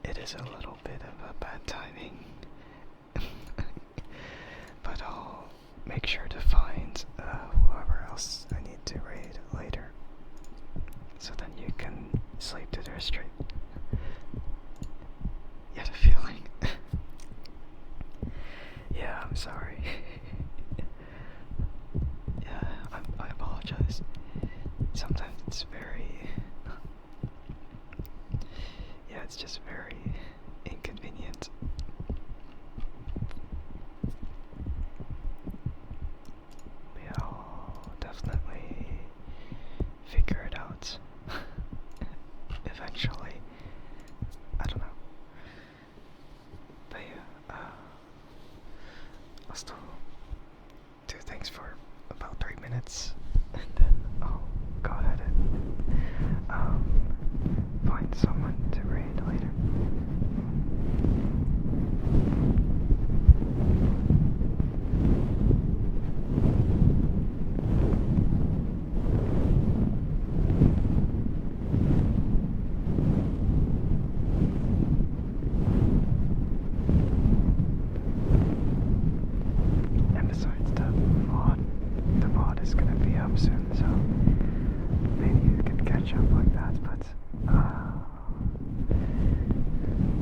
it is a little bit of a bad timing. But I'll make sure to find whoever else I need to raid later, so then you can sleep to their stream. You had a feeling. Yeah, I'm sorry. Yeah, I apologize. Sometimes it's very... yeah, it's just very inconvenient. Yeah, I'll definitely figure it out. Eventually. I don't know. But yeah, I'll still do things for about 3 minutes, and then I'll go ahead and find someone to raid later. And besides, the VOD is gonna be up soon, so maybe you can catch up like that, but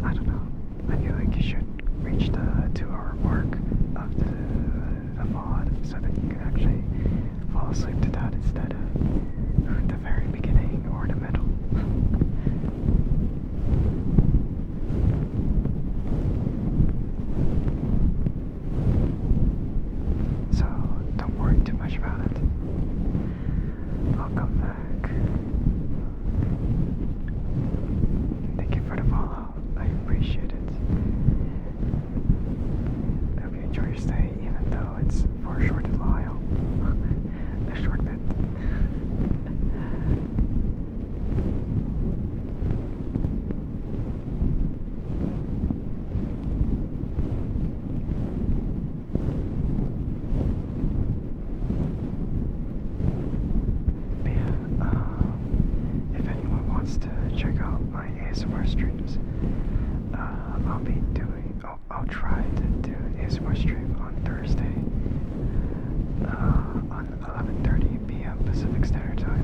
I don't know. I feel like you should reach the 2-hour mark of the VOD so that you can actually fall asleep to that instead of the very beginning or the middle. So don't worry too much about it. I'll come back. Thank you for the follow. I appreciate it. I hope you enjoy your stay, even though it's for a short while. A short bit. But yeah, if anyone wants to check out my ASMR streams, I'll be doing, I'll try to do an ASMR stream on Thursday, on 11:30 p.m. Pacific Standard Time,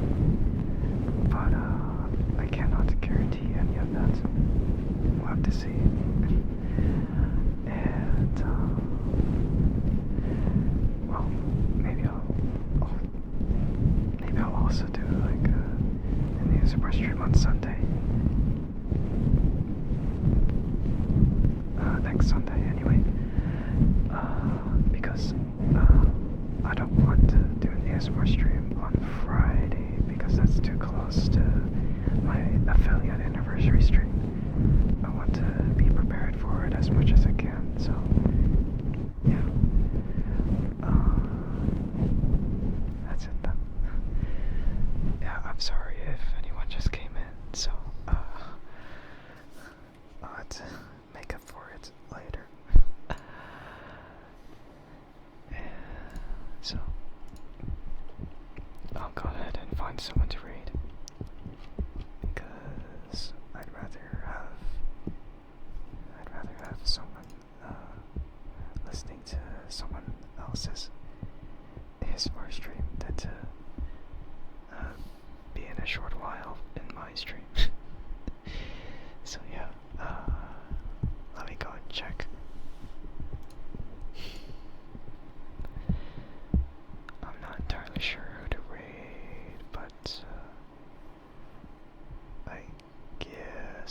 but I cannot guarantee any of that. We'll have to see. And well, maybe I'll also do like an ASMR stream on Sunday. Next Sunday anyway, because I don't want to do an ASMR stream on Friday because that's too close to my affiliate anniversary stream. I want to be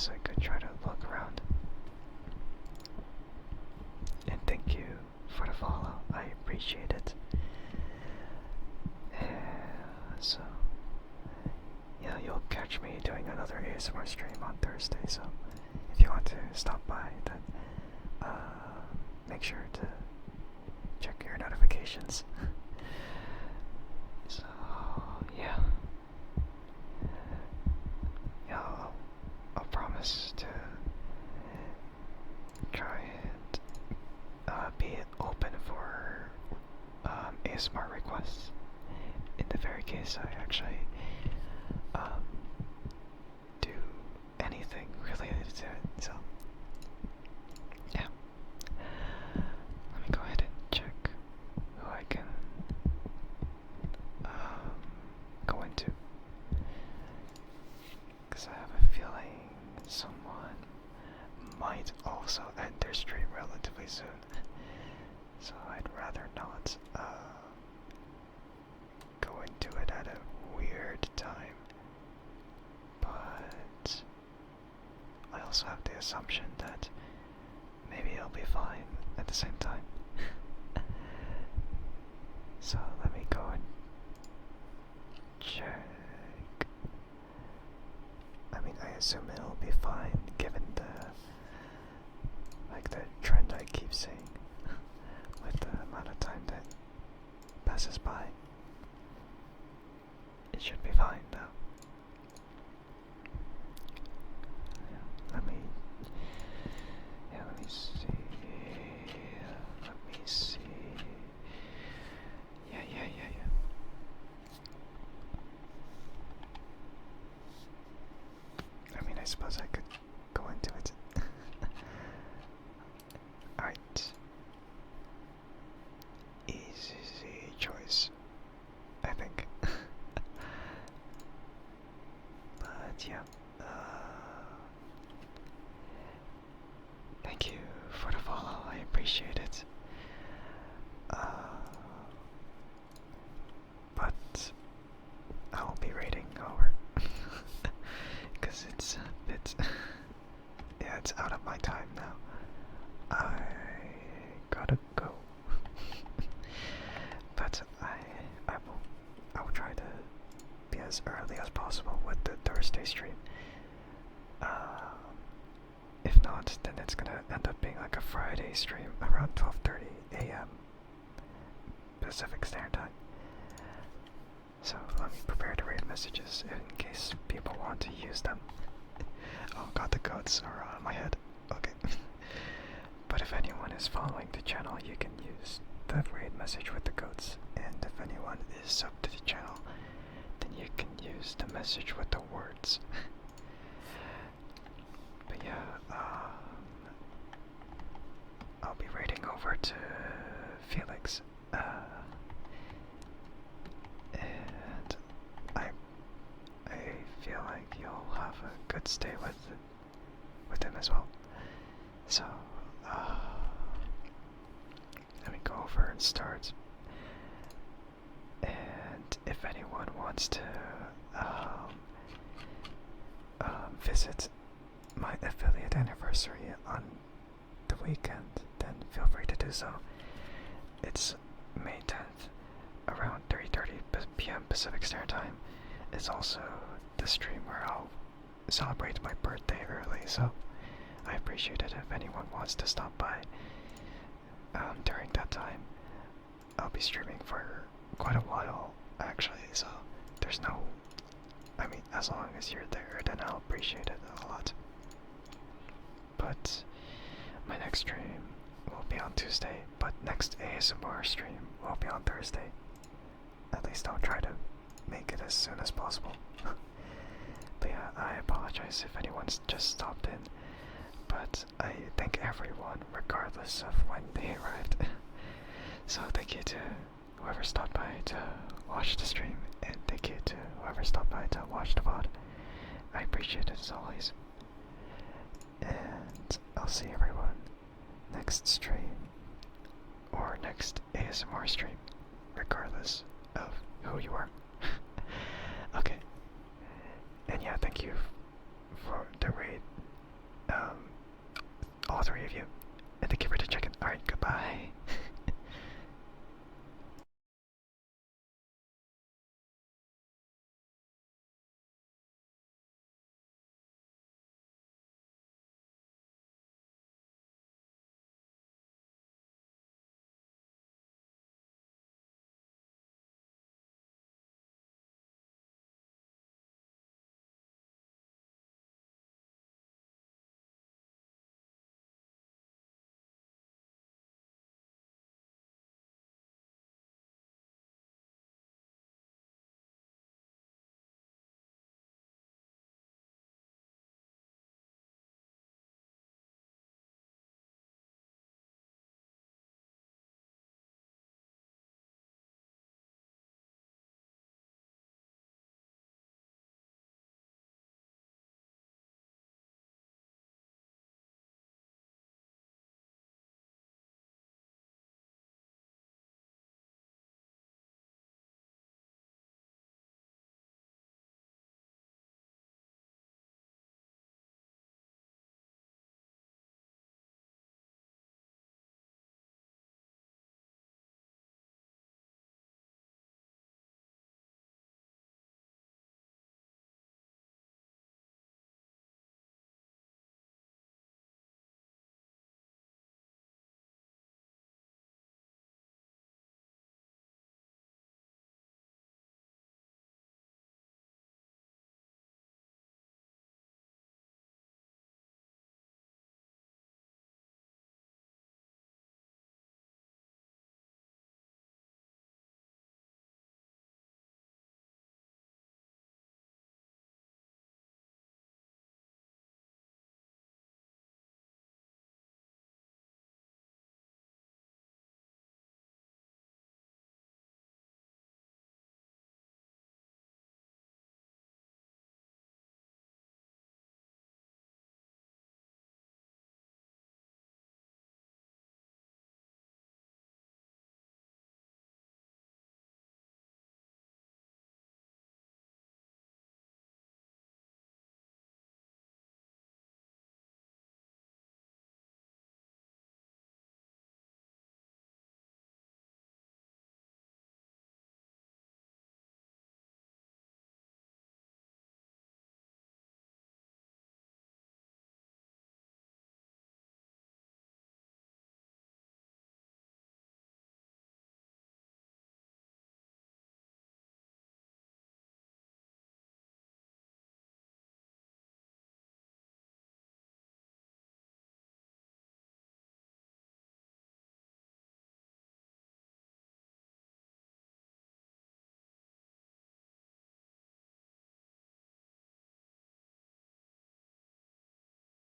I could try to look around. And thank you for the follow. I appreciate it. So, yeah, you'll catch me doing another ASMR stream on Thursday. So, if you want to stop by, then make sure to check your notifications. So, yeah. Yeah, I'll promise to try and be open for ASMR requests in the very case I actually do anything related to it. So, yeah. Let me go ahead and check who I can go into. Because I have a feeling someone might also end their stream relatively soon. So I'd rather not go into it at a weird time. But I also have the assumption that maybe it'll be fine at the same time. So let me go and check. I mean, I assume it'll be fine given the trend I keep seeing with the amount of time that passes by. It should be fine though. Let me see. Let me see. Yeah. I mean, I suppose I could go into it. Alright. Easy choice, I think. But yeah. Thank you for the follow, I appreciate it. But I'll be raiding over. Because it's a bit... yeah, it's out of my time now. I gotta go. But I will try to be as early as possible with the Thursday stream. If not, then it's gonna end up being like a Friday stream around 12:30 a.m. Pacific Standard Time. So let me prepare to read messages in case people want to use them. Oh god, the goats are on my head. Okay. But if anyone is following the channel, you can use the raid message with the goats. And if anyone is sub to the channel, then you can use the message with the words. But yeah, I'll be raiding over to Felix. And I feel like you'll have a good stay with him as well. So, let me go over and start. And if anyone wants to visit my affiliate anniversary on the weekend, then feel free to do so. It's May 10th, around 3:30 p.m. Pacific Standard Time. It's also the stream where I'll celebrate my birthday early, so I appreciate it if anyone wants to stop by during that time. I'll be streaming for quite a while, actually, so there's no... I mean, as long as you're there, then I'll appreciate it a lot. But my next stream will be on Tuesday, but next ASMR stream will be on Thursday. At least I'll try to make it as soon as possible. But yeah, I apologize if anyone's just stopped in, but I thank everyone regardless of when they arrived. So thank you to whoever stopped by to watch the stream, and thank you to whoever stopped by to watch the VOD. I appreciate it as always. And I'll see everyone next stream, or next ASMR stream, regardless of who you are. Okay. And yeah, thank you for the raid